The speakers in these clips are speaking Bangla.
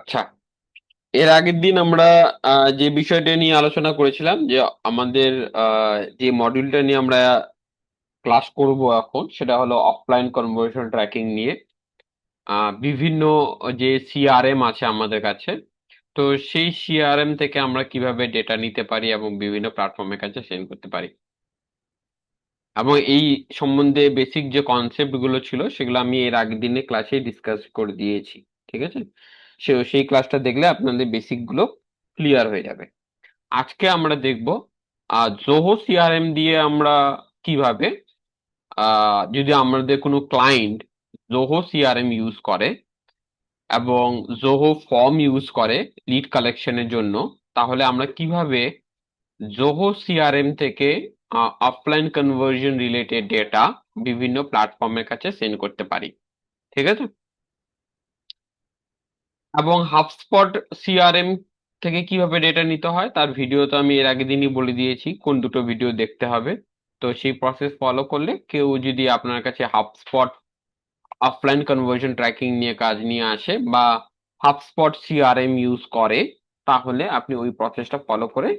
আচ্ছা, এর আগের দিন আমরা যে বিষয়টা নিয়ে আলোচনা করেছিলাম যে আমাদের যে মডিউলটা নিয়ে আমরা ক্লাস করব এখন সেটা হলো অফলাইন কনভার্সন ট্র্যাকিং নিয়ে। বিভিন্ন যে সিআরএম আছে আমাদের কাছে, তো সেই সিআরএম থেকে আমরা কিভাবে ডেটা নিতে পারি এবং বিভিন্ন প্ল্যাটফর্মের কাছে সেন্ড করতে পারি, এবং এই সম্বন্ধে বেসিক যে কনসেপ্ট গুলো ছিল সেগুলো আমি এর আগের দিনে ক্লাসে ডিসকাস করে দিয়েছি। ঠিক আছে, সেই ক্লাসটা দেখলে আপনাদের বেসিক গুলো ক্লিয়ার হয়ে যাবে। আজকে আমরা দেখব জোহো সিআরএম দিয়ে আমরা কিভাবে, যদি আমাদের কোনো ক্লায়েন্ট জোহো সিআরএম ইউজ করে এবং জোহো ফর্ম ইউজ করে লিড কালেকশনের জন্য, তাহলে আমরা কিভাবে জোহো সিআরএম থেকে অফলাইন কনভার্সন রিলেটেড ডেটা বিভিন্ন প্ল্যাটফর্মের কাছে সেন্ড করতে পারি। ঠিক আছে, এবং হাবস্পট সিআরএম থেকে কিভাবে ডেটা নিতে হয় তার ভিডিও তো আমি এর আগের দিনই বলে দিয়েছি কোন দুটো ভিডিও দেখতে হবে। তো সেই প্রসেস ফলো করলে কেউ যদি আপনার কাছে হাবস্পট অফলাইন কনভার্সন ট্র্যাকিং নিয়ে কাজ নিয়ে আসে বা হাবস্পট সিআরএম ইউজ করে, তাহলে আপনি ওই প্রসেসটা ফলো করে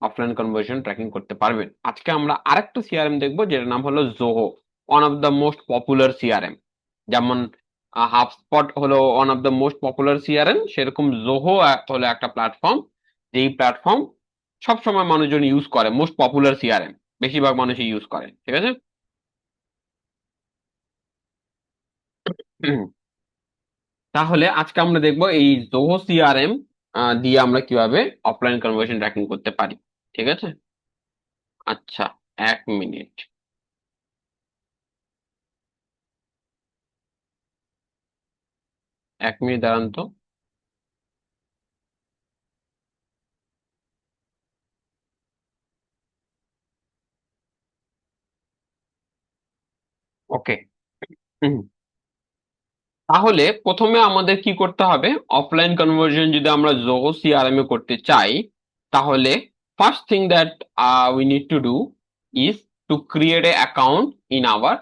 অফলাইন কনভার্সন ট্র্যাকিং করতে পারবেন। আজকে আমরা আরেকটা সিআরএম দেখবো যেটার নাম হলো Zoho, one of the most popular CRM. যেমন হাবস্পট হলো one of the most popular CRM, সেরকম জোহো হলো একটা প্ল্যাটফর্ম, যেই প্ল্যাটফর্ম সবসময় মানুষজন ইউজ করে, মোস্ট পপুলার সিআরএম, বেশিরভাগ মানুষই ইউজ করে। ঠিক আছে, তাহলে আজকে আমরা দেখবো এই জোহো সিআরএম দিয়ে আমরা কিভাবে অফলাইন কনভার্সন ট্র্যাকিং করতে পারি। ঠিক আছে, আচ্ছা, 1 মিনিট। 1 মিনিট দাঁড়ান তো। ওকে, তাহলে প্রথমে আমাদের কি করতে হবে, অফলাইন কনভার্সন যদি আমরা জোহো সিআরএম এ করতে চাই, তাহলে first thing that we need to do is to create a account in our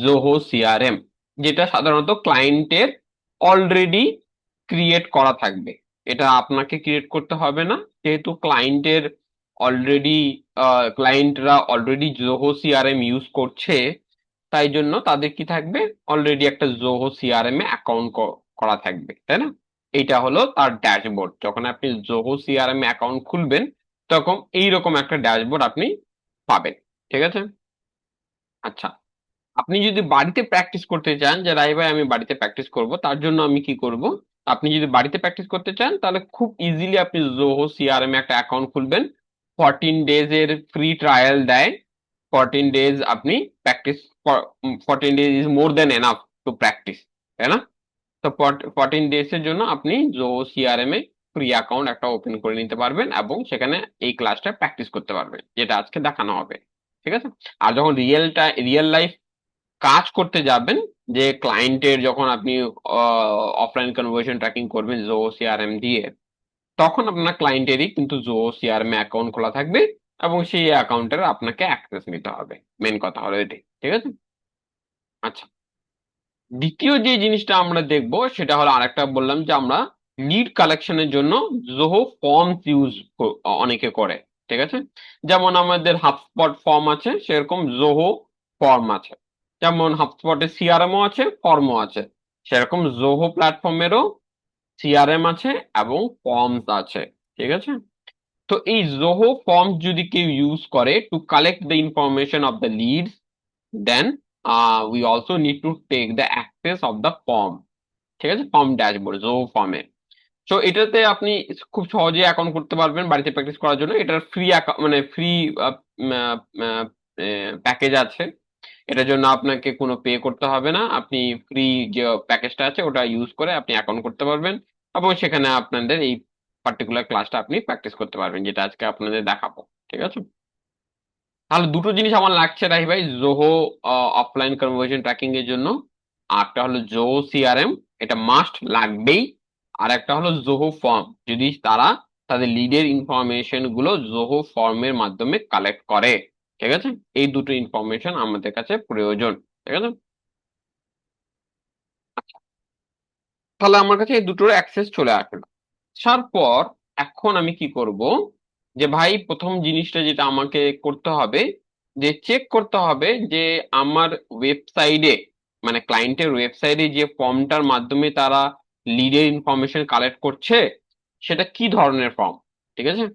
Zoho CRM, যেটা সাধারণত ক্লায়েন্টের অলরেডি ক্রিয়েট করা থাকবে। এটা আপনাকে ক্রিয়েট করতে হবে না, যেহেতু অলরেডি ক্লায়েন্টরা অলরেডি জোহো সিআরএম ইউজ করছে, তাই জন্য তাদের কি থাকবে, অলরেডি একটা জোহো সিআরএম এ অ্যাকাউন্ট করা থাকবে, তাই না? এইটা হলো তার ড্যাশবোর্ড। যখন আপনি জোহো সিআরএম এ অ্যাকাউন্ট খুলবেন, তখন এইরকম একটা ড্যাশবোর্ড আপনি পাবেন। ঠিক আছে, আচ্ছা, আপনি যদি বাড়িতে প্র্যাকটিস করতে চান যে রাই ভাই আমি বাড়িতে প্র্যাকটিস করব, তার জন্য আমি কি করব, আপনি যদি বাড়িতে প্র্যাকটিস করতে চান তাহলে খুব ইজিলি আপনি জোহো সিআরএম এ একটা অ্যাকাউন্ট খুলবেন। 14 ডেজ এর ফ্রি ট্রায়াল দেয়। 14 ডেজ আপনি practice, 14 days is more than enough to practice, তাই না? তো 14 ডেজ এর জন্য আপনি জোহো সিআরএম এ ফ্রি অ্যাকাউন্ট একটা ওপেন করে নিতে পারবেন এবং সেখানে এই ক্লাসটা প্র্যাকটিস করতে পারবেন, যেটা আজকে দেখানো হবে। ঠিক আছে, আর যখন রিয়েল লাইফ কাজ করতে যাবেন, যে ক্লায়েন্টের যখন আপনি অফলাইন কনভার্সন ট্র্যাকিং করবেন জোহো সিআরএম দিয়ে, তখন আপনার ক্লায়েন্টেরই কিন্তু জোহো সিআরএম অ্যাকাউন্ট খোলা থাকবে এবং সেই অ্যাকাউন্টের আপনাকে অ্যাক্সেস নিতে হবে। মেন কথা হলো এটি। ঠিক আছে, আচ্ছা, দ্বিতীয় যে জিনিসটা আমরা দেখব সেটা হলো, আরেকটা বললাম যে আমরা লিড কালেকশনের জন্য জোহো ফর্মস ইউজ অনেকে করে। ঠিক আছে, যেমন আমাদের হাবস্পট ফর্ম আছে, সেরকম জোহো ফর্ম আছে। যেমন হাবস্পটে সিআরএমও আছে, ফর্মও আছে, সেরকম জোহো প্ল্যাটফর্মেরও সিআরএম আছে এবং ফর্মস আছে। ঠিক আছে, তো এই জোহো ফর্মস যদি কেউ ইউজ করে to collect the information of the leads, then we also need to take the access of the form. ঠিক আছে, ফর্ম ড্যাশবোর্ড জোহো ফর্মে। তো এটাতে আপনি খুব সহজে অ্যাকাউন্ট করতে পারবেন বাড়িতে প্র্যাকটিস করার জন্য। এটার ফ্রি মানে ফ্রি প্যাকেজ আছে, এটার জন্য আপনাকে কোনো পে করতে হবে না। আপনি ফ্রি যে প্যাকেজটা আছে ওটা ইউজ করে আপনি অ্যাকাউন্ট করতে পারবেন এবং সেখানে আপনাদের এই পার্টিকুলার ক্লাসটা আপনি প্র্যাকটিস করতে পারবেন, যেটা আজকে আপনাদের দেখাবো। ঠিক আছে, তাহলে দুটো জিনিস আমার লাগছে রাহি ভাই জোহো অফলাইন কনভার্সন ট্র্যাকিং এর জন্য। আর একটা হলো জোহো সিআরএম, এটা মাস্ট লাগবেই। আর একটা হলো জোহো ফর্ম, যদি তারা তাদের লিডের ইনফরমেশন গুলো জোহো ফর্মের মাধ্যমে কালেক্ট করে। ঠিক আছে, এই দুটো ইনফরমেশন আমাদের কাছে প্রয়োজন। ঠিক আছে, তাহলে আমার কাছে এই দুটোর অ্যাক্সেস চলে আসলো। আসার পর এখন আমি কি করব, যে ভাই প্রথম জিনিসটা যেটা আমাকে করতে হবে, যে চেক করতে হবে যে আমার ওয়েবসাইটে, মানে ক্লায়েন্টের ওয়েবসাইটে যে ফর্মটার মাধ্যমে তারা লিডের ইনফরমেশন কালেক্ট করছে, সেটা কি ধরনের ফর্ম। ঠিক আছে,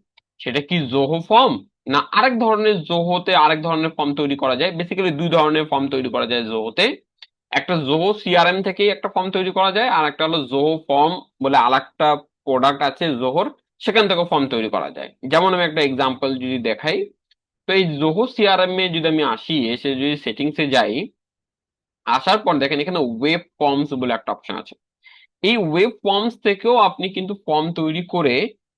সেটা কি জোহো ফর্ম, না আরেক ধরনের, জোহোতে আরেক ধরনের ফর্ম তৈরি করা যায়। বেসিক্যালি দুই ধরনের ফর্ম তৈরি করা যায় জোহোতে। একটা জোহো সিআরএম থেকেই একটা ফর্ম তৈরি করা যায়, আর একটা হলো জোহো ফর্ম বলে আরেকটা প্রোডাক্ট আছে জোহোর, সেখান থেকে ফর্ম তৈরি করা যায়। যেমন আমি একটা এক্সাম্পল যদি দেখাই, তো এই জোহো সিআরএম এ যদি আমি আসি, এসে যদি সেটিংসে যাই, আসার পর দেখেন এখানে ওয়েব ফর্মস বলে একটা অপশন আছে। এই ওয়েব ফর্মস থেকেও আপনি কিন্তু ফর্ম তৈরি করে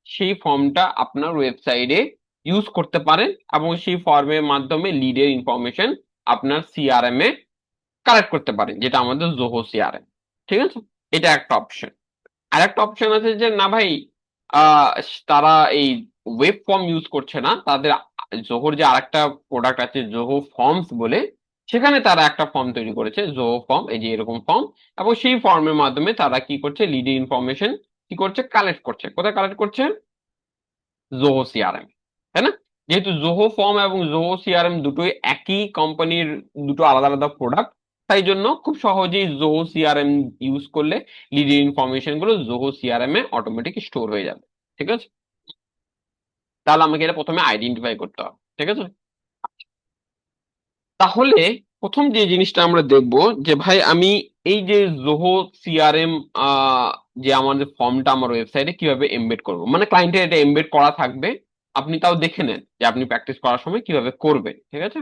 সেই ফর্মটা আপনার ওয়েবসাইটে ইউজ করতে পারেন, এবং সেই ফর্মের মাধ্যমে লিডের ইনফরমেশন আপনার সিআরএম এ কালেক্ট করতে পারেন, যেটা আমাদের জোহো সিআরএম। ঠিক আছে, এটা একটা অপশন। আর একটা অপশন আছে যে না ভাই, আহ তারা এই ওয়েব ফর্ম ইউজ করছে না, তাদের জোহোর যে আরেকটা প্রোডাক্ট আছে জোহো ফর্মস বলে, সেখানে তারা একটা ফর্ম তৈরি করেছে জোহো ফর্ম, এই যে এরকম ফর্ম, এবং সেই ফর্মের মাধ্যমে তারা কি করছে, লিড ইনফরমেশন কি করছে, কালেক্ট করছে। কোথায় কালেক্ট করছে? জোহো সিআরএম। তাই না? যেহেতু জোহো ফর্ম এবং জোহো সিআরএম দুটোই একই কোম্পানির, দুটো আলাদা আলাদা প্রোডাক্ট, তাই জন্য খুব সহজেই জোহো সিআরএম ইউজ করলে লিড ইনফরমেশন গুলো জোহো সিআরএম এ অটোমেটিক স্টোর হয়ে যাবে। ঠিক আছে, তাহলে আমাকে এটা প্রথমে আইডেন্টিফাই করতে হবে। ঠিক আছে, তাহলে প্রথম যে জিনিসটা আমরা দেখব, যে ভাই আমি এই যে জোহো সিআরএম যে আমাদের ফর্মটা আমার ওয়েবসাইটে কিভাবে এমবেড করব, মানে ক্লায়েন্টের এটা এমবেড করা থাকবে, আপনি তাও দেখে নেন যে আপনি প্র্যাকটিস করার সময় কিভাবে করবেন। ঠিক আছে,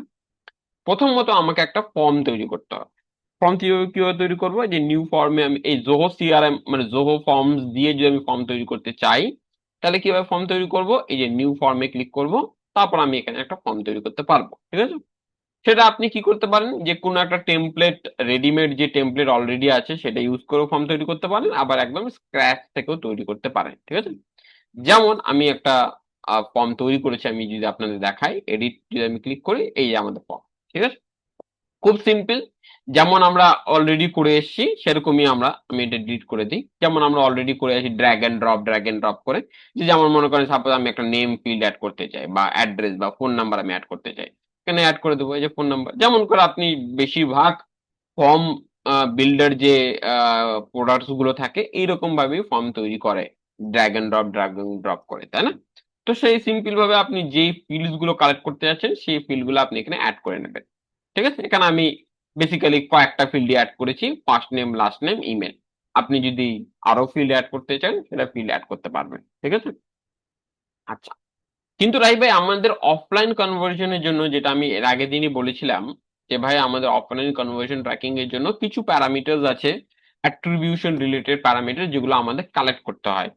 প্রথমত আমাকে একটা ফর্ম তৈরি করতে হবে। ফর্ম কিভাবে কিভাবে তৈরি করবো, যে নিউ ফর্মে আমি এই জোহো সিআরএম মানে জোহো ফর্মস দিয়ে যদি আমি ফর্ম তৈরি করতে চাই, তাহলে কিভাবে ফর্ম তৈরি করব, এই যে নিউ ফর্মে ক্লিক করব, তারপর আমি এখানে একটা ফর্ম তৈরি করতে পারবো। ঠিক আছে, সেটা আপনি কি করতে পারেন, যে কোনো একটা টেমপ্লেট, রেডিমেড যে টেমপ্লেট অলরেডি আছে সেটা ইউজ করে ফর্ম তৈরি করতে পারেন, আবার একদম স্ক্র্যাচ থেকেও তৈরি করতে পারেন। ঠিক আছে, যেমন আমি একটা ফর্ম তৈরি করেছি, আমি যদি আপনাদের দেখাই, এডিট যদি আমি ক্লিক করি, এই যে আমাদের ফর্ম। ঠিক আছে, খুব সিম্পল। যেমন আমরা অলরেডি করে এসেছি সেরকমই আমি এটা ডিলিট করে দিই। যেমন আমরা অলরেডি করে আসি ড্র্যাগ এন্ড ড্রপ করে, যে যেমন মনে করেন সাপোজ আমি একটা নেম ফিল্ড অ্যাড করতে চাই, বা অ্যাড্রেস বা ফোন নাম্বার আমি অ্যাড করতে চাই, এখানে অ্যাড করে দেবো এই যে ফোন নাম্বার। যেমন করে আপনি বেশিরভাগ ফর্ম বিল্ডার যে প্রোডাক্টস গুলো থাকে এইরকম ভাবেই ফর্ম তৈরি করে, ড্র্যাগ এন্ড ড্রপ করে, তাই না? তো সেই সিম্পল ভাবে আপনি যেই ফিল্ডস গুলো কালেক্ট করতে যাচ্ছেন সেই ফিল্ড গুলো আপনি এখানে অ্যাড করে নেবেন। ঠিক আছে, এখানে আমি বেসিক্যালি কয়েকটা ফিল্ড অ্যাড করেছি, first name, last name, email. আপনি যদি আরো ফিল্ড অ্যাড করতে চান সেটা ফিল্ড অ্যাড করতে পারবেন। ঠিক আছে, আচ্ছা। কিন্তু রাই ভাই, আমাদের অফলাইন কনভার্সনের জন্য, যেটা আমি এর আগের দিনই বলেছিলাম, যে ভাই আমাদের অফলাইন কনভার্সন ট্র্যাকিং এর জন্য কিছু প্যারামিটার্স আছে, অ্যাট্রিবিউশন রিলেটেড প্যারামিটার, যেগুলো আমাদের কালেক্ট করতে হয়।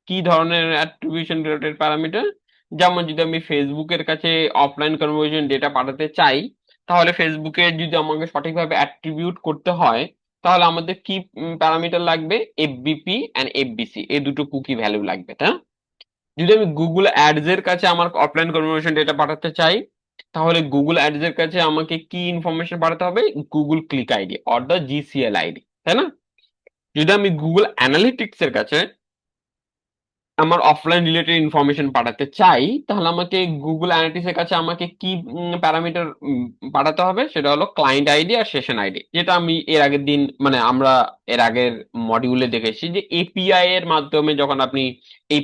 কি ধরনের অ্যাট্রিবিউশন রিলেটেড প্যারামিটার? যেমন যদি আমি ফেসবুকের কাছে অফলাইন কনভার্সন ডেটা পাঠাতে চাই, তাহলে ফেসবুকে যদি আমাকে সঠিকভাবে অ্যাট্রিবিউট করতে হয়, তাহলে আমাদের কি প্যারামিটার লাগবে? এফবিপি এন্ড এফবিসি, এই দুটো কুকি ভ্যালু লাগবে, তাই না? যদি আমি গুগল অ্যাডস এর কাছে আমার অফলাইন কনভার্সন ডেটা পাঠাতে চাই, তাহলে গুগল অ্যাডস এর কাছে আমাকে কি ইনফরমেশন পাঠাতে হবে? Google click ID or the GCL ID, তাই না? যদি আমি গুগল অ্যানালিটিক্স এর কাছে আমার অফলাইন রিলেটেড ইনফরমেশন পাঠাতে চাই, তাহলে আমাকে গুগল অ্যানালিটিক্স এর কাছে আমাকে কি প্যারামিটার পাঠাতে হবে? সেটা হলো ক্লায়েন্ট আইডি আর সেশন আইডি, যেটা আমি এর আগের দিন, মানে আমরা এর আগের মডিউলে দেখেছি, যে এপিআই এর মাধ্যমে যখন আপনি এই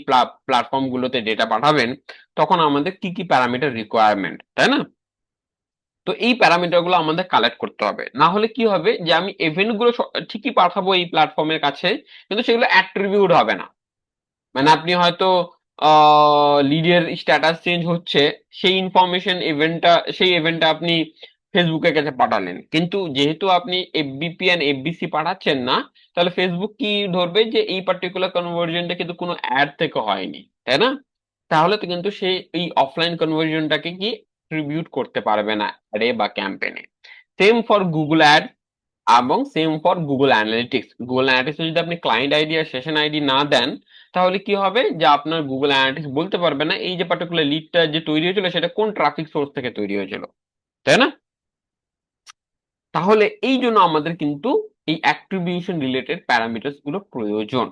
প্ল্যাটফর্ম গুলোতে ডেটা পাঠাবেন, তখন আমাদের কি কি প্যারামিটার রিকোয়ারমেন্ট, তাই না? তো এই প্যারামিটার গুলো আমাদের কালেক্ট করতে হবে, না হলে কি হবে, যে আমি ইভেন্ট গুলো ঠিকই পাঠাবো এই প্ল্যাটফর্মের কাছে, কিন্তু সেগুলো অ্যাট্রিবিউট হবে না। মানে আপনি হয়তো লিডের স্ট্যাটাস চেঞ্জ হচ্ছে, সেই ইভেন্টটা আপনি ফেসবুকের কাছে পাঠালেন, কিন্তু যেহেতু আপনি এফবিপি এন্ড এফবিসি পাঠাচ্ছেন না, তাহলে ফেসবুক কি ধরবে, যে এই পার্টিকুলার কনভার্জনটা কিন্তু কোনো অ্যাড থেকে হয়নি, তাই না? তাহলে তো কিন্তু সে এই অফলাইন কনভার্জনটাকে কি ট্রিবিউট করতে পারবে না অ্যাডে বা ক্যাম্পেইনে। সেম ফর গুগল অ্যাড এবং same for Google analytics. Google analytics যদি আপনি ক্লায়েন্ট আইডি আর সেশন আইডি না দেন, তাহলে কি হবে, যে আপনার গুগল অ্যানালিটিক্স বলতে পারবে না এই যে পার্টিকুলার লিডটা যে তৈরি হয়েছিল সেটা কোন ট্রাফিক সোর্স থেকে তৈরি হয়েছিল, তাই না? তাহলে এই জন্য আমাদের কিন্তু এই অ্যাট্রিবিউশন রিলেটেড প্যারামিটারস গুলো প্রয়োজন।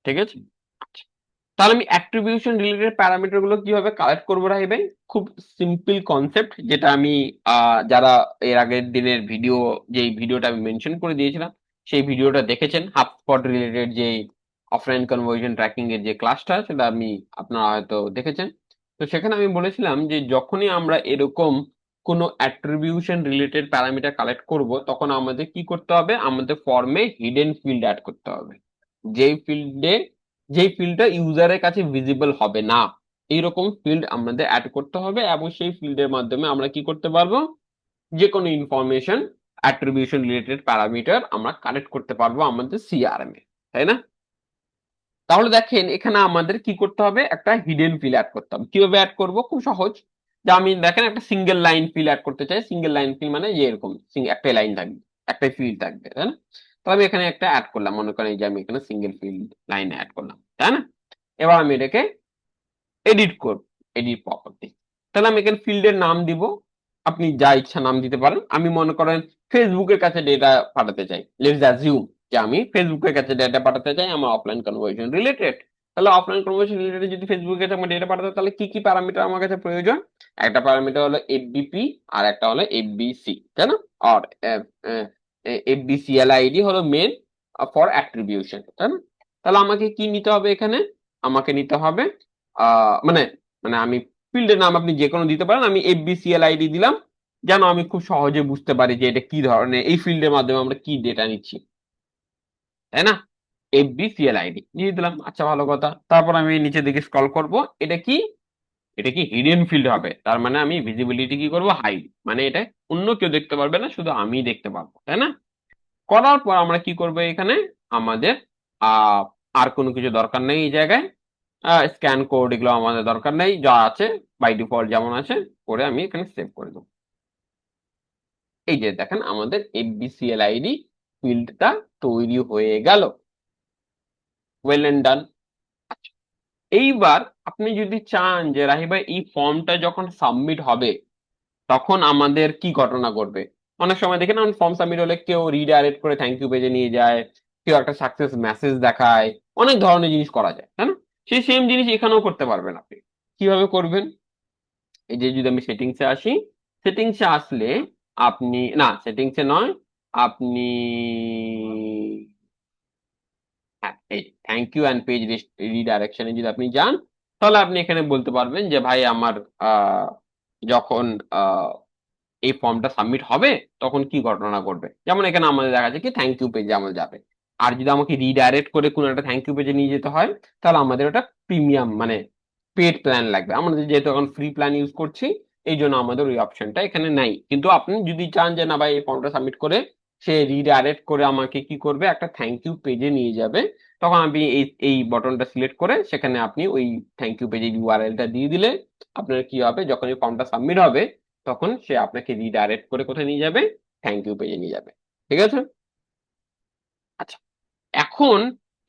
ঠিক আছে, আচ্ছা, তাহলে আমি অ্যাট্রিবিউশন রিলেটেড প্যারামিটার গুলো কিভাবে কালেক্ট করবো রাহি ভাই? খুব সিম্পল কনসেপ্ট, যেটা আমি যারা এর আগের দিনের ভিডিও, যেই ভিডিওটা আমি মেনশন করে দিয়েছিলাম, সেই ভিডিওটা দেখেছেন, হাবস্পট রিলেটেড যে অফলাইন কনভার্সন ট্র্যাকিং এর যে ক্লাসটা, সেটা আমি আপনারা হয়তো দেখেছেন। তো সেখানে আমি বলেছিলাম যে যখনই আমরা এরকম কোনো অ্যাট্রিবিউশন রিলেটেড প্যারামিটার কালেক্ট করব, তখন আমাদের কি করতে হবে? আমাদের ফর্মে হিডেন ফিল্ড অ্যাড করতে হবে, যেই ফিল্ডে, যেই ফিল্ডটা ইউজারের কাছে ভিজিবল হবে না, এইরকম ফিল্ড আমাদের অ্যাড করতে হবে, এবং সেই ফিল্ডের মাধ্যমে আমরা কি করতে পারবো? যে কোনো ইনফরমেশন, অ্যাট্রিবিউশন রিলেটেড প্যারামিটার আমরা কালেক্ট করতে পারবো আমাদের সিআরএম এ, তাই না? তাহলে দেখেন এখানে আমাদের কি করতে হবে? একটা হিডেন ফিল অ্যাড করতে হবে। কিভাবে অ্যাড করব? খুব সহজ। যে আমি দেখেন একটা সিঙ্গেল লাইন ফিল অ্যাড করতে চাই। সিঙ্গেল লাইন ফিল মানে যে এরকম একটাই লাইন থাকবে, একটাই ফিল্ড থাকবে, তাই না? তো আমি এখানে একটা অ্যাড করলাম, মনে করেন এই যে আমি এখানে সিঙ্গেল ফিল্ড লাইন অ্যাড করলাম, তাই না? এবার আমি এটাকে এডিট করব, এডিট প্রপার্টি। তাহলে আমি এখানে ফিল্ডের নাম দিব, আপনি যা ইচ্ছা নাম দিতে পারেন। আমি মনে করেন ফেসবুকের কাছে ডেটা পাঠাতে চাই, লেটস অ্যাজিউম যে আমি ফেসবুকের কাছে ডেটা পাঠাতে চাই আমার অফলাইন কনভার্সন রিলেটেড। তাহলে অফলাইন কনভার্সন রিলেটেড যদি ফেসবুকের কাছে আমার ডেটা পাঠাতে হয়, তাহলে কি কি প্যারামিটার আমার কাছে প্রয়োজন? একটা প্যারামিটার হলো এফবিপি, আর একটা হলো এফবিসি, তাই না? আর এফবিসিএলআইডি হলো মেন ফর অ্যাট্রিবিউশন, তাই না? তাহলে আমাকে কি নিতে হবে এখানে? আমাকে নিতে হবে মানে, আমি ফিল্ডের নাম আপনি যে কোনো দিতে পারেন, আমি এফবিসিএল আইডি দিলাম, যেন আমি খুব সহজে বুঝতে পারি যে এটা কি ধরনের, এই ফিল্ডের মাধ্যমে আমরা কি ডেটা নিচ্ছি, তাই না? এফবিসিএল আইডি দিয়ে দিলাম, আচ্ছা ভালো কথা। তারপর আমি নিচের দিকে স্ক্রল করব, এটা কি? এটা কি হিডেন ফিল্ড হবে, তার মানে আমি ভিজিবিলিটি কি করব? হাইড, মানে এটা অন্য কেউ দেখতে পারবে না, শুধু আমি দেখতে পারবো, তাই না? করার পর আমরা কি করব এখানে? আমাদের আহ আর কোনো কিছু দরকার নেই এই জায়গায়, স্ক্যান কোড এগুলো আমাদের দরকার নেই, যা আছে বাই ডিফল্ট যেমন আছে করে আমি এখানে সেভ করে দেবো। এই যে দেখেন আমাদের এফবিসিএল আইডি ফিল্ডটা তৈরি হয়ে গেল। ওয়েল এন্ড ডান। আচ্ছা, এইবার আপনি যদি চান যে রাহি ভাই এই ফর্মটা যখন সাবমিট হবে তখন আমাদের কি ঘটনা ঘটবে? অনেক সময় দেখেন না, ফর্ম সাবমিট হলে কেউ রিডাইরেক্ট করে থ্যাংক ইউ পেজে নিয়ে যায়, কেউ একটা সাকসেস মেসেজ দেখায়, অনেক ধরনের জিনিস করা যায়, তাই না? সেই সেম জিনিস এখানেও করতে পারবেন আপনি। কিভাবে করবেন? এই যে যদি আমি সেটিংসে আসি, সেটিংসে আসলে আপনি, না সেটিংসে নয়, আপনি, হ্যাঁ এই থ্যাংক ইউ অ্যান্ড পেজ রিডাইরেকশনে যদি আপনি যান, তাহলে আপনি এখানে বলতে পারবেন যে ভাই আমার যখন এই ফর্মটা সাবমিট হবে তখন কি ঘটনা ঘটবে। যেমন এখানে আমাদের দেখা যাচ্ছে কি থ্যাংক ইউ পেজে আমার যাবে। আর যদি আমাকে রিডাইরেক্ট করে কোনো একটা থ্যাংক ইউ পেজে নিয়ে যেতে হয়, তাহলে আমাদের ওটা প্রিমিয়াম মানে পেড প্ল্যান লাগবে। আমাদের যেহেতু এখন ফ্রি প্ল্যান ইউজ করছি, এই জন্য আমাদের ওই অপশনটা এখানে নাই। কিন্তু আপনি যদি চান যে না ভাই এই ফর্মটা সাবমিট করে সে রিডাইরেক্ট করে আমাকে কি করবে, একটা থ্যাংক ইউ পেজে নিয়ে যাবে, তখন আপনি এই এই বটনটা সিলেক্ট করে সেখানে আপনি ওই থ্যাংক ইউ পেজের ইউআরএলটা দিয়ে দিলে আপনার কি হবে, যখন এই ফর্মটা সাবমিট হবে তখন সে আপনাকে রিডাইরেক্ট করে কোথায় নিয়ে যাবে? থ্যাংক ইউ পেজে নিয়ে যাবে। ঠিক আছে, আচ্ছা। এখন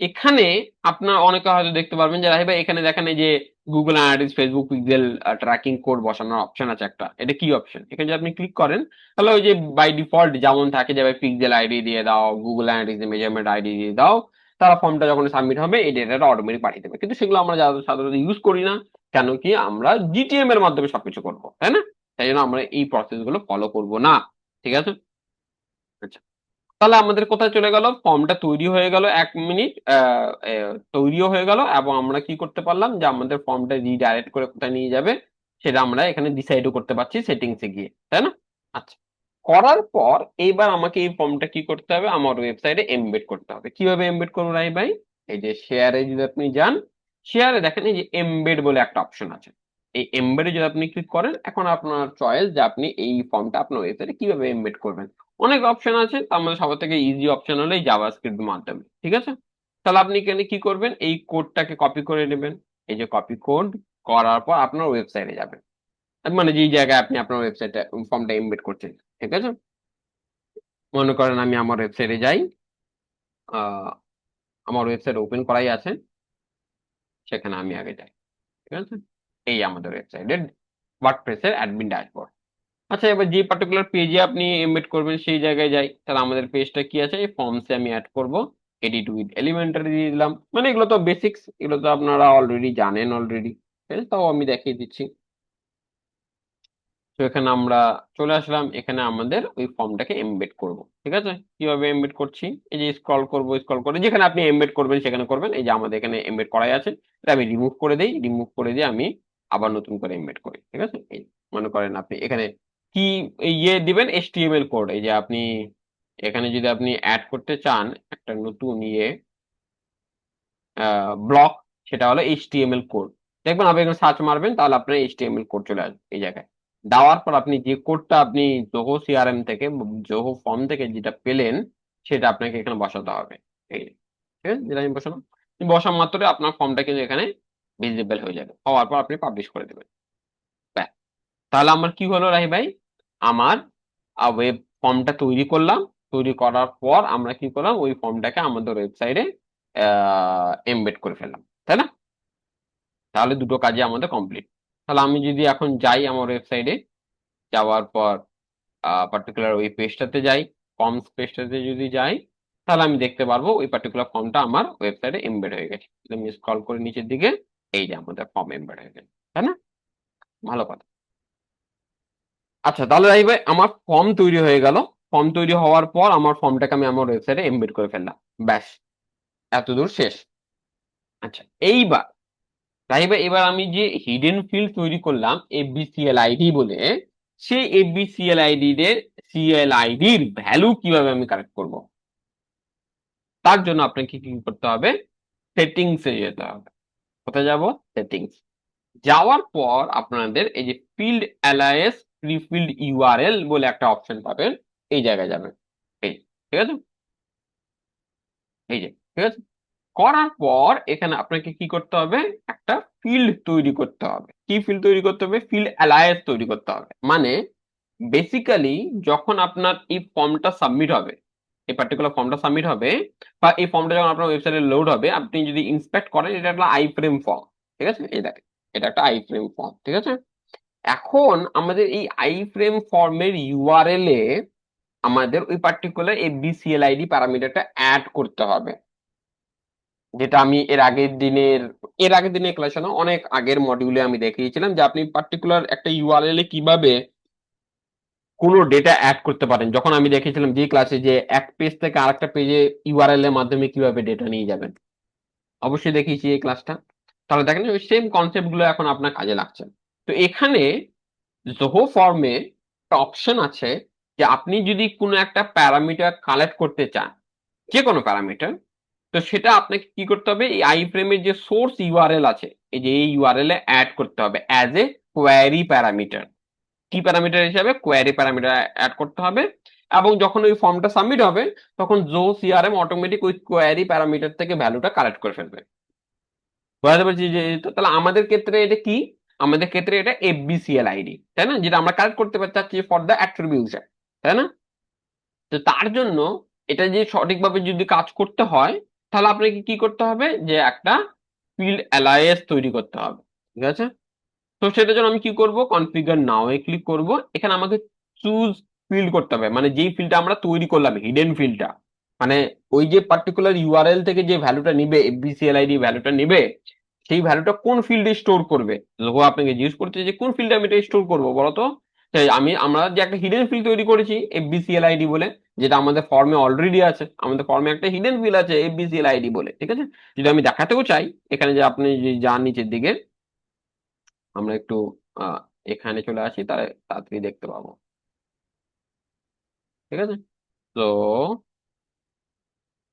এখানে আপনার অনেকে হয়তো দেখতে পারবেন যে রাহি ভাই এখানে দেখেন এই যে Google analytics Facebook pixel tracking code বসানোর অপশন আছে একটা, এটা কি অপশন? এখানে যদি আপনি ক্লিক করেন, তাহলে ওই যে বাই ডিফল্ট যেমন থাকে যে ভাই পিক্সেল আইডি দিয়ে দাও, গুগল অ্যানালিটিক্স মেজারমেন্ট আইডি দিয়ে দাও, তারা ফর্মটা যখন সাবমিট হবে এই ডেটাটা অটোমেটিক পাঠিয়ে দেবে। কিন্তু সেগুলো আমরা সাধারণত ইউজ করি না, কেন কি আমরা জিটিএম এর মাধ্যমে সবকিছু করবো, তাই না? তাই জন্য আমরা এই প্রসেস গুলো ফলো করবো না। ঠিক আছে, আচ্ছা। তাহলে আমাদের কোথায় চলে গেল? ফর্মটা তৈরি হয়ে গেল, 1 মিনিট তৈরিও হয়ে গেল, এবং আমরা কি করতে পারলাম যে আমাদের ফর্মটা রিডাইরেক্ট করে কোথায় নিয়ে যাবে সেটা আমরা এখানে ডিসাইডও করতে পারছি সেটিংসে গিয়ে, তাই না? আচ্ছা, করার পর এইবার আমাকে এই ফর্মটা কি করতে হবে? আমার ওয়েবসাইটে এমবেড করতে হবে। কিভাবে এমবেড করবো রাই ভাই? এই যে শেয়ারে যদি আপনি যান, শেয়ারে দেখেন এই যে এমবেড বলে একটা অপশন আছে। এই এমবেডে যদি আপনি ক্লিক করেন, এখন আপনার চয়েস যে আপনি এই ফর্মটা আপনার ওয়েবসাইটে কিভাবে এমবেড করবেন। অনেক অপশন আছে, তার মধ্যে সবার থেকে ইজি অপশন হলো এই জাভাস্ক্রিপ্ট মাধ্যমে। ঠিক আছে, তাহলে আপনি এখানে কি করবেন? এই কোডটাকে কপি করে নেবেন, এই যে কপি কোড, করার পর আপনার ওয়েবসাইটে যাবেন, মানে যেই জায়গায় আপনি আপনার ওয়েবসাইটে ফর্মটা এমবেড করছেন। ঠিক আছে, মনে করেন আমি আমার ওয়েবসাইটে যাই, আহ, আমার ওয়েবসাইট ওপেন করাই আছে, সেখানে আমি আগে যাই। ঠিক আছে, এই আমাদের ওয়েবসাইটের ওয়ার্ডপ্রেসের অ্যাডমিন ড্যাশবোর্ড। আচ্ছা, এবার যে পার্টিকুলার পেজে আপনি এমবেড করবেন সেই জায়গায় যাই। তাহলে আমাদের পেজটা কি আছে, এই ফর্মসে আমি অ্যাড করব, এডিট উইথ এলিমেন্টারি দিয়ে দিলাম। মানে এগুলো তো বেসিক্স, এগুলো তো আপনারা অলরেডি জানেন অলরেডি, ঠিক আছে, তাও আমি দেখিয়ে দিচ্ছি। তো এখানে আমরা চলে আসলাম, এখানে আমাদের ওই ফর্মটাকে এমবেড করব। ঠিক আছে, কিভাবে এমবেড করছি, এই যে স্ক্রল করব, স্ক্রল করে যেখানে আপনি এমবেড করবেন সেখানে করবেন। এই যে আমাদের এখানে এমবেড করাই আছে, এটা আমি রিমুভ করে দিই, রিমুভ করে দিয়ে আমি আবার নতুন করে এমবেড করি। ঠিক আছে, এই মনে করেন আপনি এখানে কি ইয়ে দিবেন, এইচটিএমএল কোড। এই যে আপনি এখানে যদি আপনি অ্যাড করতে চান একটা নতুন ইয়ে ব্লক, সেটা হলো এইচটিএমএল কোড। দেখবেন আপনি এখানে সার্চ মারবেন, তাহলে আপনার এইচটিএমএল কোড চলে আসবে এই জায়গায়। দেওয়ার পর আপনি যে কোডটা আপনি জোহো সিআরএম থেকে, জোহো ফর্ম থেকে যেটা পেলেন, সেটা আপনাকে এখানে বসাতে হবে। এই, ঠিক আছে, যেটা আমি বসালাম, বসা মাত্রই আপনার ফর্মটা কিন্তু এখানে ভিজিবল হয়ে যাবে, হওয়ার পর আপনি পাবলিশ করে দেবেন। ব্যাস। তাহলে আমার কি হলো রাহি ভাই, আমার ওয়েব ফর্মটা তৈরি করলাম, তৈরি করার পর আমরা কি করলাম, ওই ফর্মটাকে আমাদের ওয়েবসাইটে এমবেড করে ফেললাম, তাই না? তাহলে দুটো কাজে আমাদের কমপ্লিট। তাহলে আমি যদি এখন যাই আমার ওয়েবসাইটে, যাওয়ার পর পার্টিকুলার ওই পেজটাতে যাই, ফর্মস পেজটাতে যদি যাই, তাহলে আমি দেখতে পারবো ওই পার্টিকুলার ফর্মটা আমার ওয়েবসাইটে এমবেড হয়ে গেছে। যদি আমি স্ক্রল করে নিচের দিকে, এই যে আমাদের ফর্ম এমবেড হয়ে গেছে, তাই না? ভালো কথা। আচ্ছা, তাহলে এই ভাই আমার ফর্ম তৈরি হয়ে গেল। ফর্ম তৈরি হওয়ার পর আমার ফর্মটাকে আমি আমার ওয়েবসাইটে এমবেড করে ফেললাম। ব্যাস, এতদূর শেষ। আচ্ছা, এইবার তাই বা এবার আমি যে হিডেন ফিল্ড তৈরি করলাম এফবিসিএল আইডি বলে, সেই এফবিসিএল আইডি এর সিএল আইডির ভ্যালু কিভাবে আমি কালেক্ট করব, তার জন্য আপনাকে কি করতে হবে, সেটিংস এ যেতে হবে। কোথায় যাব, সেটিংস। যাওয়ার পর আপনাদের এই যে field alliance free field URL বলে একটা অপশন পাবেন, এই জায়গায় যাবেন। এই, ঠিক আছে, এই যে, ঠিক আছে, করার পর এখানে আপনাকে কি করতে হবে, একটা ফিল্ড তৈরি করতে হবে। কি ফিল্ড তৈরি করতে হবে, ফিল্ড অ্যালায়েন্স তৈরি করতে হবে। মানে বেসিক্যালি যখন আপনার এই ফর্মটা সাবমিট হবে, এই পার্টিকুলার ফর্মটা সাবমিট হবে, বা এই ফর্মটা যখন আপনার ওয়েবসাইটে লোড হবে, আপনি যদি ইন্সপেক্ট করেন, এটা একটা আই ফ্রেম ফর্ম। ঠিক আছে, এই দেখেন, এটা একটা আই ফ্রেম ফর্ম। ঠিক আছে, এখন আমাদের এই আই ফ্রেম ফর্মের ইউআরএল এ আমাদের ওই পার্টিকুলার এফবিসিএলআইডি প্যারামিটারটা অ্যাড করতে হবে, যেটা আমি এর আগের দিনের ক্লাসে না, অনেক আগের মডিউলে আমি দেখিয়েছিলাম যে আপনি পার্টিকুলার একটা ইউআরএল এ কিভাবে কোনো ডেটা অ্যাড করতে পারেন। যখন আমি দেখিয়েছিলাম যে ক্লাসে, যে এক পেজ থেকে আরেকটা পেজে ইউআরএল এর মাধ্যমে কিভাবে ডেটা নিয়ে যাবেন, অবশ্যই দেখিয়েছি এই ক্লাসটা। তাহলে দেখেন ওই সেম কনসেপ্ট গুলো এখন আপনার কাজে লাগছে। তো এখানে জোহো ফর্মে একটা অপশন আছে, যে আপনি যদি কোনো একটা প্যারামিটার কালেক্ট করতে চান, যে কোনো প্যারামিটার, তো সেটা আপনাকে কি করতে হবে, এই আই ফ্রেমের যে সোর্স ইউআরএল আছে, এই যে এই ইউআরএল এ অ্যাড করতে হবে অ্যাজ এ কোয়ারি প্যারামিটার। কি প্যারামিটার হিসাবে, কোয়ারি প্যারামিটার অ্যাড করতে হবে। এবং যখন ওই ফর্মটা সাবমিট হবে, তখন জো সিআরএম অটোমেটিক ওই কোয়ারি প্যারামিটার থেকে ভ্যালুটা কালেক্ট করে ফেলবে। বুঝতে পারছি যে, তো তাহলে আমাদের ক্ষেত্রে এটা কি, আমাদের ক্ষেত্রে এটা এফবিসিএল আইডি, তাই না, যেটা আমরা কালেক্ট করতে চাচ্ছি ফর দ্য অ্যাট্রিবিউশন, তাই না? তো তার জন্য এটা যে সঠিকভাবে যদি কাজ করতে হয়, তাহলে আপনাকে কি করতে হবে, যে একটা ফিল্ড অ্যালায়েন্স তৈরি করতে হবে। ঠিক আছে, তো সেটার জন্য আমি কি করব, কনফিগার নাও এ ক্লিক করব। এখানে আমাকে চুজ ফিল্ড করতে হবে, মানে যেই ফিল্ডটা আমরা তৈরি করলাম, হিডেন ফিল্ডটা, মানে ওই যে পার্টিকুলার ইউআরএল থেকে যে ভ্যালুটা নিবে, এফবিসিএল আইডি ভ্যালুটা নিবে, সেই ভ্যালুটা কোন ফিল্ডে স্টোর করবে। লোক আপনাকে জিজ্ঞেস করছে যে কোন ফিল্ডে আমি এটা স্টোর করবো বলতো। আমরা যে একটা হিডেন ফিল্ড তৈরি করেছি এফবিসিএল আইডি বলে, যেটা আমাদের ফর্মে অলরেডি আছে, আমাদের ফর্মে একটা হিডেন ফিল্ড আছে এফবিসিএল আইডি বলে। ঠিক আছে, যদি আমি দেখাতেও চাই, এখানে যে আপনি যে যান নিচের দিকে, আমরা একটু আহ এখানে চলে আসি, তাহলে তাড়াতাড়ি দেখতে পাবো। ঠিক আছে, তো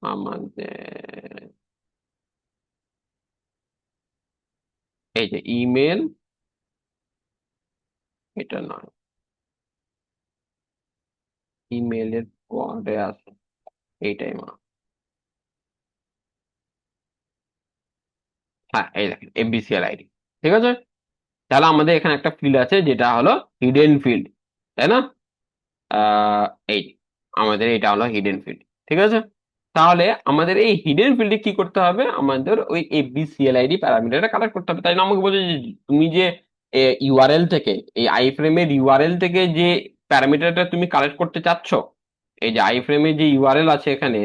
আমাদের এই যে ইমেল, এটা নয়, ইমেলের পরে আছে, এইটাই মা, হ্যাঁ এই দেখেন এফবিসিএল আইডি। ঠিক আছে, তাহলে আমাদের এখানে একটা ফিল্ড আছে যেটা হলো হিডেন ফিল্ড, তাই না? আহ এই যে, আমাদের এটা হলো হিডেন ফিল্ড। ঠিক আছে, তাহলে আমাদের এই হিডেন ফিল্ডে কি করতে হবে, আমাদের ওই এফবিসিএল আইডি প্যারামিটারটা কালেক্ট করতে হবে। তাই না, আমাকে বলছে যে তুমি যে ইউআরএল থেকে, এই আই ফ্রেমের ইউআরএল থেকে যে প্যারামিটারটা তুমি কালেক্ট করতে চাচ্ছ, এই যে আই ফ্রেমের যে ইউআরএল আছে এখানে,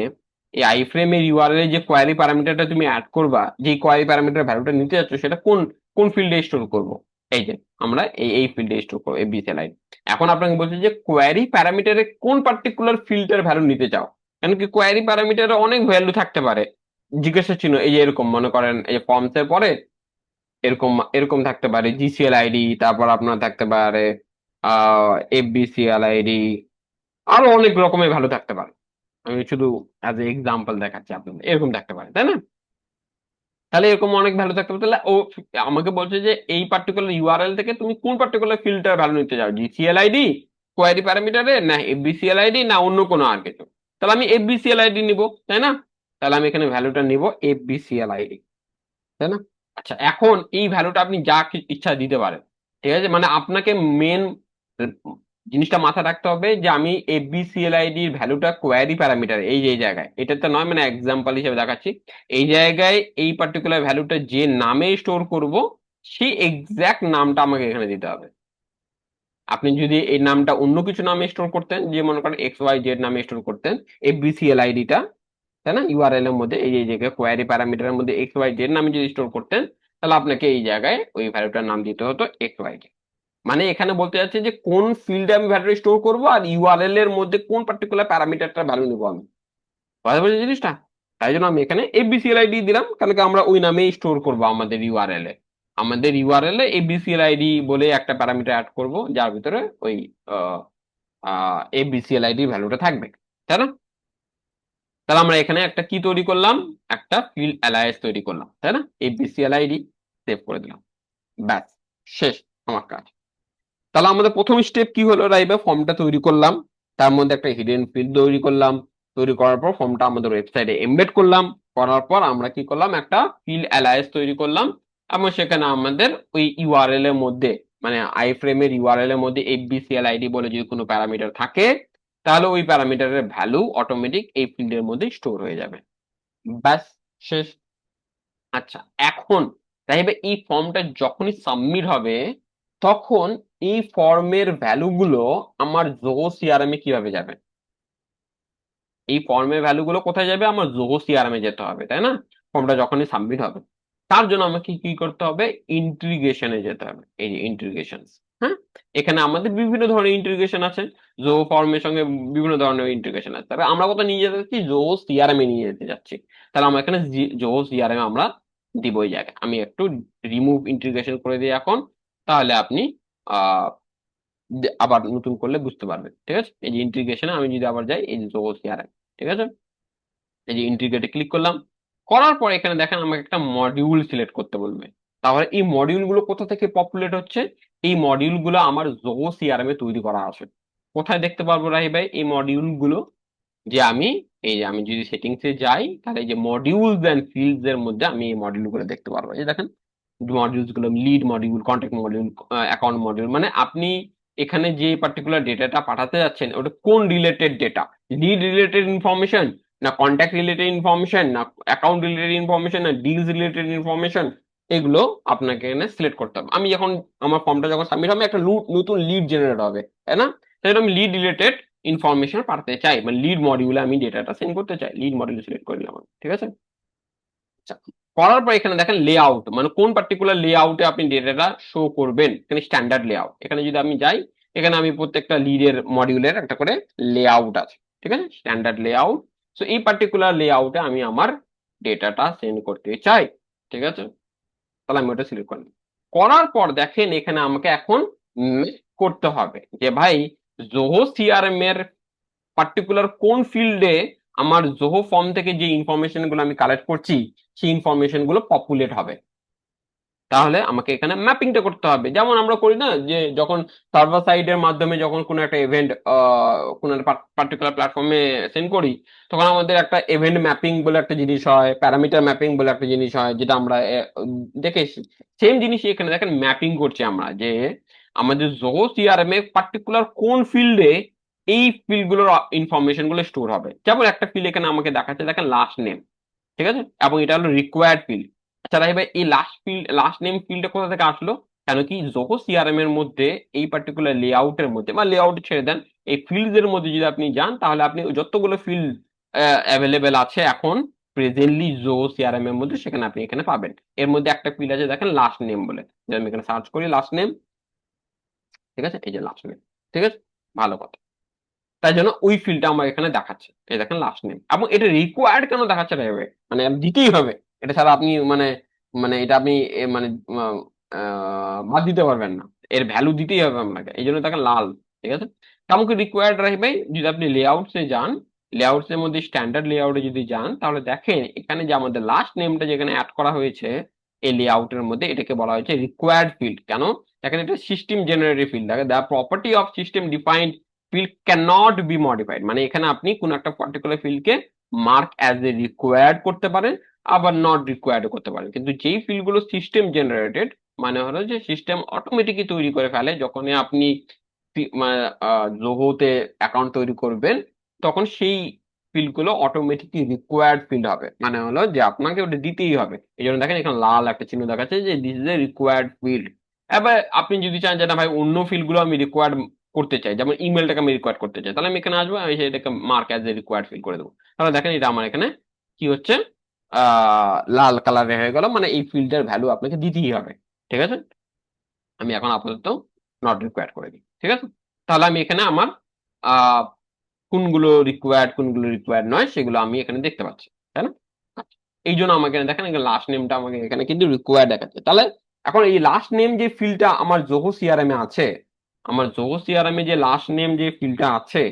এই আই ফ্রেমের ইউআরএল এর যে কোয়ারি প্যারামিটারটা তুমি অ্যাড করবা, যে কোয়ারি প্যারামিটার ভ্যালুটা নিতে যাচ্ছ, সেটা কোন কোন ফিল্ডে স্টোর করব? এই যে আমরা এই ফিল্ডে স্টোর করবো, এই বিসিএলআই। এখন আপনাকে বলছি যে কোয়ারি প্যারামিটারে কোন পার্টিকুলার ফিল্ডের ভ্যালু নিতে চাও। কেন কি কোয়ারি প্যারামিটারে অনেক ভ্যালু থাকতে পারে, জিজ্ঞাসা চিহ্ন, এই যে এরকম মনে করেন এই যে ফর্মস এর পরে এরকম এরকম থাকতে পারে জিসিএল আইডি, তারপর আপনার থাকতে পারে এফবিসিএল আইডি, আরো অনেক রকমের ভ্যালু থাকতে পারে। আমি শুধু অ্যাজ এ এক্সাম্পল দেখাচ্ছি আপনাদের, এরকম থাকতে পারে, তাই না? তাহলে এরকম অনেক ভ্যালু থাকতে পারে। তাহলে ও আমাকে বলছে যে এই পার্টিকুলার ইউআরএল থেকে তুমি কোন পার্টিকুলার ফিল্ডটার ভ্যালু নিতে চাও, জিসিএল আইডি কোয়ারি প্যারামিটারে, না এফবিসিএল আইডি, না অন্য কোনো আর কিছু। তাহলে আমি এফবিসিএল আইডি নিব, তাই না? তাহলে আমি এখানে ভ্যালুটা নিব এফবিসিএল আইডি, তাই না? আচ্ছা, এখন এই ভ্যালুটা আপনি যা ইচ্ছা দিতে পারেন, ঠিক আছে? মানে আপনাকে মেন জিনিসটা মাথায় রাখতে হবে যে আমি এফবিসিএলআইডি এর ভ্যালুটা কোয়ারি প্যারামিটার, এই যে এই জায়গায়, এটাতে নয়, মানে এক্সাম্পল হিসেবে দেখাচ্ছি, এই জায়গায় এই পার্টিকুলার ভ্যালুটা যে নামে স্টোর করব, সেই এক্সাক্ট নামটা আমাকে এখানে দিতে হবে। আপনি যদি এই নামটা অন্য কিছু নামে স্টোর করতেন, যে মনে করেন এক্স ওয়াই জেড নামে স্টোর করতেন এফবিসিএলআইডিটা, তাই না, ইউআরএল এর মধ্যে, এই যে জায়গায় কোয়ারি প্যারামিটারের মধ্যে এক্স ওয়াই জেড নামে যদি স্টোর করতেন, তাহলে আপনাকে এই জায়গায় ওই ভ্যালুটার নাম দিতে হতো এক্স ওয়াই জেড। মানে এখানে বলতে যাচ্ছে যে কোন ফিল্ডে আমি ভ্যালু স্টোর করবো, আর ইউআরএল এর মধ্যে কোন পার্টিকুলার প্যারামিটারটা ভ্যালু নিবো আমি। বুঝতে পারছি জিনিসটা? তাই জন্য আমি এখানে এফবিসিএলআইডি দিলাম, কারণ কি আমরা ওই নামেই স্টোর করবো আমাদের ইউআরএল এ। আমাদের ইউআরএল এ এফবিসিএলআইডি বলে একটা প্যারামিটার অ্যাড করব, যার ভিতরে ওই এফবিসিএলআইডি ভ্যালুটা থাকবে, তাই না? তাহলে আমরা এখানে একটা কি তৈরি করলাম, একটা ফিল্ড অ্যালায়েন্স তৈরি করলাম, তাই না? এফবিসিএলআইডি সেভ করে দিলাম, ব্যাস, শেষ আমার কাজ। তাহলে আমাদের প্রথম স্টেপ কি হলো, রাইবা, ফর্মটা তৈরি করলাম, তার মধ্যে একটা হিডেন ফিল্ড তৈরি করলাম, তৈরি করার পর ফর্মটা আমাদের ওয়েবসাইটে এমবেড করলাম, করার পর আমরা কি করলাম, একটা ফিল্ড অ্যালায়েন্স তৈরি করলাম, এবং সেখানে আমাদের ওই ইউআরএল এর মধ্যে, মানে আই ফ্রেমের ইউআরএল এর মধ্যে এফবিসিএল আইডি বলে যদি কোনো প্যারামিটার থাকে, তাহলে ওই প্যারামিটারের ভ্যালু অটোমেটিক এই ফিল্ডের মধ্যে স্টোর হয়ে যাবে, ব্যাস, শেষ। আচ্ছা, এখন রাইবা, এই ফর্মটা যখনই সাবমিট হবে, তখন এই ফর্মের ভ্যালুগুলো আমার জোহো সিআরএম এ কিভাবে যাবে? এই ফর্মের ভ্যালুগুলো কোথায় যাবে? আমার জোহো সিআরএম এ যেতে হবে, তাই না? ফর্মটা যখনই সাবমিট হবে, তার জন্য আমাকে কি করতে হবে? ইন্টিগ্রেশনে যেতে হবে, এই যে ইন্টিগ্রেশন। হ্যাঁ, এখানে আমাদের বিভিন্ন ধরনের ইন্টিগ্রেশন আছে, জোহো ফর্মের সঙ্গে বিভিন্ন ধরনের ইন্টিগ্রেশন আছে, তবে আমরা কোথায় নিয়ে যেতে যাচ্ছি? জোহো সিআরএম এ নিয়ে যেতে যাচ্ছি। তাহলে আমরা এখানে জোহো সিআরএম আমরা দিব ওই জায়গায়। আমি একটু রিমুভ ইন্টিগ্রেশন করে দিই এখন, তাহলে আপনি আহ আবার নতুন করলে বুঝতে পারবেন, ঠিক আছে? এই যে ইন্টিগ্রেশনে আমি যদি আবার যাই, এই যে জোহো সিআরএম, ঠিক আছে, এই যে ইন্টিগ্রেটে ক্লিক করলাম, করার পর এখানে দেখেন আমাকে একটা মডিউল সিলেক্ট করতে বলবে। তাহলে এই মডিউল গুলো কোথা থেকে পপুলেট হচ্ছে? এই মডিউল গুলো আমার জোহো সিআরএম এ তৈরি করা আছে। কোথায় দেখতে পারবো রাহি ভাই এই মডিউল গুলো? যে আমি, এই যে আমি যদি সেটিংস এ যাই, তাহলে এই যে মডিউলস এন্ড ফিল্ডস এর মধ্যে আমি এই মডিউল গুলো দেখতে পারবো। এই যে দেখেন মডিউলস গুলো, lead module, contact module, account module, মানে আপনি এখানে যে পার্টিকুলার ডেটাটা পাঠাতে যাচ্ছেন ওটা কোন related data, lead related information, না কন্ট্যাক্ট রিলেটেড ইনফরমেশন, না অ্যাকাউন্ট রিলেটেড ইনফরমেশন, না ডিলস রিলেটেড ইনফরমেশন, এগুলো আপনাকে এখানে সিলেক্ট করতে হবে। আমি যখন আমার ফর্মটা যখন সাবমিট হবে, একটা নতুন লিড জেনারেট হবে, তাই না? তাই জন্য আমি লিড রিলেটেড ইনফরমেশন পাঠাতে চাই, মানে লিড মডিউলে আমি ডেটাটা সেন্ড করতে চাই, লিড মডিউল সিলেক্ট করে নিলাম, ঠিক আছে? আচ্ছা, করার পর এখানে দেখেন লেআউট, মানে কোন পার্টিকুলার লেআউটে আপনি ডেটাটা শো করবেন, এখানে স্ট্যান্ডার্ড লেআউট। এখানে যদি আমি যাই, এখানে আমি প্রত্যেকটা লিডের মডিউলের একটা করে লেআউট আছে, ঠিক আছে, স্ট্যান্ডার্ড লেআউট। সো এই পার্টিকুলার লেআউটে আমি আমার ডেটাটা সেন্ড করতে চাই, ঠিক আছে? তাহলে আমি ওটা সিলেক্ট করলাম। করার পর দেখেন এখানে আমাকে এখন করতে হবে যে ভাই, জোহো সিআরএম এর পার্টিকুলার কোন ফিল্ডে আমার জোহো ফর্ম থেকে যে ইনফরমেশন গুলো আমি কালেক্ট করছি, সেই ইনফরমেশন গুলো পপুলেট হবে। তাহলে আমাকে এখানে ম্যাপিংটা করতে হবে, যেমন আমরা করি না, যে যখন সার্ভার সাইডের মাধ্যমে যখন কোনো একটা ইভেন্ট কোনো একটা পার্টিকুলার প্ল্যাটফর্মে সেন্ড করি, তখন আমাদের একটা ইভেন্ট ম্যাপিং বলে একটা জিনিস হয়, প্যারামিটার ম্যাপিং বলে একটা জিনিস হয়, যেটা আমরা দেখেছি। সেম জিনিসই এখানে দেখেন ম্যাপিং করছি আমরা, যে আমাদের জোহো সিআরএম এ পার্টিকুলার কোন ফিল্ডে এই ফিল্ড গুলোর ইনফরমেশন গুলো স্টোর হবে। যেমন একটা ফিল্ড এখানে আমাকে দেখাচ্ছে, দেখেন লাস্ট নেম, ঠিক আছে, এবং এটা হলো রিকোয়ার্ড ফিল্ড। আচ্ছা রাহি ভাই, এই লাস্ট নেম ফিল্ডটা কোথা থেকে আসলো? কেন কি জোহো সিআরএম এর মধ্যে এই পার্টিকুলার লেআউটের মধ্যে, বা লেআউট ছেড়ে দেন, এই ফিল্ডস এর মধ্যে যদি আপনি যান তাহলে আপনি যতগুলো ফিল্ড অ্যাভেলেবেল আছে এখন প্রেজেন্টলি জোহো সিআরএম এর মধ্যে, সেখানে আপনি এখানে পাবেন। এর মধ্যে একটা ফিল্ড আছে দেখেন লাস্ট নেম বলে, যে আমি এখানে সার্চ করি লাস্ট নেম, ঠিক আছে, এই যে লাস্ট নেম, ঠিক আছে, ভালো কথা। তাই জন্য ওই ফিল্ডটা আমার এখানে দেখাচ্ছে, এই দেখেন লাস্ট নেম, এবং এটা রিকোয়ার্ড কেন দেখাচ্ছে ভাই, মানে দিতেই হবে, এটা ছাড়া আপনি মানে মানে এটা আপনি মানে বাদ দিতে পারবেন না, এর ভ্যালু দিতেই হবে আপনাকে, এই জন্য দেখেন লাল, ঠিক আছে। আমাকে রিকোয়ার্ড রাখবে, যদি আপনি লেআউটস এ যান, লেআউটস এর মধ্যে স্ট্যান্ডার্ড লেআউটে যদি যান, তাহলে দেখেন এখানে যে আমাদের লাস্ট নেমটা যেখানে অ্যাড করা হয়েছে এই লেআউটের মধ্যে, এটাকে বলা হয়েছে রিকোয়ার্ড ফিল্ড। কেন? দেখেন এটা সিস্টেম জেনারেটেড ফিল্ড, দেখেন the property of system defined field can not be modified, মানে এখানে আপনি কোন একটা পার্টিকুলার ফিল্ডকে মার্ক অ্যাজ এ রিকোয়ার্ড করতে পারেন, আবার নট রিকোয়ার্ড করতে পারেন। কিন্তু যেই ফিল্ডগুলো সিস্টেম জেনারেটেড, মানে হলো যে সিস্টেম অটোমেটিকই তৈরি করে ফেলে, যখনই আপনি জোহোতে অ্যাকাউন্ট তৈরি করবেন, তখন সেই ফিল্ডগুলো অটোমেটিকলি রিকোয়ার্ড ফিল্ড হবে, মানে হলো যে আপনাকে ওটা দিতেই হবে। এই জন্য দেখেন এখানে লাল একটা চিহ্ন দেখাচ্ছে যে this is a required field. এবার আপনি যদি চান যে না ভাই অন্য ফিল্ডগুলো আমি রিকোয়ার্ড করতে চাই, যেমন ইমেলটাকে আমি রিকোয়ার্ড করতে চাই, তাহলে আমি এখানে আসবো, আমি সেটাকে mark as a required field করে দেবো। তাহলে দেখেন এটা আমার এখানে কি হচ্ছে, লাল কালারে হয়ে গেল, মানে এই ফিল্ডের ভ্যালু আপনাকে দিতেই হবে, ঠিক আছে। আমি এখন আপাতত নট রিকোয়ার্ড করে দিই, ঠিক আছে। তাহলে আমি এখানে আমার আহ কোনগুলো রিকোয়ার্ড কোনগুলো রিকোয়ার্ড নয় সেগুলো আমি এখানে দেখতে পাচ্ছি, তাই না? আচ্ছা, এই জন্য আমাকে এখানে দেখেন লাস্ট নেমটা আমাকে এখানে কিন্তু রিকোয়ার্ড দেখাচ্ছে। তাহলে এখন এই লাস্ট নেম যে ফিল্ডটা আমার জোহো সিআরএম এ আছে, আমার জোহো সিআরএম এ যে লাস্ট নেম যে ফিল্ডটা আছে,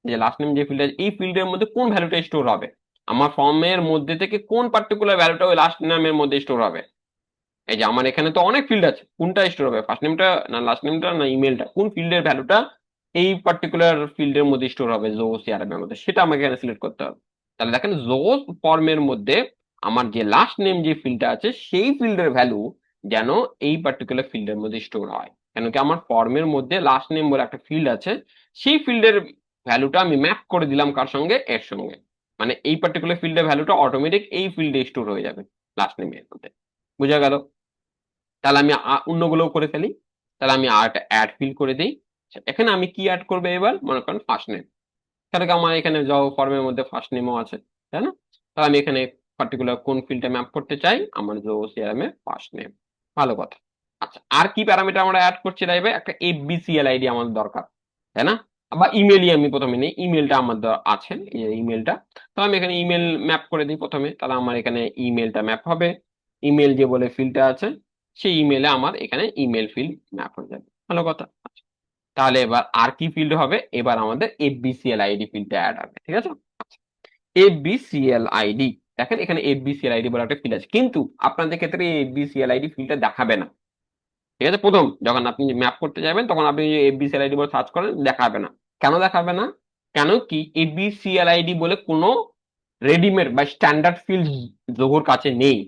যে লাস্ট নেম যে ফিল্ডটা, এই ফিল্ডের মধ্যে কোন ভ্যালুটা স্টোর হবে, আমার ফর্মের মধ্যে থেকে কোন পার্টিকুলার ভ্যালুটা ওই লাস্ট নেমের মধ্যে স্টোর হবে। এই যে আমার এখানে তো অনেক ফিল্ড আছে, কোনটা স্টোর হবে, ফার্স্ট নেমটা না লাস্ট নেমটা না ইমেলটা, কোন ফিল্ডের ভ্যালুটা এই পার্টিকুলার ফিল্ডের মধ্যে স্টোর হবে জোহো সিআরএম এর মধ্যে, সেটা আমাকে এখানে সিলেক্ট করতে হবে। তাহলে দেখেন জোহো ফর্মের মধ্যে আমার যে লাস্ট নেম যে ফিল্ডটা আছে সেই ফিল্ডের ভ্যালু যেন এই পার্টিকুলার ফিল্ডের মধ্যে স্টোর হয়, কেন কি আমার ফর্মের মধ্যে লাস্ট নেম বলে একটা ফিল্ড আছে, সেই ফিল্ডের ভ্যালুটা আমি ম্যাপ করে দিলাম কার সঙ্গে, এর সঙ্গে, মানে এই পার্টিকুলার ফিল্ডের ভ্যালুটা অটোমেটিক এই ফিল্ডে স্টোর হয়ে যাবে লাস্ট নেমের মধ্যে। বুঝা গেল? তাহলে আমি অন্যগুলো করে ফেলি। তাহলে আমি আর্ট অ্যাড ফিল করে দিই। আচ্ছা, এখানে আমি কি অ্যাড করবো এবার, মনে করেন ফার্স্ট নেম, তাহলে কি আমার এখানে যাও ফর্মের মধ্যে ফার্স্ট নেমও আছে, তাই না? তাহলে আমি এখানে পার্টিকুলার কোন ফিল্ডটা ম্যাপ করতে চাই, আমার যে সিআরএম এর ফার্স্ট নেম, ভালো কথা। আচ্ছা, আর কি প্যারামিটার আমরা অ্যাড করছি লাইভে, একটা এফবিসিএল আইডি আমাদের দরকার, তাই না? বা ইমেলই আমি প্রথমে নেই, ইমেলটা আমার আছে, এই ইমেলটা। তাহলে আমি এখানে ইমেল ম্যাপ করে দিই প্রথমে, তাহলে আমার এখানে ইমেলটা ম্যাপ হবে, ইমেল যে বলে ফিল্ডটা আছে সেই ইমেলে আমার এখানে ইমেল ফিল্ড ম্যাপ হয়ে যাবে, ভালো কথা। তাহলে এবার আর কি ফিল্ড হবে, এবার আমাদের এফবিসিএল আইডি ফিল্ডটা অ্যাড হবে, ঠিক আছে। এফবিসিএল আইডি, দেখেন এখানে এফবিসিএল আইডি বলে একটা ফিল্ড আছে, কিন্তু আপনাদের ক্ষেত্রে এই এফবিসিএল আইডি ফিল্ডটা দেখাবে না, ঠিক আছে। প্রথম যখন আপনি ম্যাপ করতে যাবেন তখন আপনি এফবিসিএল আইডি বলে সার্চ করেন, দেখাবে না। কেন দেখাবে না? কেন কি এফবিসিএল আইডি বলে কোনো রেডিমেড বা স্ট্যান্ডার্ড ফিল্ড জোহোর কাছে নেই।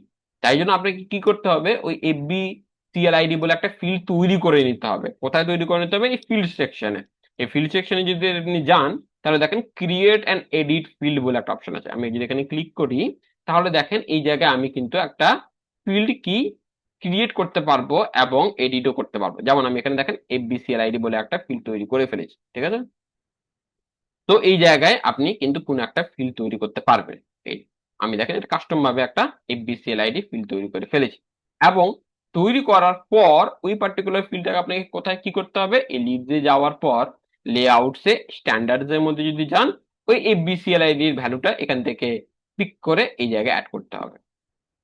তাই জন্য আপনাকে কি করতে হবে, ওই এফবিসিএল আইডি বলে একটা ফিল্ড তৈরি করে নিতে হবে। কোথায় তৈরি করে নিতে হবে? এই ফিল্ড সেকশনে। এই ফিল্ড সেকশনে যদি আপনি যান, তাহলে দেখেন ক্রিয়েট অ্যান্ড এডিট ফিল্ড বলে একটা অপশন আছে, আমি যদি এখানে ক্লিক করি, তাহলে দেখেন এই জায়গায় আমি কিন্তু একটা ফিল্ড কি ক্রিয়েট করতে পারবো এবং এডিটও করতে পারবো। যেমন আমি এখানে দেখেন এফবিসিএল আইডি বলে একটা ফিল্ড তৈরি করে ফেলেছি, ঠিক আছে। তো এই জায়গায় আপনি কিন্তু কোন একটা ফিল্ড তৈরি করতে পারবেন। এই আমি দেখেন এটা কাস্টম ভাবে একটা এফবিসিএল আইডি ফিল্ড তৈরি করে ফেলেছি, এবং তৈরি করার পর ওই পার্টিকুলার ফিল্ডটাকে আপনাকে কোথায় কি করতে হবে, এই লিভসে যাওয়ার পর লেআউটসে স্ট্যান্ডার্ডস এর মধ্যে যদি যান, ওই এফবিসিএল আইডির ভ্যালুটা এখান থেকে পিক করে এই জায়গায় অ্যাড করতে হবে।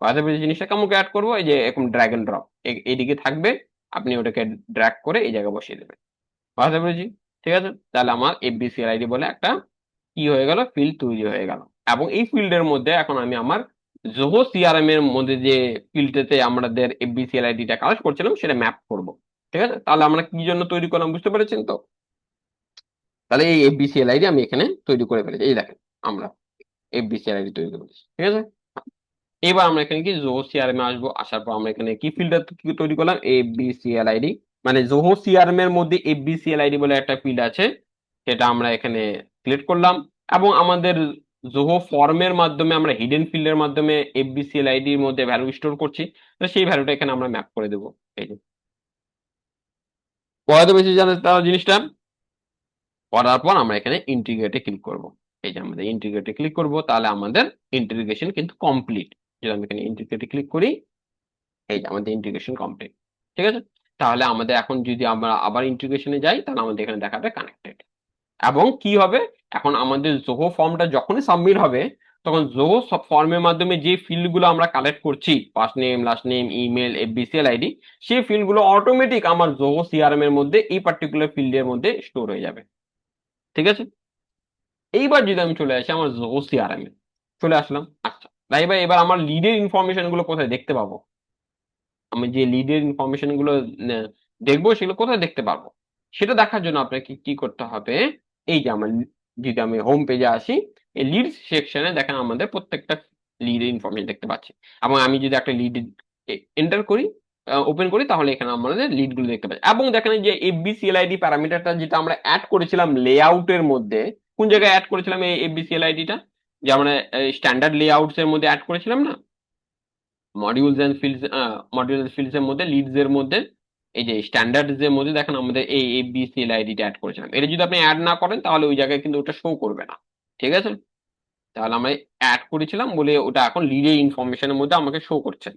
বাজার জিনিসটা কেমন অ্যাড করবো, এই যে এরকম ড্র্যাগ এন্ড ড্রপ এইদিকে থাকবে, আপনি ওটাকে ড্র্যাগ করে এই জায়গায় বসিয়ে দেবেন। বুঝতে পেরেছি? ঠিক আছে, তাহলে আমার এফবিসিএল আইডি বলে একটা কি হয়ে গেল, ফিল্ড তৈরি হয়ে গেল, এবং এই ফিল্ডের মধ্যে এখন আমি আমার জোহো সিআরএম এর মধ্যে যে ফিল্ডটাতে আমাদের এফবিসিএল আইডিটা কালেক্ট করছিলাম সেটা ম্যাপ করব। ঠিক আছে, তাহলে আমরা কি জন্য তৈরি করলাম বুঝতে পেরেছেন তো? তাহলে এই এফবিসিএল আইডি আমি এখানে তৈরি করে ফেলেছি, এই দেখেন আমরা এফবিসিএল আইডি তৈরি করে ফেলেছি, ঠিক আছে। এবার আমরা এখানে কি জোহো সিআরএম এ আসবো, আসার পর আমরা এখানে কি ফিল্ডটা তৈরি করলাম, এফবিসিএল আইডি, মানে জোহো সিআরএম এর মধ্যে এফবিসিএল আইডি বলে একটা ফিল্ড আছে, সেটা আমরা এখানে সিলেক্ট করলাম, এবং আমাদের জোহো ফর্মের মাধ্যমে আমরা হিডেন ফিল্ডের মাধ্যমে এফবিসিএল আইডির মধ্যে ভ্যালু স্টোর করছি, তো সেই ভ্যালুটা এখানে আমরা ম্যাপ করে দেবো, এই যে পড়াতে বেশি জানে তারা জিনিসটা করার পর আমরা এখানে ইন্টিগ্রেটে ক্লিক করব। এই যে আমাদের ইন্টিগ্রেটে ক্লিক করব, তাহলে আমাদের ইন্টিগ্রেশন কিন্তু কমপ্লিট। যদি আমি এখানে ইন্টিগ্রেটে ক্লিক করি, এই যে আমাদের ইন্টিগ্রেশন কমপ্লিট। ঠিক আছে, তাহলে আমাদের এখন যদি আমরা আবার ইন্টিগ্রেশনে যাই, তাহলে আমাদের এখানে দেখাবে কানেক্টেড। এবং কি হবে, এখন আমাদের জোহো ফর্মটা যখনই সাবমিট হবে, তখন জোহো ফর্মের মাধ্যমে যে ফিল্ডগুলো আমরা কালেক্ট করছি, first name, last name, email, FBCL ID, সেই ফিল্ডগুলো অটোমেটিক আমার জোহো সিআরএম এর মধ্যে এই পার্টিকুলার ফিল্ডের মধ্যে স্টোর হয়ে যাবে। ঠিক আছে, এইবার যদি আমি চলে আসি আমার জোহো সিআরএম এ, চলে আসলাম। আচ্ছা ভাই ভাই, এবার আমার লিডের ইনফরমেশন গুলো কোথায় দেখতে পাবো? আমি যে লিডের ইনফরমেশন গুলো দেখবো, সেগুলো কোথায় দেখতে পারবো? সেটা দেখার জন্য আপনাকে কি করতে হবে, এই যে আমার যদি আমি হোম পেজে আসি, এই লিড সেকশনে দেখেন আমাদের প্রত্যেকটা লিডের ইনফরমেশন দেখতে পাচ্ছি। এবং আমি যদি একটা লিড এন্টার করি, ওপেন করি, তাহলে এখানে আমাদের লিড গুলো দেখতে পাচ্ছি। এবং দেখেন এই যে এফবিসিএলআইডি প্যারামিটারটা যেটা আমরা অ্যাড করেছিলাম লেআউটের মধ্যে, কোন জায়গায় অ্যাড করেছিলাম এই এফবিসিএলআইডিটা? যে আমরা স্ট্যান্ডার্ড লেআউটস এর মধ্যে অ্যাড করেছিলাম না, modules and fields, modules and fields এর মধ্যে, লিডস এর মধ্যে, এই যে স্ট্যান্ডার্ডস এর মধ্যে দেখেন আমাদের এই এবিসিএল টা অ্যাড করেছিলাম। এটা যদি আপনি অ্যাড না করেন, তাহলে ওই জায়গায় কিন্তু ওটা শো করবে না। ঠিক আছে, তাহলে আমরা অ্যাড করেছিলাম বলে ওটা এখন লিডের ইনফরমেশনের মধ্যে আমাকে শো করছে।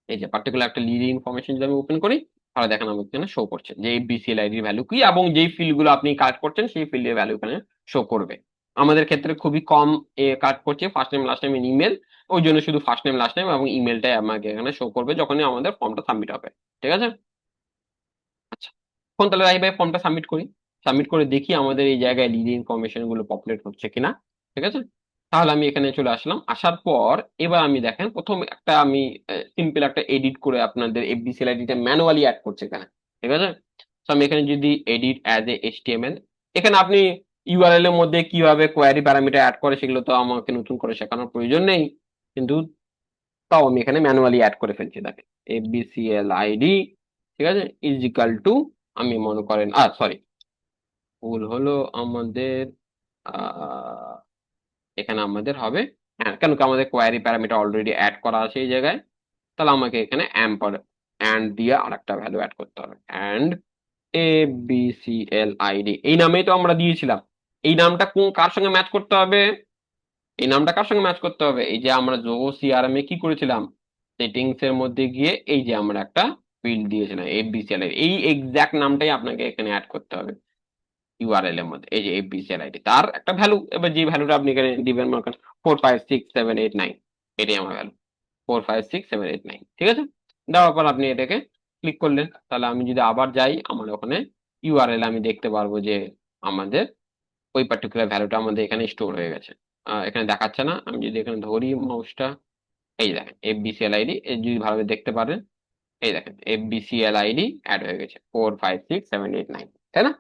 এই যে পার্টিকুলার একটা লিড ইনফরমেশন যদি আমি ওপেন করি, তাহলে দেখেন আমাকে এখানে শো করছে যে বিসিএল আইডির ভ্যালু কি, এবং যেই ফিল্ড গুলো আপনি কালেক্ট করছেন সেই ফিল্ডের ভ্যালু এখানে শো করবে। আমাদের ক্ষেত্রে খুবই কম কালেক্ট করছে, first name, last name, email, ওই জন্য শুধু ফার্স্ট নেম, লাস্ট নেম এবং ইমেলটাই আমাকে এখানে শো করবে যখনই আমাদের ফর্মটা সাবমিট হবে। ঠিক আছে, আচ্ছা, এখন তাহলে ভাই ফর্মটা সাবমিট করি। সাবমিট করে দেখি আমাদের এই জায়গায় লিড ইনফরমেশন গুলো পপুলেট হচ্ছে কিনা। ঠিক আছে, তাহলে আমি এখানে চলে আসলাম। আসার পর এবার আমি দেখেন প্রথম একটা আমি সিম্পল একটা এডিট করে আপনাদের এফবিসিএল আইডিটা ম্যানুয়ালি অ্যাড করছে এখানে। ঠিক আছে, তো আমি এখানে যদি এডিট অ্যাজ এ এইচটিএমএল, এখানে আপনি ইউআরএল এর মধ্যে কিভাবে কোয়ারি প্যারামিটার অ্যাড করে সেগুলো তো আমাকে নতুন করে শেখানোর প্রয়োজন নেই, কিন্তু তাও আমি এখানে ম্যানুয়ালি অ্যাড করে ফেলছি। দেখেন এফবিসিএল আইডি, ঠিক আছে, ইজ ইকাল টু, আমি মনে করেন সরি, ভুল হলো আমাদের, আহ এখানে আমাদের হবে, হ্যাঁ, কেন কি আমাদের কোয়ারি প্যারামিটার অলরেডি অ্যাড করা আছে এই জায়গায়, তাহলে আমাকে এখানে অ্যান্ড দিয়ে আরেকটা ভ্যালু অ্যাড করতে হবে। অ্যান্ড ABCLID, এই নামেই তো আমরা দিয়েছিলাম। এই নামটা কোন কার সঙ্গে ম্যাচ করতে হবে? এই নামটা কার সঙ্গে ম্যাচ করতে হবে? এই যে আমরা জোহো সিআরএম এ কি করেছিলাম, সেটিংস এর মধ্যে গিয়ে এই যে আমরা একটা ফিল্ড দিয়েছিলাম এফবিসিএল, এই এক্সাক্ট নামটাই আপনাকে এখানে অ্যাড করতে হবে ইউআরএল এর মধ্যে। এই যে এফবিসিএল আইডি, তার একটা ভ্যালু, এবার যে ভ্যালুটা আপনি এখানে দিবেন, মনে করেন 45678 9, এটাই আমার ভ্যালু, 45678 9। ঠিক আছে, দেওয়ার পর আপনি এটাকে ক্লিক করলেন, তাহলে আমি যদি আবার যাই আমার ওখানে ইউআরএল, আমি দেখতে পারবো যে আমাদের ওই পার্টিকুলার ভ্যালুটা আমাদের এখানে স্টোর হয়ে গেছে। এখানে দেখাচ্ছে না, আমি যদি এখানে ধরি মাউসটা, এই দেখেন এফবিসিএল আইডি, যদি ভালোভাবে দেখতে পারেন, এই দেখেন এফবিসিএল আইডি অ্যাড হয়ে গেছে 45678 9, তাই না?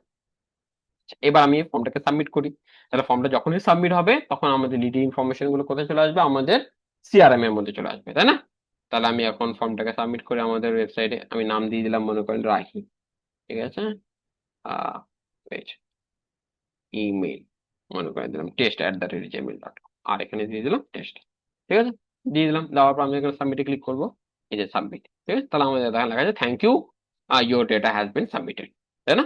এবার আমি ফর্মটাকে সাবমিট করি। তাহলে ফর্মটা যখনই সাবমিট হবে, তখন আমাদের লিড ইনফরমেশন গুলো কোথায় চলে আসবে? আমাদের সিআরএম এর মধ্যে চলে আসবে, তাই না? তাহলে আমি এখন ফর্মটাকে সাবমিট করে আমাদের ওয়েবসাইটে আমি নাম দিয়ে দিলাম, মনে করেন রাহি। ঠিক আছে, আহ ইমেল মনে করে দিলাম test@gmail.com, আর এখানে দিয়ে দিলাম টেস্ট। ঠিক আছে, দিয়ে দিলাম, দেওয়ার পর আমি এখানে সাবমিটে ক্লিক করবো। এই যে সাবমিট, ঠিক আছে, তাহলে আমাদের দেখা লেখা আছে thank you, your data has been submitted, তাই না?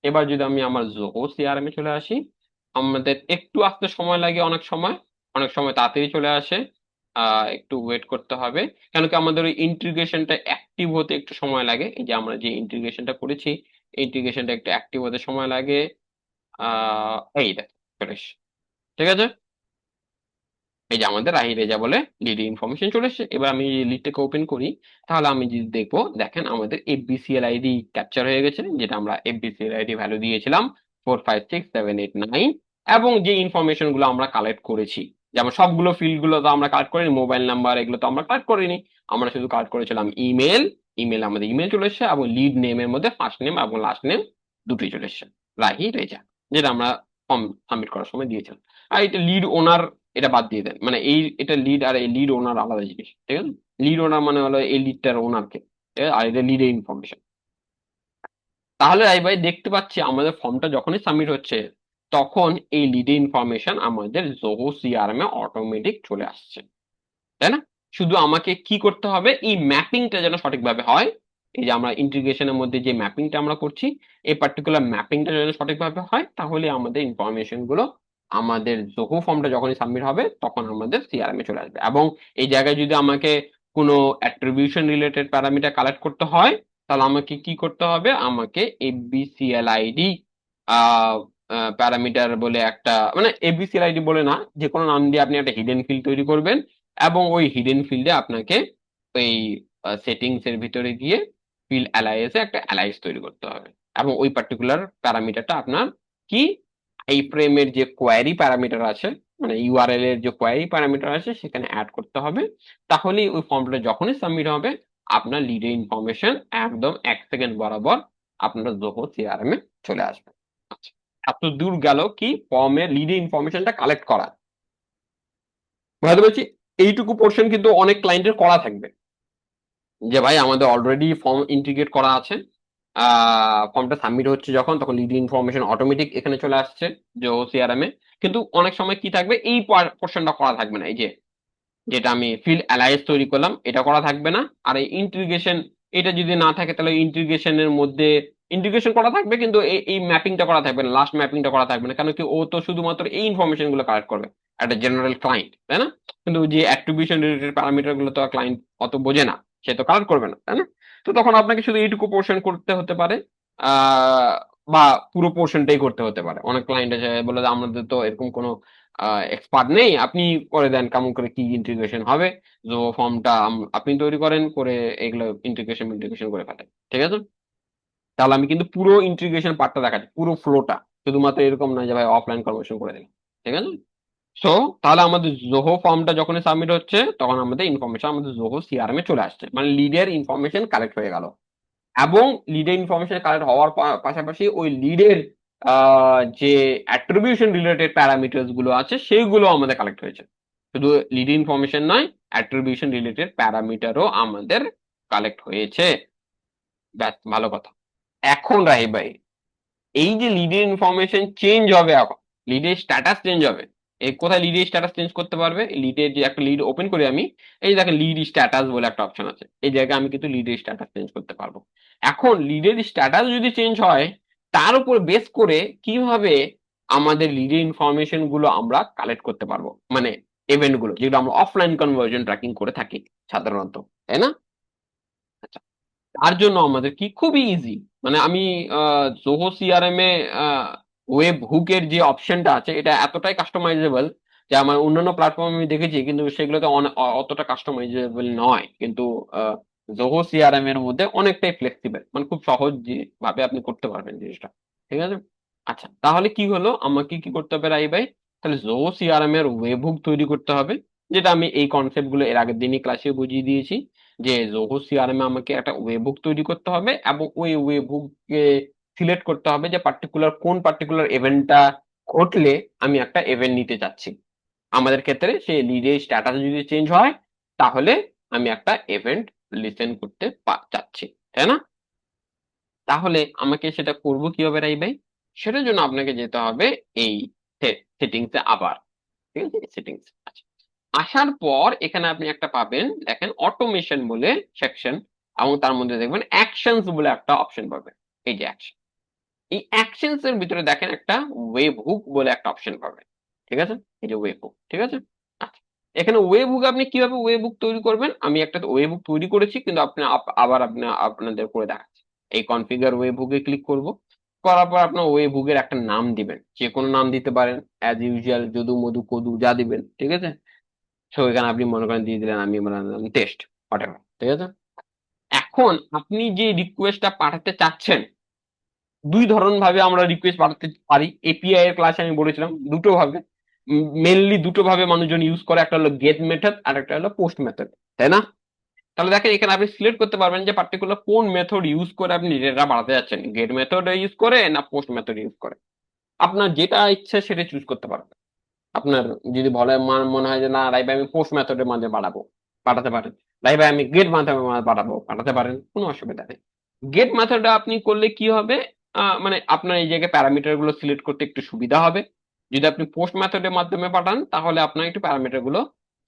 এবার যদি আমি আমার জোহো সিআরএম এ চলে আসি, আমাদের একটু আসতে সময় লাগে, অনেক সময়, অনেক সময় তাড়াতাড়ি চলে আসে, একটু ওয়েট করতে হবে, কেন কি আমাদের ওই ইন্টিগ্রেশনটা অ্যাক্টিভ হতে একটু সময় লাগে। এই যে আমরা যে ইন্টিগ্রেশনটা করেছি, ইন্টিগ্রেশনটা একটু অ্যাক্টিভ হতে সময় লাগে। এই দেখ চলে এসছে। ঠিক আছে, এই যে আমাদের রাহি রেজা বলে লিড ইনফরমেশন চলে এসেছে। এবার আমি লিডটাকে ওপেন করি, তাহলে আমি যদি দেখবো, দেখেন আমাদের এফবিসিএল আইডি ক্যাপচার হয়ে গেছে, যেটা আমরা এফবিসিএল আইডি ভ্যালু দিয়েছিলাম 45678 9, এবং যে ইনফরমেশন গুলো আমরা কালেক্ট করেছি, যেমন সবগুলো ফিল্ড গুলো তো আমরা কালেক্ট করিনি, মোবাইল নাম্বার এগুলো তো আমরা কালেক্ট করিনি, আমরা শুধু কালেক্ট করেছিলাম ইমেল। ইমেল, আমাদের ইমেল চলে এসেছে, এবং লিড নেমের মধ্যে ফার্স্ট নেম এবং লাস্ট নেম দুটোই চলে এসেছে, রাহি রেজা, যেটা আমরা ফর্ম সাবমিট করার সময় দিয়েছিলাম। আর এটা লিড ওনার, এটা বাদ দিয়ে দেন, মানে এই এটা লিড আর এই লিড ওনার আলাদা জিনিস। ঠিক আছে, লিড ওনার মানে হলো এই লিডটার ওনারকে, আর এটা লিডের ইনফরমেশন। তাহলে এই ভাই দেখতে পাচ্ছি আমাদের ফর্মটা যখনই সাবমিট হচ্ছে, তখন এই লিডের ইনফরমেশন আমাদের জোহো সিআরএম এ অটোমেটিক চলে আসছে, তাই না? শুধু আমাকে কি করতে হবে, এই ম্যাপিংটা যেন সঠিকভাবে হয়, এই যে আমরা ইন্টিগ্রেশনের মধ্যে যে ম্যাপিংটা আমরা করছি, এই পার্টিকুলার ম্যাপিংটা যদি সঠিকভাবে হয় তাহলে আমাদের ইনফরমেশন গুলো আমাদের জোহো ফর্মটা যখনই সাবমিট হবে তখন আমাদের সিআরএম এ চলে আসবে। এবং এই জায়গায় যদি আমাকে কোনো অ্যাট্রিবিউশন রিলেটেড প্যারামিটার কালেক্ট করতে হয়, তাহলে আমাকে কি করতে হবে, আমাকে এবিসিএলআইডি প্যারামিটার বলে একটা, মানে এবিসিএলআইডি বলে না, যে কোনো নাম দিয়ে আপনি একটা হিডেন ফিল্ড তৈরি করবেন, এবং ওই হিডেন ফিল্ডে আপনাকে ওই সেটিংস এর ভিতরে গিয়ে ফিল্ড অ্যালাইসে একটা অ্যালাইস তৈরি করতে হবে, এবং ওই পার্টিকুলার প্যারামিটারটা আপনার কি, এই ফ্রেমের যে কোয়ারি প্যারামিটার আছে, মানে ইউআরএল এর যে কোয়ারি প্যারামিটার আছে সেখানে অ্যাড করতে হবে। তাহলেই ওই ফর্মটা যখনই সাবমিট হবে আপনার লিডের ইনফরমেশন একদম 1 সেকেন্ড বরাবর আপনার জোহো সিআরএম এ চলে আসবে। আচ্ছা, এত দূর গেল কি ফর্মের লিডে ইনফরমেশনটা কালেক্ট করা। বুঝতে পারছি, এইটুকু পোর্শন কিন্তু অনেক ক্লায়েন্টের করা থাকবে, যে ভাই আমাদের অলরেডি ফর্ম ইন্টিগ্রেট করা আছে, ফর্মটা সাবমিট হচ্ছে যখন তখন লিড ইনফরমেশন অটোমেটিক এখানে চলে আসছে যে সিআরএম এ, কিন্তু অনেক সময় কি থাকবে, এই পোর্শনটা করা থাকবে না, এই যে যেটা আমি ফিল্ড অ্যালায়েন্স তৈরি করলাম এটা করা থাকবে না, আর এই ইন্টিগ্রেশন এটা যদি না থাকে তাহলে ইন্টিগ্রেশনের মধ্যে ইন্টিগ্রেশন করা থাকবে কিন্তু এই ম্যাপিংটা করা থাকবে না, লাস্ট ম্যাপিংটা করা থাকবে না, কারণ কি ও তো শুধুমাত্র এই ইনফরমেশন গুলো কালেক্ট করবে, একটা জেনারেল ক্লায়েন্ট, তাই না? কিন্তু যে অ্যাট্রিবিউশন রিলেটেড প্যারামিটার গুলো তো ক্লায়েন্ট অত বোঝে না, সে তো কালেক্ট করবে না, তাই না? তো তখন আপনাকে শুধু এইটুকু পোর্শন করতে হতে পারে, আহ বা পুরো পোর্শনটাই করতে হতে পারে। অনেক ক্লায়েন্ট আছে বলে যে আমাদের তো এরকম কোনো এক্সপার্ট নেই, আপনি করে দেন কেমন করে কি ইন্টিগ্রেশন হবে, তো ফর্মটা আপনি তৈরি করেন করে এগুলো ইন্টিগ্রেশন ইন্টিগ্রেশন করে ফেলেন, ঠিক আছে? তাহলে আমি কিন্তু পুরো ইন্টিগ্রেশন পার্টটা দেখাচ্ছি, পুরো ফ্লোটা, শুধুমাত্র এরকম নয় যে ভাই অফলাইন কনভার্সন করে দিলাম, ঠিক আছে? সো তাহলে আমাদের জোহো ফর্মটা যখন সাবমিট হচ্ছে তখন আমাদের ইনফরমেশন আমাদের জোহো সিআরএম এ চলে আসছে, মানে লিডের ইনফরমেশন কালেক্ট হয়ে গেল, এবং লিডের ইনফরমেশন কালেক্ট হওয়ার পাশাপাশি ওই লিডের যে অ্যাট্রিবিউশন রিলেটেড প্যারামিটার্স গুলো আছে সেইগুলো আমাদের কালেক্ট হয়েছে। শুধু লিড ইনফরমেশন নয়, অ্যাট্রিবিউশন রিলেটেড প্যারামিটারও আমাদের কালেক্ট হয়েছে। ব্যাস, ভালো কথা। এখন রাহি ভাই, এই যে লিডের ইনফরমেশন চেঞ্জ হবে, এখন লিডের স্ট্যাটাস চেঞ্জ হবে, এই কোথায় লিডের স্ট্যাটাস চেঞ্জ করতে পারবে, লিডের যে একটা লিড ওপেন করি আমি, এই দেখেন লিড স্ট্যাটাস বলে একটা অপশন আছে, এই জায়গায় আমি কিন্তু লিডের স্ট্যাটাস চেঞ্জ করতে পারবো। এখন লিডের স্ট্যাটাস যদি চেঞ্জ হয়, তার উপর বেস করে কিভাবে আমাদের লিডের ইনফরমেশন গুলো আমরা কালেক্ট করতে পারবো, মানে ইভেন্ট গুলো যেগুলো আমরা অফলাইন কনভার্জন ট্র্যাকিং করে থাকি সাধারণত, তাই না? আচ্ছা, তার জন্য আমাদের কি খুবই ইজি, মানে আমি জোহো সিআরএম এ ওয়েব হুকের যে অপশনটা আছে এটা এতটাই কাস্টমাইজেবল, যে আমার অন্যান্য প্ল্যাটফর্ম আমি দেখেছি কিন্তু সেগুলোতে অতটা কাস্টমাইজেবল নয়, কিন্তু জোহো সিআরএম এর মধ্যে অনেকটাই ফ্লেক্সিবল, মানে খুব সহজ ভাবে আপনি করতে পারবেন জিনিসটা, ঠিক আছে? আচ্ছা, তাহলে কি হলো, আমাকে কি করতে হবে রাই ভাই, তাহলে জোহো সিআরএম এর ওয়েব হুক তৈরি করতে হবে, যেটা আমি এই কনসেপ্ট গুলো এর আগের দিনই ক্লাসে বুঝিয়ে দিয়েছি, যে জোহো সিআরএম এ আমাকে একটা ওয়েবহুক তৈরি করতে হবে, এবং ওই ওয়েবহুককে সিলেক্ট করতে হবে যে কোন পার্টিকুলার ইভেন্টটা ঘটলে আমি একটা ইভেন্ট নিতে চাচ্ছি। আমাদের ক্ষেত্রে সেই লিডের স্ট্যাটাস যদি চেঞ্জ হয় তাহলে আমি একটা ইভেন্ট লিসেন করতে চাচ্ছি, তাই না? তাহলে আমাকে সেটা করব কিভাবে রাই ভাই, সেটার জন্য আপনাকে যেতে হবে এই সেটিংস এ আবার, ঠিক আছে? সেটিংস আসার পর এখানে আপনি একটা পাবেন, দেখেন অটোমেশন বলে সেকশন, এবং তার মধ্যে দেখবেন অ্যাকশনস বলে একটা অপশন পাবেন, এই যে অ্যাকশন, এই অ্যাকশনস এর ভিতরে দেখেন একটা ওয়েব হুক বলে একটা অপশন পাবেন, ঠিক আছে? এই যে ওয়েব হুক, ঠিক আছে? আচ্ছা, এখানে ওয়েব হুক আপনি কিভাবে ওয়েব হুক তৈরি করবেন, আমি একটা ওয়েব হুক তৈরি করেছি কিন্তু আপনি আবার আপনি আপনাদের করে দেখাচ্ছি। এই কনফিগার ওয়েব হুকে ক্লিক করব, করার পর আপনার ওয়েব হুকের একটা নাম দিবেন, যে কোনো নাম দিতে পারেন, অ্যাজ ইউজুয়াল যদু মধু কদু যা দিবেন, ঠিক আছে? সো এখানে আপনি মনে করেন দিয়ে দিলেন আমি টেস্ট, হোয়াটএভার, ঠিক আছে? এখন আপনি যে রিকোয়েস্টটা পাঠাতে চাচ্ছেন, দুই ধরন ভাবে আমরা রিকোয়েস্ট পাঠাতে পারি, এপিআই এর ক্লাসে আমি বলেছিলাম দুটো ভাবে, মেনলি দুটো ভাবে মানুষজন ইউজ করে, একটা হলো গেট মেথড আর একটা হলো পোস্ট মেথড, তাই না? তাহলে দেখেন এখানে আপনি সিলেক্ট করতে পারবেন যে পার্টিকুলার কোন মেথড ইউজ করে আপনি ডেটা বাড়াতে যাচ্ছেন, গেট মেথড ইউজ করে না পোস্ট মেথড ইউজ করে, আপনার যেটা ইচ্ছে সেটা চুজ করতে পারবেন। আপনার যদি বলে মনে হয় যে না রাই ভাই আমি পোস্ট মেথডের মাঝে বাড়াবো, পাঠাতে পারেন। রাই ভাই আমি গেট মেথডের মাঝে বাড়াবো, পাঠাতে পারেন, কোনো অসুবিধা নেই। গেট মেথডে আপনি করলে কি হবে, মানে আপনার এই জায়গায় প্যারামিটার গুলো সিলেক্ট করতে একটু সুবিধা হবে। যদি আপনি পোস্ট মেথডের মাধ্যমে পাঠান তাহলে আপনার একটু প্যারামিটার গুলো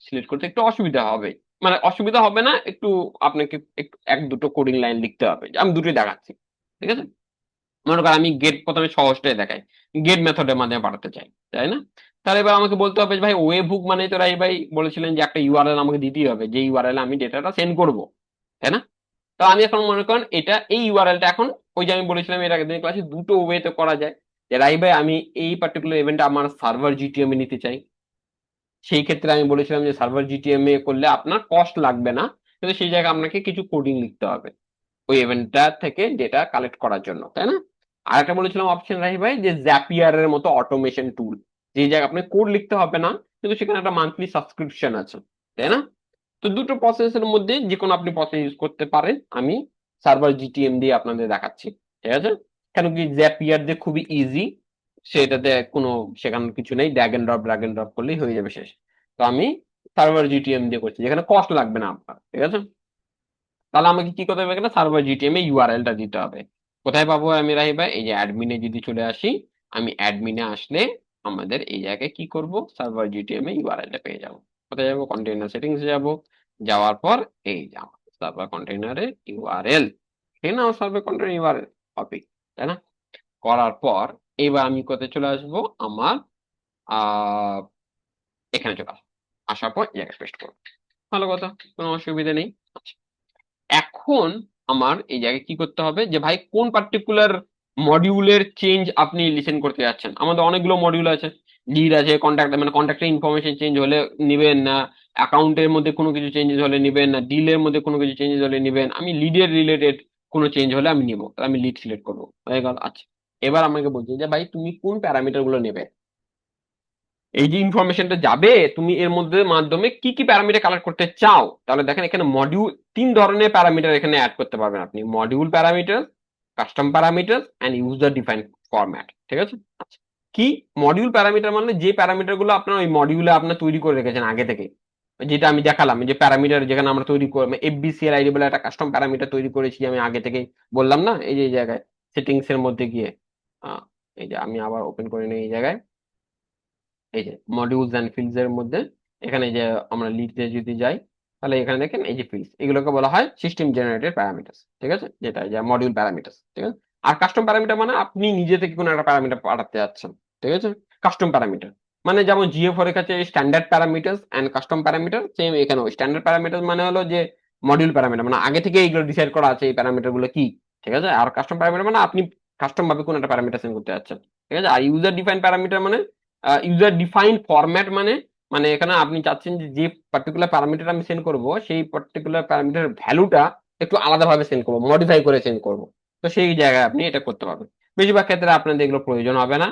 সিলেক্ট করতে একটু অসুবিধা হবে, মানে অসুবিধা হবে না, একটু আপনাকে একটু এক দুটো কোডিং লাইন লিখতে হবে, আমি দুটোই দেখাচ্ছি, ঠিক আছে। মনে করেন আমি গেট প্রথমে সহজটাই দেখাই, গেট মেথডের মাধ্যমে পাঠাতে চাই, তাই না? তাহলে এবার আমাকে বলতে হবে যে ভাই ওয়েব হুক মানে তো রাই ভাই বলেছিলেন যে একটা ইউআরএল আমাকে দিতেই হবে, যে ইউআরএল আমি ডেটাটা সেন্ড করব, তাই না? তো আমি এখন মনে করেন এটা এই ইউআরএলটা এখন, ওই যে আমি বলেছিলাম এর আগের দিন ক্লাসে দুটো ওয়েতে করা যায়, যে রাই ভাই আমি এই পার্টিকুলার ইভেন্টটা আমার সার্ভার জিটিএম এ নিতে চাই, সেই ক্ষেত্রে আমি বলেছিলাম যে সার্ভার জিটিএম এ করলে আপনার কস্ট লাগবে না, কিন্তু সেই জায়গায় আপনাকে কিছু কোডিং লিখতে হবে ওই ইভেন্টটা থেকে ডেটা কালেক্ট করার জন্য, তাই না? আর একটা বলেছিলাম অপশন রাহি ভাই যে জ্যাপিয়ার এর মতো অটোমেশন টুল, যে জায়গায় আপনি কোড লিখতে হবে না, কিন্তু সেখানে একটা মান্থলি সাবস্ক্রিপশন আছে, তাই না? তো দুটো প্রসেসের মধ্যে যে কোনো আপনি প্রসেস ইউজ করতে পারেন, আমি সার্ভার জিটিএম দিয়ে আপনাদের দেখাচ্ছি, ঠিক আছে। কেন কি জ্যাপিয়ার দিয়ে খুবই ইজি, সেটাতে কোনো শেখানোর কিছু নেই, ড্র্যাগ এন্ড ড্রপ করলেই হয়ে যাবে শেষ। তো আমি সার্ভার জিটিএম দিয়ে করছি, যেখানে কস্ট লাগবে না আপনার, ঠিক আছে। তাহলে আমাকে কি করতে হবে, এখানে সার্ভার জিটিএম এ ইউআরএলটা দিতে হবে। কোথায় পাবো আমি রাহি ভাই? এই যে অ্যাডমিনে যদি চলে আসি, আমি অ্যাডমিনে আসলে আমাদের এই জায়গায় কি করব, সার্ভার জিটিএম এ ইউআরএলটা পেয়ে যাব। কোথায় যাবো? কন্টেইনার সেটিংস যাব, যাওয়ার পর এই যে আমাদের সার্ভার কন্টেইনারে ইউআরএল, ঠিক না? সার্ভার কন্টেইনার ইউআরএল কপি, তাই না? করার পর এবার আমি কোথায় চলে আসবো, আমার আহ এখানে চলে আসবো, আসার পর এই জায়গায় পেস্ট করবো। ভালো কথা, কোনো অসুবিধা নেই। আচ্ছা, এখন আমার এই জায়গায় কি করতে হবে, যে ভাই কোন পার্টিকুলার মডিউলের চেঞ্জ আপনি লিসেন করতে যাচ্ছেন। আমাদের অনেকগুলো মডিউল আছে, লিড আছে, কন্ট্যাক্ট মানে কন্ট্যাক্টের ইনফরমেশন চেঞ্জ হলে নিবেন না, অ্যাকাউন্টের মধ্যে কোনো কিছু চেঞ্জেস হলে নিবেন না, ডিলের মধ্যে কোনো কিছু চেঞ্জেস হলে নিবেন, আমি লিডের রিলেটেড কোনো চেঞ্জ হলে আমি নিবো, তাহলে আমি লিড সিলেক্ট করবো, হয়ে গেল। আচ্ছা, এবার আমাকে বলছে যে ভাই তুমি কোন প্যারামিটার গুলো নেবে, এই যে ইনফরমেশনটা যাবে তুমি এর মধ্যে মাধ্যমে কি কি প্যারামিটার কালেক্ট করতে চাও। তাহলে দেখেন এখানে মডিউল, তিন ধরনের প্যারামিটার এখানে অ্যাড করতে পারবেন আপনি, module parameter, custom parameter and user define format, ঠিক আছে। আচ্ছা, কি মডিউল প্যারামিটার মানে যে প্যারামিটার গুলো আপনার ওই মডিউলে আপনার তৈরি করে রেখেছেন আগে থেকে, যেটা আমি দেখালাম যে প্যারামিটার যেখানে আমরা তৈরি করবো, এফবিসিএল আইডি বলে একটা কাস্টম প্যারামিটার তৈরি করেছি আমি আগে থেকে, বললাম না এই যে এই জায়গায় সেটিংস এর মধ্যে গিয়ে, এই যে আমি আবার ওপেন করে নিই এই জায়গায়, এই যে মডিউলস এন্ড ফিল্ডস এর মধ্যে এখানে যে আমরা লিডে যদি যাই, তাহলে এখানে দেখেন এই যে ফিল্ডস, এগুলোকে বলা হয় সিস্টেম জেনারেটেড প্যারামিটারস, ঠিক আছে, যেটা যে মডিউল প্যারামিটারস, ঠিক আছে। আর কাস্টম প্যারামিটার মানে আপনি নিজে থেকে কোনো একটা প্যারামিটার পাঠাতে যাচ্ছেন, ঠিক আছে। কাস্টম প্যারামিটার মানে যেমন জিএফ এর কাছে standard parameters and custom parameter, same এখানেও স্ট্যান্ডার্ড প্যারামিটার মানে হলো যে মডিউল প্যারামিটার, মানে আগে থেকে এইগুলো ডিসাইড করা আছে এই প্যারামিটার গুলো কি, ঠিক আছে। আর কাস্টম প্যারামিটার মানে আপনি কাস্টম ভাবে কোনো একটা প্যারামিটার সেন্ড করতে যাচ্ছেন, ঠিক আছে। আর ইউজার ডিফাইন প্যারামিটার মানে ইউজার ডিফাইন্ড ফরম্যাট, মানে মানে এখানে আপনি চাচ্ছেন যে যে পার্টিকুলার প্যারামিটার আমি সেন্ড করব সেই পার্টিকুলার প্যারামিটার ভ্যালুটা একটু আলাদাভাবে সেন্ড করবো, মডিফাই করে সেন্ড করব। তো সেই জায়গায় আপনি এটা করতে পারবেন। বেশিরভাগ ক্ষেত্রে আপনাদের এগুলো প্রয়োজন হবে না,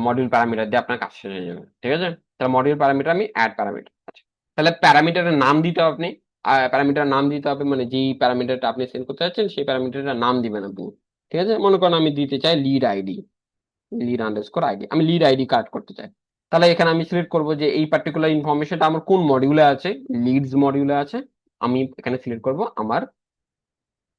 মডিউল প্যারামিটার দিয়ে আপনার কাজ শেষ হয়ে যাবে, ঠিক আছে। তাহলে মডিউল প্যারামিটার আমি অ্যাড প্যারামিটার, আচ্ছা, তাহলে প্যারামিটারের নাম দিতে হবে আপনি, প্যারামিটার নাম দিতে হবে, মানে যেই প্যারামিটারটা আপনি সেন্ড করতে চাচ্ছেন সেই প্যারামিটারটার নাম দিবেন আপনি, ঠিক আছে। মনে করেন আমি দিতে চাই lead ID, lead underscore ID, আমি লিড আইডি কার্ড করতে চাই। তাহলে এখানে আমি সিলেক্ট করব যে এই পার্টিকুলার ইনফরমেশনটা আমার কোন মডিউলে আছে, লিডস মডিউলে আছে। আমি এখানে সিলেক্ট করব আমার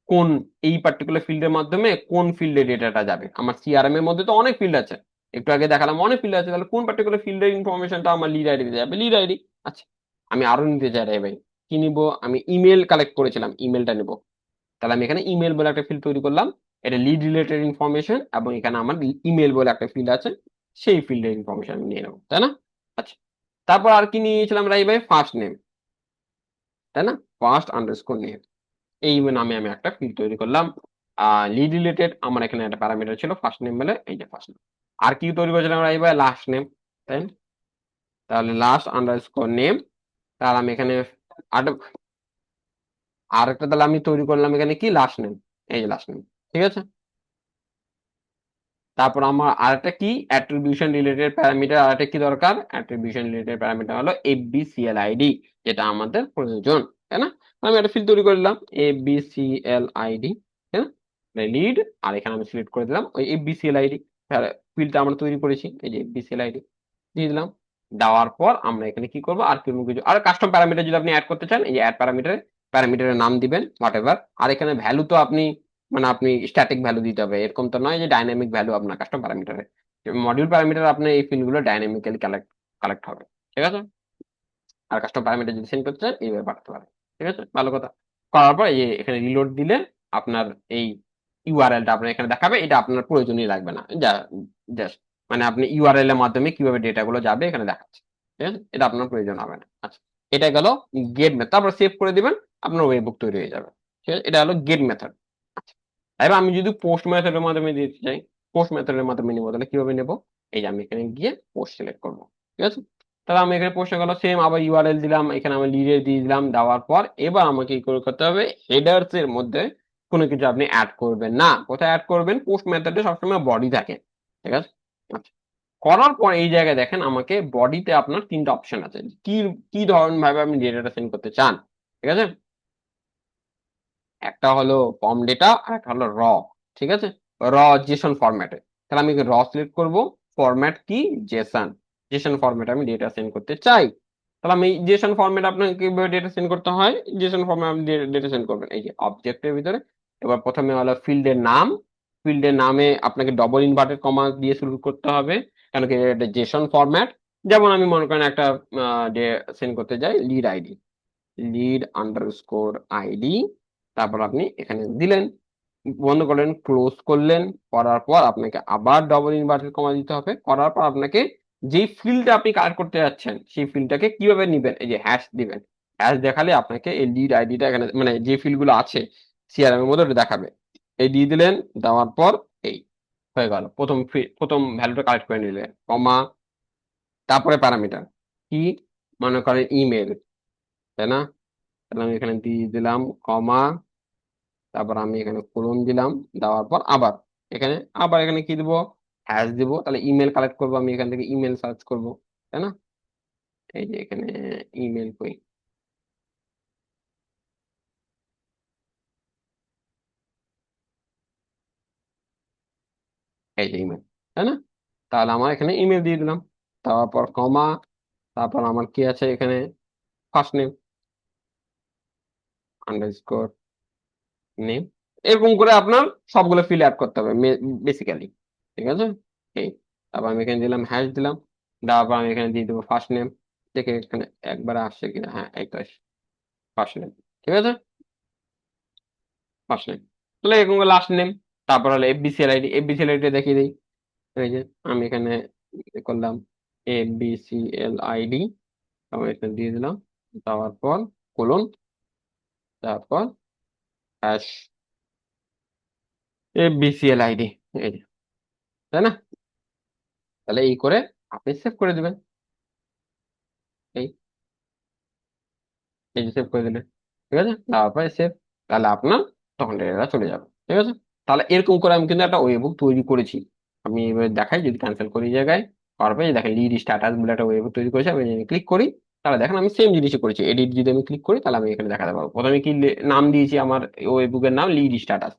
কোন, এই পার্টিকুলার ফিল্ডের মাধ্যমে কোন ফিল্ডে ডেটাটা যাবে। আমার সিআরএম এর মধ্যে তো অনেক ফিল্ড আছে, একটু আগে দেখালাম অনেক ফিল্ড আছে, তাহলে কোন পার্টিকুলার ফিল্ডের ইনফরমেশনটা আমার লিড আইডি যাবে, লিড আইডি। আচ্ছা, আমি আরো নিতে চাই রে ভাই, কি নিব, আমি ইমেল কালেক্ট করেছিলাম, ইমেলটা নেব। তাহলে আমি এখানে ইমেল বলে একটা ফিল্ড তৈরি করলাম, এটা লিড রিলেটেড ইনফরমেশন, এবং এখানে আমার ইমেল বলে একটা ফিল্ড আছে, সেই ফিল্ডের ইনফরমেশন আমি নিয়ে নেবো, তাই না? আচ্ছা, তারপর আর কি নিয়েছিলাম রাই ভাই? ফার্স্ট নেম, তাই না? ফার্স্ট আন্ডারস্কোর নেম, এই নামে আমি একটা ফিল্ড তৈরি করলাম। লিড রিলেটেড আমার এখানে একটা প্যারামিটার ছিল ফার্স্ট নেম বলে, এই যে ফার্স্ট নেম। আর কি তৈরি করেছিলাম রাই ভাই? লাস্ট নেম, তাই না? তাহলে লাস্ট আন্ডারস্কোর নেম, তাহলে আমি এখানে আর একটা তাহলে আমি তৈরি করলাম এখানে কি, লাস্ট নেম, এই যে লাস্ট নেম, ঠিক আছে। তারপর আমার আরেকটা কি অ্যাট্রিবিউশন রিলেটেড প্যারামিটার, আরেকটা কি দরকার, অ্যাট্রিবিউশন রিলেটেড প্যারামিটার হলো এফবিসিএল আইডি, যেটা আমাদের প্রয়োজন, তাই না? আমি একটা ফিল্ড তৈরি করলাম এফবিসিএল আইডি, তাই না? লিড, আর এখানে আমি সিলেক্ট করে দিলাম ওই এফবিসিএল আইডি, ফিল্ডটা আমরা তৈরি করেছি, এই যে এফবিসিএল আইডি দিয়ে দিলাম। দেওয়ার পর আমরা এখানে কি করবো, আর কোনো কিছু, আর কাস্টম প্যারামিটার যদি আপনি অ্যাড করতে চান, এই যে অ্যাড প্যারামিটারে প্যারামিটারের নাম দিবেন হোয়াট এভার। আর এখানে ভ্যালু তো আপনি, মানে আপনি স্ট্যাটিক ভ্যালু দিতে হবে, এরকম তো নয় যে ডাইনামিক ভ্যালু আপনার কাস্টম প্যারামিটারে, মডিউল প্যারামিটার আপনার এই ফিল্ডগুলো ডাইনামিক্যালি কালেক্ট কালেক্ট হবে, ঠিক আছে। আর কাস্টম প্যারামিটার যদি সেন্ড করতে চান এইভাবে পাঠাতে পারেন। ঠিক আছে, ভালো কথা। করার পর এই যে এখানে রিলোড দিলে আপনার এই ইউআরএলটা আপনার এখানে দেখাবে, এটা আপনার প্রয়োজনই লাগবে না, যা জাস্ট মানে আপনি ইউআরএল এর মাধ্যমে কিভাবে ডেটাগুলো যাবে এখানে দেখাচ্ছে। ঠিক আছে, এটা আপনার প্রয়োজন হবে না। আচ্ছা, এটা গেল গেট মেথড, তারপর সেভ করে দিবেন, আপনার ওয়েববুক তৈরি হয়ে যাবে। ঠিক আছে, এটা হলো গেট মেথড। আচ্ছা, এবার আমি যদি পোস্ট মেথডের মাধ্যমে দিতে চাই, পোস্ট মেথডের মাধ্যমে নিবো, তাহলে কিভাবে নেবো? এই যে আমি এখানে গিয়ে পোস্ট সিলেক্ট করবো। ঠিক আছে, তাহলে আমি এখানে পোস্টে গেল, সেম আবার ইউআরএল দিলাম, এখানে আমি লিডে দিয়ে দিলাম, দেওয়ার পর এবার আমাকে কি করে করতে হবে, হেডার্স এর মধ্যে কোনো কিছু আপনি অ্যাড করবেন না। কোথায় অ্যাড করবেন? পোস্ট মেথডে সবসময় বডি থাকে। ঠিক আছে, আচ্ছা, করার পর এই জায়গায় দেখেন আমাকে বডিতে আপনার তিনটা অপশন আছে, কি কি ধরনের ভাবে আপনি ডেটাটা সেন্ড করতে চান। ঠিক আছে, একটা হলো ফর্ম ডেটা আর একটা হলো র। ঠিক আছে, র জেসন ফরম্যাটে। তাহলে আমি র সিলেক্ট করব, ফরম্যাট কি? জেসন। জেসন ফরম্যাটে আমি ডেটা সেন্ড করতে চাই। তাহলে আমি জেসন ফরম্যাট আপনাকে কিভাবে ডেটা সেন্ড করতে হয়, জেসন ফরম্যাট আপনি ডেটা সেন্ড করবেন এই যে অবজেক্টের ভিতরে। এবার প্রথমে হলো ফিল্ডের নাম, ফিল্ডের নামে আপনাকে ডবল ইনভার্টেড কমা দিয়ে শুরু করতে হবে, কেন কি এটা জেসন ফরম্যাট। যেমন আমি মনে করেন একটা সেন্ড করতে যাই lead ID, lead underscore ID, তারপর আপনি এখানে দিলেন, বন্ধ করলেন, ক্লোজ করলেন। করার পর আপনাকে আবার ডবল ইনভার্টেড কমা দিতে হবে। করার পর আপনাকে যেই ফিল্ডটা আপনি কালেক্ট করতে যাচ্ছেন সেই ফিল্ডটাকে কিভাবে নিবেন, এই যে হ্যাশ দিবেন। হ্যাশ দেখালে আপনাকে এই লিড আইডিটা এখানে মানে যে ফিল্ড গুলো আছে সিআরএম এর মধ্যে ওটা দেখাবে। এই দিয়ে দিলেন, দেওয়ার পর এই হয়ে গেল, প্রথম ভ্যালুটা কালেক্ট করে নিলেন, কমা, তারপরে প্যারামিটার কি, মনে করেন ইমেল, তাই না? তাহলে আমি এখানে দিয়ে দিলাম কমা, তারপর আমি এখানে কোলন দিলাম, দেওয়ার পর আবার এখানে কি দিব, হ্যাশ দিব। তাহলে ইমেল কালেক্ট করবো, আমি এখান থেকে ইমেল সার্চ করব, তাই না? এই যে এখানে ইমেল কই, এই যে ইমেল, তাই না? তাহলে আমার এখানে ইমেল দিয়ে দিলাম, তারপর কমা, তারপর আমার কি আছে এখানে, ফার্স্ট নেম আন্ডারস্কোর নেম, এরকম করে আপনার সবগুলো ফিল অ্যাড করতে হবে বেসিক্যালি। ঠিক আছে, এই, তারপর আমি এখানে দিলাম হ্যাশ দিলাম, তারপর আমি এখানে দিয়ে দেবো ফার্স্ট নেম, দেখে এখানে একবার আসছে কিনা, হ্যাঁ এই তো ফার্স্ট নেম। ঠিক আছে, ফার্স্ট নেম, তাহলে এরকম লাস্ট নেম। তারপর হলো এফবিসিএল আইডি, এফবিসিএল আইডি দেখিয়ে দিই। এই যে আমি এখানে করলাম এফবিসিএল আইডি, আমি এখানে দিয়ে দিলাম, দেওয়ার পর কোলন, তারপর হ্যাশ এফবিসিএল আইডি, এই যে, তাই না? তাহলে এই করে আপনি সেভ করে দিবেন, এই এই যে সেভ করে দিলেন। ঠিক আছে, তারপরে সেভ, তাহলে আপনার তখন এটা চলে যাবে। ঠিক আছে, তাহলে এরকম করে আমি কিন্তু একটা ওয়েব বুক তৈরি করেছি। আমি এবার দেখাই, যদি ক্যান্সেল করি এই জায়গায়, তারপরে দেখেন লিড স্ট্যাটাস বলে একটা ওয়েব বুক তৈরি করেছি। আমি ক্লিক করি, তাহলে দেখেন আমি সেম জিনিসই করেছি। এডিট যদি আমি ক্লিক করি তাহলে আমি এখানে দেখাতে পারবো। প্রথমে কি নাম দিয়েছি, আমার ওয়েব বুকের নাম লিড স্ট্যাটাস,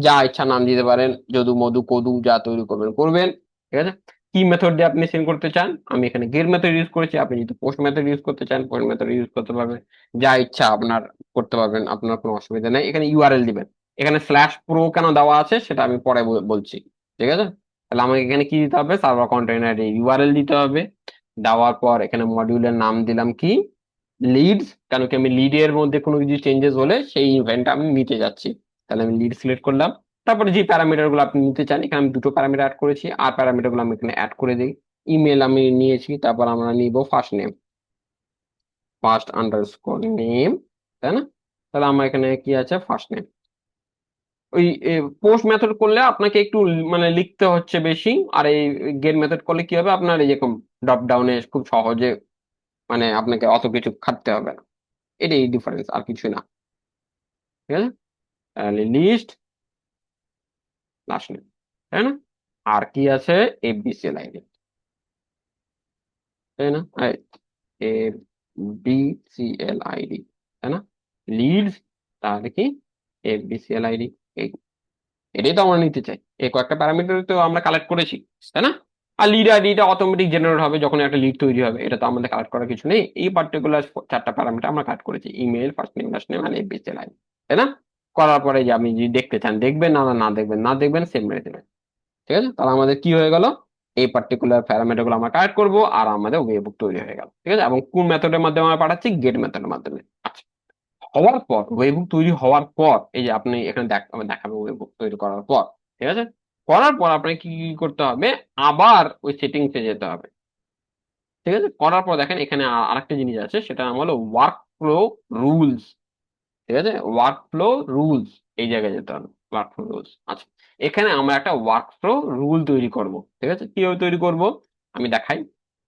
যা ইচ্ছা নাম দিতে পারেন, যদু মধু কদু যা তৈরি করবেন করবেন। ঠিক আছে, কি মেথড দিয়ে আপনি সেন্ড করতে চান, আমি এখানে গেট মেথড ইউজ করেছি, আপনি যদি পোস্ট মেথড ইউজ করতে চান পোস্ট মেথড ইউজ করতে পারবেন, যা ইচ্ছা আপনার করতে পারবেন, আপনার কোনো অসুবিধা নেই। এখানে ইউআরএল দিবেন, এখানে স্ল্যাশ প্রো কেন দেওয়া আছে সেটা আমি পরে বলছি। ঠিক আছে, তাহলে আমাকে এখানে কি দিতে হবে, সার্ভার কন্টেইনারে ইউআরএল দিতে হবে। দেওয়ার পর এখানে মডিউলের নাম দিলাম কি, লিডস, কেন কি আমি লিডের মধ্যে কোনো কিছু চেঞ্জেস হলে সেই ইভেন্টটা আমি নিতে যাচ্ছি। তাহলে আমি লিড সিলেক্ট করলাম, তারপরে যে প্যারামিটার গুলো আপনি নিতে চান, এখানে আমি দুটো প্যারামিটার অ্যাড করেছি, আর প্যারামিটার গুলো আমি এখানে অ্যাড করে দিই। ইমেল আমি নিয়েছি, তারপর আমরা নিব first name, first underscore name, তাই না? তাহলে আমার এখানে কি আছে, ফার্স্ট নেম। ওই পোস্ট মেথড করলে আপনাকে একটু মানে লিখতে হচ্ছে বেশি, আর এই গেট মেথড করলে কি হবে, আপনার এরকম ড্রপ ডাউনে খুব সহজে, মানে আপনাকে অত কিছু খাটতে হবে না। এটাই ডিফারেন্স, আর কিছু না। ঠিক আছে, তাহলে লিস্ট, লাস্ট নেম, তাই না? আর কি আছে, এফবিসিএল আইডি, তাই না? এফবিসিএল আইডি, তাই না? লিডস, তাহলে কি, এফবিসিএল আইডি, এটাই তো আমরা নিতে চাই। এই কয়েকটা প্যারামিটার তো আমরা কালেক্ট করেছি, তাই না? আর লিড আইডিটা অটোমেটিক জেনারেট হবে যখন একটা লিড তৈরি হবে, এটা তো আমাদের কালেক্ট করার কিছু নেই। এই পার্টিকুলার চারটা প্যারামিটার আমরা কালেক্ট করেছি, email, first name, last name আর এফবিসিএল আইডি, তাই না? করার পরে যে আপনি যদি দেখতে চান দেখবেন, না না না দেখবেন না দেখবেন, সেভ মেরে দেবেন। ঠিক আছে, তাহলে আমাদের কি হয়ে গেল, এই পার্টিকুলার প্যারামিটার গুলো আমরা কালেক্ট করবো আর আমাদের ওয়েব বুক তৈরি হয়ে গেল, ঠিক আছে। এবং কোন মেথডের মাধ্যমে আমরা পাঠাচ্ছি, গেট মেথডের মাধ্যমে। আচ্ছা, হওয়ার পর ওয়েব বুক তৈরি হওয়ার পর এই যে আপনি এখানে দেখাবে ওয়েব বুক তৈরি করার পর, ঠিক আছে। করার পর আপনাকে কি কি করতে হবে, আবার ওই সেটিংসে যেতে হবে, ঠিক আছে। করার পর দেখেন এখানে আরেকটা জিনিস আছে, সেটা নাম হলো ওয়ার্ক ফ্লো রুলস, ঠিক আছে। ওয়ার্ক ফ্লো রুলস, এই জায়গায় যেতে হবে, ওয়ার্ক ফ্লো রুলস। আচ্ছা, এখানে আমরা একটা ওয়ার্ক ফ্লো রুল তৈরি করব, ঠিক আছে। কিভাবে তৈরি করব আমি দেখাই।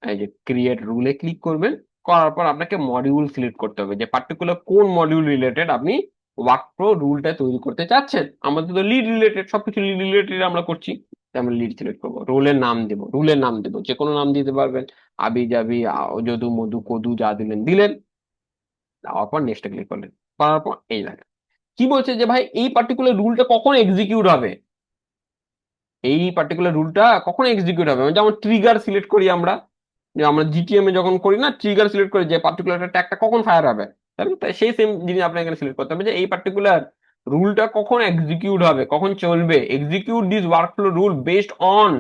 এই যে ক্রিয়েট রুলে ক্লিক করবেন, করার পর আপনাকে মডিউল সিলেক্ট করতে হবে, যে পার্টিকুলার কোন মডিউল রিলেটেড আপনি ওয়ার্ক ফ্লো রুলটা তৈরি করতে চাচ্ছেন। আমাদের তো লিড রিলেটেড, সবকিছু লিড রিলেটেড আমরা করছি, তাই আমরা লিড সিলেক্ট করবো। রোলের নাম দেবো, রুলের নাম দেবো, যে কোনো নাম দিতে পারবেন, আবি জাবি যদু মধু কদু যা দিলেন দিলেন, দেওয়ার পর নেক্সটে ক্লিক করলেন। করার পর এই দেখেন কি বলছে, যে ভাই এই পার্টিকুলার রুলটা কখন এক্সিকিউট হবে, এই পার্টিকুলার রুলটা কখন এক্সিকিউট হবে। যেমন ট্রিগার সিলেক্ট করি আমরা, যে আমরা জিটিএম এ যখন করি না, ট্রিগার সিলেক্ট করি যে পার্টিকুলার ট্যাগটা কখন ফায়ার হবে, তাই না? তাই সেই সেম জিনিস আপনাকে এখানে সিলেক্ট করতে হবে, যে এই পার্টিকুলার রুলটা কখন এক্সিকিউট হবে, কখন চলবে। Execute this workflow rule based on,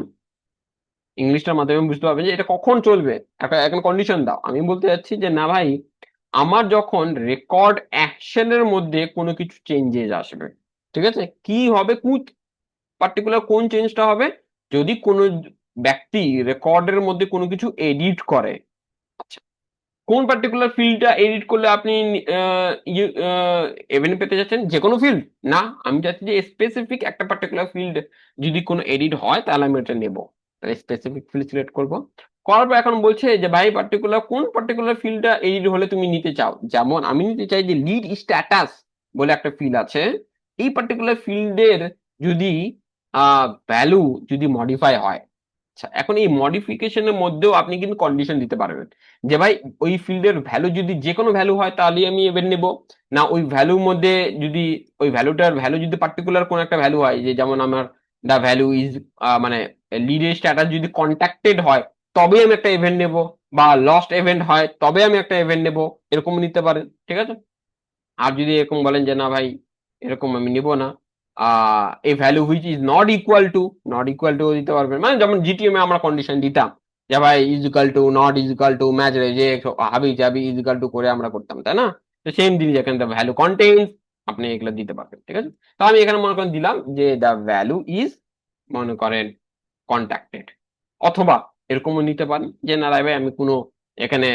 ইংলিশটার মাধ্যমে বুঝতে পারবেন যে এটা কখন চলবে। একটা এখন কন্ডিশন দাও। আমি বলতে চাচ্ছি যে না ভাই, আমার যখন রেকর্ড অ্যাকশনের মধ্যে কোনো কিছু চেঞ্জেস আসবে, ঠিক আছে, কি হবে, পার্টিকুলার কোন চেঞ্জটা হবে, যদি কোনো ব্যক্তি রেকর্ডের মধ্যে কোনো কিছু এডিট করে। আচ্ছা, কোন পার্টিকুলার ফিল্ডটা এডিট করলে আপনি এভেন পেতে যাচ্ছেন, যে কোনো ফিল্ড না, আমি চাচ্ছি যে স্পেসিফিক একটা পার্টিকুলার ফিল্ড যদি কোনো এডিট হয় তাহলে আমি এটা নেব, তাহলে স্পেসিফিক ফিল্ড সিলেক্ট করব। করার পর এখন বলছে যে ভাই পার্টিকুলার কোন পার্টিকুলার ফিল্ডটা এডিট হলে তুমি নিতে চাও। যেমন আমি নিতে চাই যে লিড স্ট্যাটাস বলে একটা ফিল্ড আছে, এই পার্টিকুলার ফিল্ডের যদি ভ্যালু যদি মডিফাই হয়। আচ্ছা, এখন এই মডিফিকেশনের মধ্যেও আপনি কিন্তু কন্ডিশন দিতে পারবেন, যে ভাই ওই ফিল্ডের ভ্যালু যদি যে কোনো ভ্যালু হয় তাহলে আমি এবার নেব, না ওই ভ্যালুর মধ্যে যদি ওই ভ্যালুটার ভ্যালু যদি পার্টিকুলার কোন একটা ভ্যালু হয়, যে যেমন আমার দা ভ্যালু ইজ মানে লিডের স্ট্যাটাস যদি কন্ট্যাক্টেড হয় তবে আমি একটা ইভেন্ট নেব, বা লস্ট ইভেন্ট হয় তবে আমি একটা ইভেন্ট নেব, এরকম নিতে পারেন, ঠিক আছে। আর যদি এরকম বলেন যে না ভাই এরকম আমি নিব না, এই value which is not equal to দিতে পারবেন। মানে যেমন জিটিএম এ আমরা কন্ডিশন দিতাম যে ভাই is equal to, not is equal to, match যে হাবি জাবি ইজ ইকুয়াল টু করে আমরা করতাম, তাই না। তো সেম জিনিস এখানে ভ্যালু কন্টেইনস, আপনি এগুলো দিতে পারবেন, ঠিক আছে। তো আমি এখানে মনে করেন দিলাম যে দ্য ভ্যালু ইজ, মনে করেন কন্ট্যাক্টেড। অথবা এরকমও নিতে পারেন যে না ভাই আমি কোনো এখানে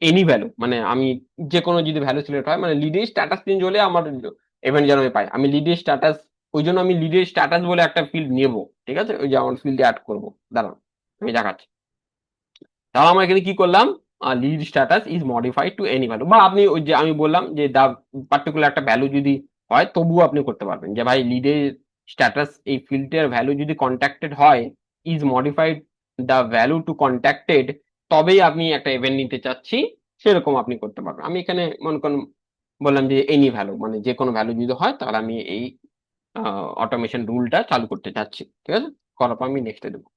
এনি ভ্যালু, মানে আমি যে কোনো যদি ভ্যালু সিলেক্ট হয়, মানে লিডের স্ট্যাটাস চেঞ্জ হলে আমার ইভেন্ট যেন আমি পাই, আমি লিডের স্ট্যাটাস, ওই জন্য আমি লিডের স্ট্যাটাস বলে একটা ফিল্ড নেব, ঠিক আছে। ওই যে আমার ফিল্ডে অ্যাড করবো, দাঁড়ান আমি দেখাচ্ছি। তাহলে আমরা এখানে কি করলাম, lead status is modified to any value, বা আপনি ওই যে আমি বললাম যে দা পার্টিকুলার একটা ভ্যালু যদি হয় তবুও আপনি করতে পারবেন, যে ভাই লিডের স্ট্যাটাস এই ফিল্ডের ভ্যালু যদি কন্ট্যাক্টেড হয়, is modified the value to contacted, তবেই আপনি একটা ইভেন্ট নিতে চাচ্ছি, সেরকম আপনি করতে পারবেন। আমি এখানে মনে করেন বললাম যে এনি ভ্যালু, মানে যে কোনো ভ্যালু যদি হয় তাহলে আমি এই অটোমেশন রুলটা চালু করতে চাচ্ছি, ঠিক আছে। করার পর আমি নেক্সটে দেবো।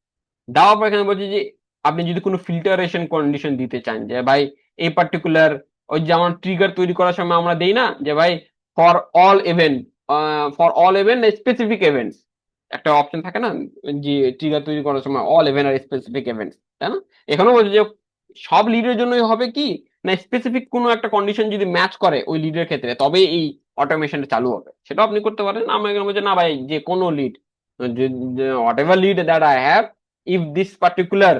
দেওয়ার পর এখানে বলছি যে আপনি যদি কোনো ফিল্টারেশন কন্ডিশন দিতে চান, যে ভাই এই পার্টিকুলার, ওই যেমন ট্রিগার তৈরি করার সময় আমরা দেই না যে ভাই for all event, specific events, একটা অপশন থাকে না, যে ট্রিগার তৈরি করার সময় অল ইভেন্ট আর স্পেসিফিক ইভেন্টস, তাই না। এখানেও বলছে যে সব লিডের জন্যই হবে কি, না স্পেসিফিক কোনো একটা কন্ডিশন যদি ম্যাচ করে ওই লিডের ক্ষেত্রে তবে এই অটোমেশনটা চালু হবে, সেটা আপনি করতে পারেন। আমরা এখানে বলছি না ভাই যে কোনো lead, what ever lead that I have, if this particular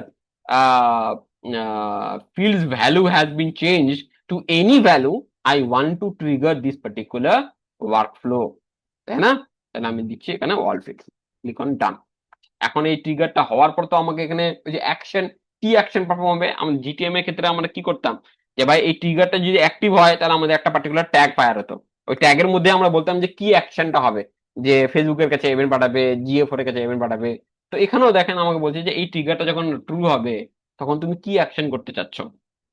uh, field's value has been changed to any value, I want to trigger this particular workflow, তাই না। তাহলে আমি দিচ্ছি এখানে অল ফিক্স, ক্লিক অন ডান। এখন এই ট্রিগারটা হওয়ার পর তো আমাকে এখানে ওই যে অ্যাকশন, কি অ্যাকশন পারফর্ম হবে, আমাদের জিটিএম এর ক্ষেত্রে আমরা কি করতাম, যে ভাই এই ট্রিগারটা যদি অ্যাক্টিভ হয় তাহলে আমাদের একটা পার্টিকুলার ট্যাগ ফায়ার হতো, ওই ট্যাগের মধ্যে আমরা বলতাম যে কি অ্যাকশনটা হবে, যে ফেসবুকের কাছে ইভেন্ট পাঠাবে, জিএফ এর কাছে ইভেন্ট পাঠাবে। তো এখানেও দেখেন আমাকে বলছে যে এই ট্রিগারটা যখন ট্রু হবে তখন তুমি কি অ্যাকশন করতে চাচ্ছ,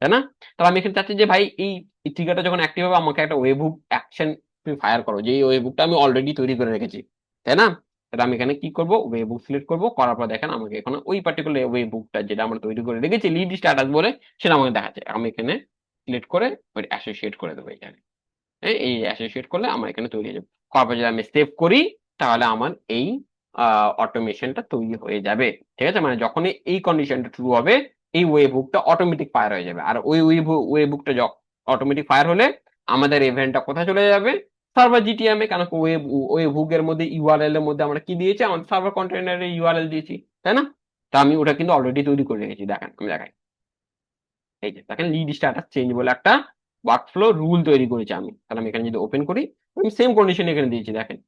তাই না। তাহলে আমি এখানে চাচ্ছি যে ভাই এই ট্রিগারটা যখন অ্যাক্টিভ হবে আমাকে একটা ওয়েবহুক অ্যাকশন তুমি ফায়ার করো, যে এই ওয়েবহুকটা আমি অলরেডি তৈরি করে রেখেছি, তাই না। তাহলে আমি এখানে কি করবো, ওয়েব বুক সিলেক্ট করবো, করার পর দেখেন আমাকে এখানে ওই পার্টিকুলার ওয়েব বুকটা যেটা আমরা তৈরি করে রেখেছি লিড স্ট্যাটাস বলে, সেটা আমাকে দেখাচ্ছে। আমি এখানে সিলেক্ট করে ওই অ্যাসোসিয়েট করে দেবো এখানে। এই অ্যাসোসিয়েট করলে আমার এখানে তৈরি হয়ে যাবে। করার পর যদি আমি সেভ করি তাহলে আমার এই অটোমেশনটা তৈরি হয়ে যাবে। ঠিক আছে, মানে যখনই এই কন্ডিশনটা ট্রু হবে এই ওয়েব হুকটা অটোমেটিক ফায়ার হয়ে যাবে। আর ওই ওয়েব হুকটা অটোমেটিক ফায়ার হলে আমাদের ইভেন্টটা কোথায় চলে যাবে? সার্ভার জিটিএম এ। কেন ওয়েব হুক এর মধ্যে ইউআরএল এর মধ্যে আমরা কি দিয়েছি? আমাদের সার্ভার কন্টেনারের ইউআরএল দিয়েছি, তাই না? তা আমি ওটা কিন্তু অলরেডি তৈরি করে রেখেছি। দেখেন, আমি দেখাই। এই যে দেখেন, লিড স্ট্যাটাস চেঞ্জ বলে একটা ওয়ার্কফ্লো রুল তৈরি করেছি আমি। তাহলে আমি এখানে যদি ওপেন করি, আমি সেম কন্ডিশন এখানে দিয়েছি। দেখেন,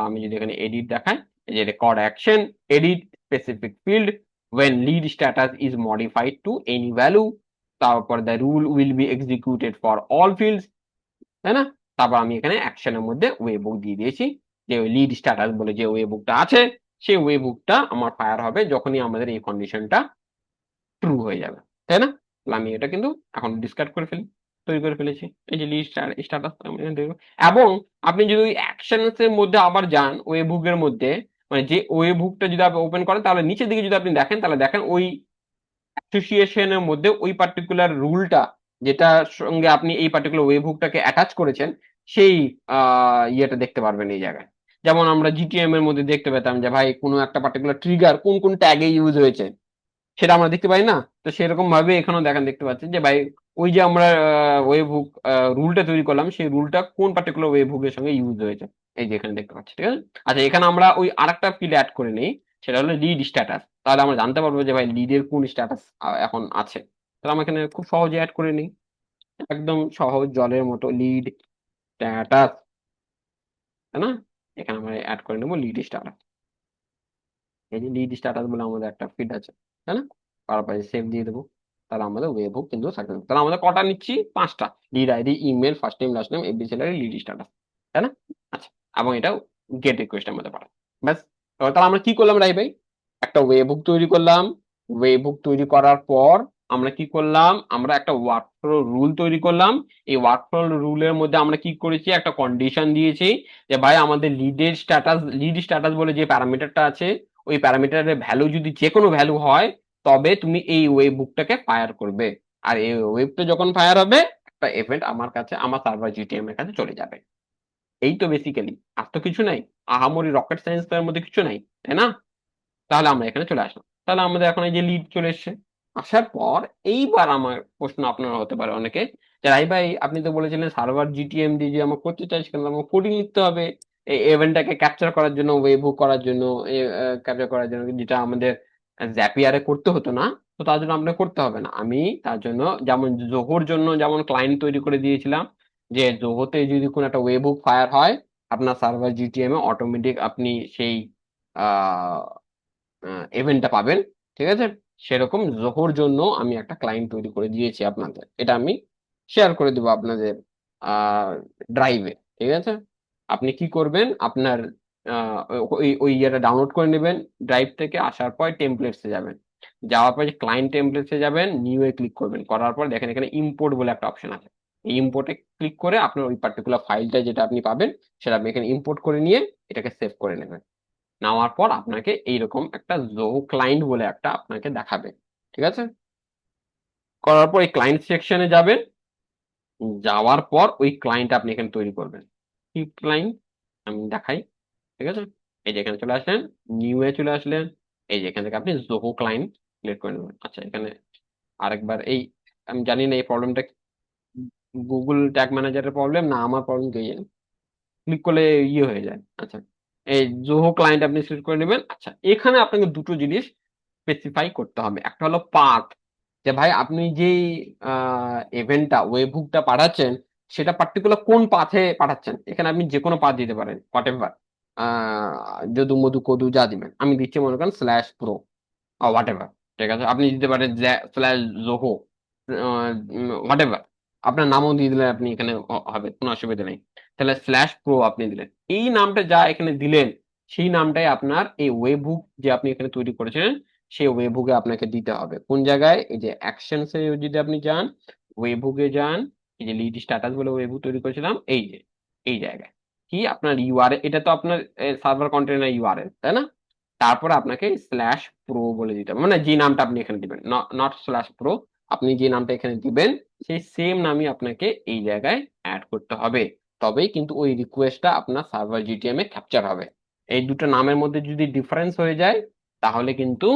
আমি যদি এখানে এডিট দেখাই, এই যে record action edit specific field when lead status is modified to any value, তারপর the rule will be executed for all fields, তাই না? তারপর আমি এখানে অ্যাকশনের মধ্যে ওয়েব বুক দিয়ে দিয়েছি, যে ওই লিড স্ট্যাটাস বলে যে ওয়েব বুকটা আছে সেই ওয়েব বুকটা আমার ফায়ার হবে যখনই আমাদের এই কন্ডিশনটা ট্রু হয়ে যাবে, তাই না? তাহলে আমি এটা কিন্তু এখন ডিসকার্ড করে ফেলি, তৈরি করে ফেলেছি। এই যে লিস্ট স্ট্যাটাস এবং আপনি যদি ওই অ্যাকশনস এর মধ্যে আবার যান ওয়েব হুকের মধ্যে, মানে যে ওয়েব হুকটা যদি আপনি ওপেন করেন তাহলে নিচের দিকে যদি আপনি দেখেন, তাহলে দেখেন ওই অ্যাসোসিয়েশনের মধ্যে ওই পার্টিকুলার রুলটা যেটার সঙ্গে আপনি এই পার্টিকুলার ওয়েব হুকটাকে অ্যাটাচ করেছেন সেই ইয়েটা দেখতে পারবেন এই জায়গায়। যেমন আমরা জিটিএম এর মধ্যে দেখতে পেতাম যে ভাই কোনো একটা পার্টিকুলার ট্রিগার কোন কোন ট্যাগে ইউজ হয়েছে সেটা আমরা দেখতে পাই না? তো সেরকম ভাবে এখানেও দেখতে পাচ্ছেন যে ভাই ওই যে আমরা ওয়েব হুক রুলটা তৈরি করলাম সেই রুলটা কোন পার্টিকুলার ওয়েব হুকের সঙ্গে ইউজ হয়েছে, এই যে এখানে দেখতে পাচ্ছি। ঠিক আছে, আচ্ছা এখানে আমরা ওই আরেকটা ফিল্ড অ্যাড করে নেই, সেটা হলো লিড স্ট্যাটাস। তাহলে আমরা জানতে পারবো যে ভাই লিডের কোন স্ট্যাটাস এখন আছে। তাহলে আমরা এখানে খুব সহজে অ্যাড করে নিই, একদম সহজ জলের মতো লিড স্ট্যাটাস, তাই না? এখানে আমরা অ্যাড করে নেবো লিড স্ট্যাটাস। এই যে লিড স্ট্যাটাস বলে আমাদের একটা ফিল্ড আছে, তাই না? তারপরে সেভ দিয়ে দেবো। তাহলে আমাদের ওয়েব হুক কিন্তু সাকসেস। তাহলে আমাদের কটা নিচ্ছি? 5টা। Lead ID, email, first name, last name, FB salary, lead status, তাই না? আচ্ছা, এবং এটাও গেট রিকোয়েস্টের মধ্যে পাঠাই। ব্যাস। তাহলে আমরা কি করলাম রাই ভাই? একটা ওয়েব হুক তৈরি করলাম। ওয়েব হুক তৈরি করার পর আমরা কি করলাম? আমরা একটা ওয়ার্কফ্লো রুল তৈরি করলাম। এই ওয়ার্কফ্লো রুলের মধ্যে আমরা কি করেছি? একটা কন্ডিশন দিয়েছি যে ভাই আমাদের লিড স্ট্যাটাস বলে যে প্যারামিটারটা আছে ওই প্যারামিটারের ভ্যালু যদি যে কোনো ভ্যালু হয় তবে তুমি এই ওয়েব বুকটাকে ফায়ার করবে। আর এই ওয়েবটা যখন ফায়ার হবে একটা ইভেন্ট আমার কাছে, আমার সার্ভার জিটিএম এর কাছে চলে যাবে। এই তো বেসিক্যালি, আর তো কিছু নাই। আহামরি রকেট সায়েন্স এর মধ্যে কিছু নাই, তাই না? তাহলে আমরা এখানে চলে আসলাম। তাহলে আমাদের এখন এই যে লিড চলে এসছে। আসার পর এইবার আমার প্রশ্ন আপনার হতে পারে অনেকে, যে রাই ভাই আপনি তো বলেছিলেন সার্ভার জিটিএম দিয়ে যে আমার করতে চাইছি, কিন্তু আমার কোডিং লিখতে হবে এই ইভেন্টটাকে ক্যাপচার করার জন্য, ওয়েব হুক করার জন্য, ক্যাপচার করার জন্য, যেটা আমাদের জ্যাপিয়ারে করতে হতো না। তো তার জন্য আপনার করতে হবে না। আমি তার জন্য যেমন জোহোর জন্য যেমন ক্লায়েন্ট তৈরি করে দিয়েছিলাম, যে জোহোতে যদি কোনো একটা ওয়েব হুক ফায়ার হয় আপনার সার্ভার জিটিএম এ অটোমেটিক আপনি সেই ইভেন্টটা পাবেন। ঠিক আছে, সেরকম জোহোর জন্য আমি একটা ক্লায়েন্ট তৈরি করে দিয়েছি আপনাদের। এটা আমি শেয়ার করে দিব আপনাদের ড্রাইভে। ঠিক আছে, আপনি কি করবেন? আপনার ওই ওই ইয়েটা ডাউনলোড করে নেবেন ড্রাইভ থেকে। আসার পর টেমপ্লেটসে যাবেন, যাওয়ার পর ক্লায়েন্ট টেমপ্লেটসে যাবেন, নিউ এ ক্লিক করবেন। করার পর দেখেন এখানে ইম্পোর্ট বলে একটা অপশন আছে। এই ইম্পোর্টে ক্লিক করে আপনার ওই পার্টিকুলার ফাইলটা যেটা আপনি পাবেন সেটা আপনি এখানে ইম্পোর্ট করে নিয়ে এটাকে সেভ করে নেবেন। নেওয়ার পর আপনাকে এইরকম একটা জোহো ক্লায়েন্ট বলে একটা আপনাকে দেখাবে। ঠিক আছে, করার পর এই ক্লায়েন্ট সেকশনে যাবেন। যাওয়ার পর ওই ক্লায়েন্ট আপনি এখানে তৈরি করবেন। কি ক্লায়েন্ট আমি দেখাই। ঠিক আছে, এই যে এখানে চলে আসলেন, নিউ এ চলে আসলেন। এই যে এখান থেকে আপনি জোহো ক্লায়েন্ট সিলেক্ট করে নেবেন। আচ্ছা, এখানে আরেকবার এই, আমি জানি না এই প্রবলেমটা গুগল ট্যাগ ম্যানেজারের প্রবলেম না আমার প্রবলেম, কে জানে। ক্লিক করলে ইয়ে হয়ে যায়। আচ্ছা, এই জোহো ক্লায়েন্ট আপনি সিলেক্ট করে নেবেন। আচ্ছা, এখানে আপনাকে দুটো জিনিস স্পেসিফাই করতে হবে। একটা হলো পাথ, যে ভাই আপনি যেই ইভেন্টটা ওয়েব হুকটা পাঠাচ্ছেন সেটা পার্টিকুলার কোন পাথে পাঠাচ্ছেন। এখানে আপনি যে কোনো পাথ দিতে পারেন, হোয়াট এভার, যদু মধু কদু যা দিবেন। আমি দিচ্ছি মনে করেন স্ল্যাশ প্রো হোয়াট এভার। ঠিক আছে, আপনি দিতে পারেন স্ল্যাশ জোহো হোয়াট এভার, আপনার নামও দিয়ে দিলে আপনি এখানে হবে, কোনো অসুবিধা নেই। তাহলে স্ল্যাশ প্রো আপনি দিলেন, এই নামটা যা এখানে দিলেন সেই নামটাই আপনার এই ওয়েব হুক যে আপনি এখানে তৈরি করেছিলেন সেই ওয়েব হুকে আপনাকে দিতে হবে। কোন জায়গায়? এই যে অ্যাকশনস এ যদি আপনি যান, ওয়েব হুকে যান, এই যে লিড স্ট্যাটাস বলে ওয়েব হুক তৈরি করেছিলাম, এই যে এই জায়গায় কি আপনার ইউআরএল, এটা তো আপনার সার্ভার কন্টেনার ইউআরএল, তাই না? তারপরে আপনাকে স্ল্যাশ প্রো বলে দিতে হবে, মানে যে নামটা আপনি এখানে দিবেন, নট স্ল্যাশ প্রো। আপনি যে নামটা এখানে দিবেন সেই সেম নামই আপনাকে এই জায়গায় অ্যাড করতে হবে। তবেই কিন্তু ওই রিকোয়েস্টটা আপনার সার্ভার জিটিএম এ ক্যাপচার হবে। এই দুটো নামের মধ্যে যদি ডিফারেন্স হয়ে যায় তাহলে কিন্তু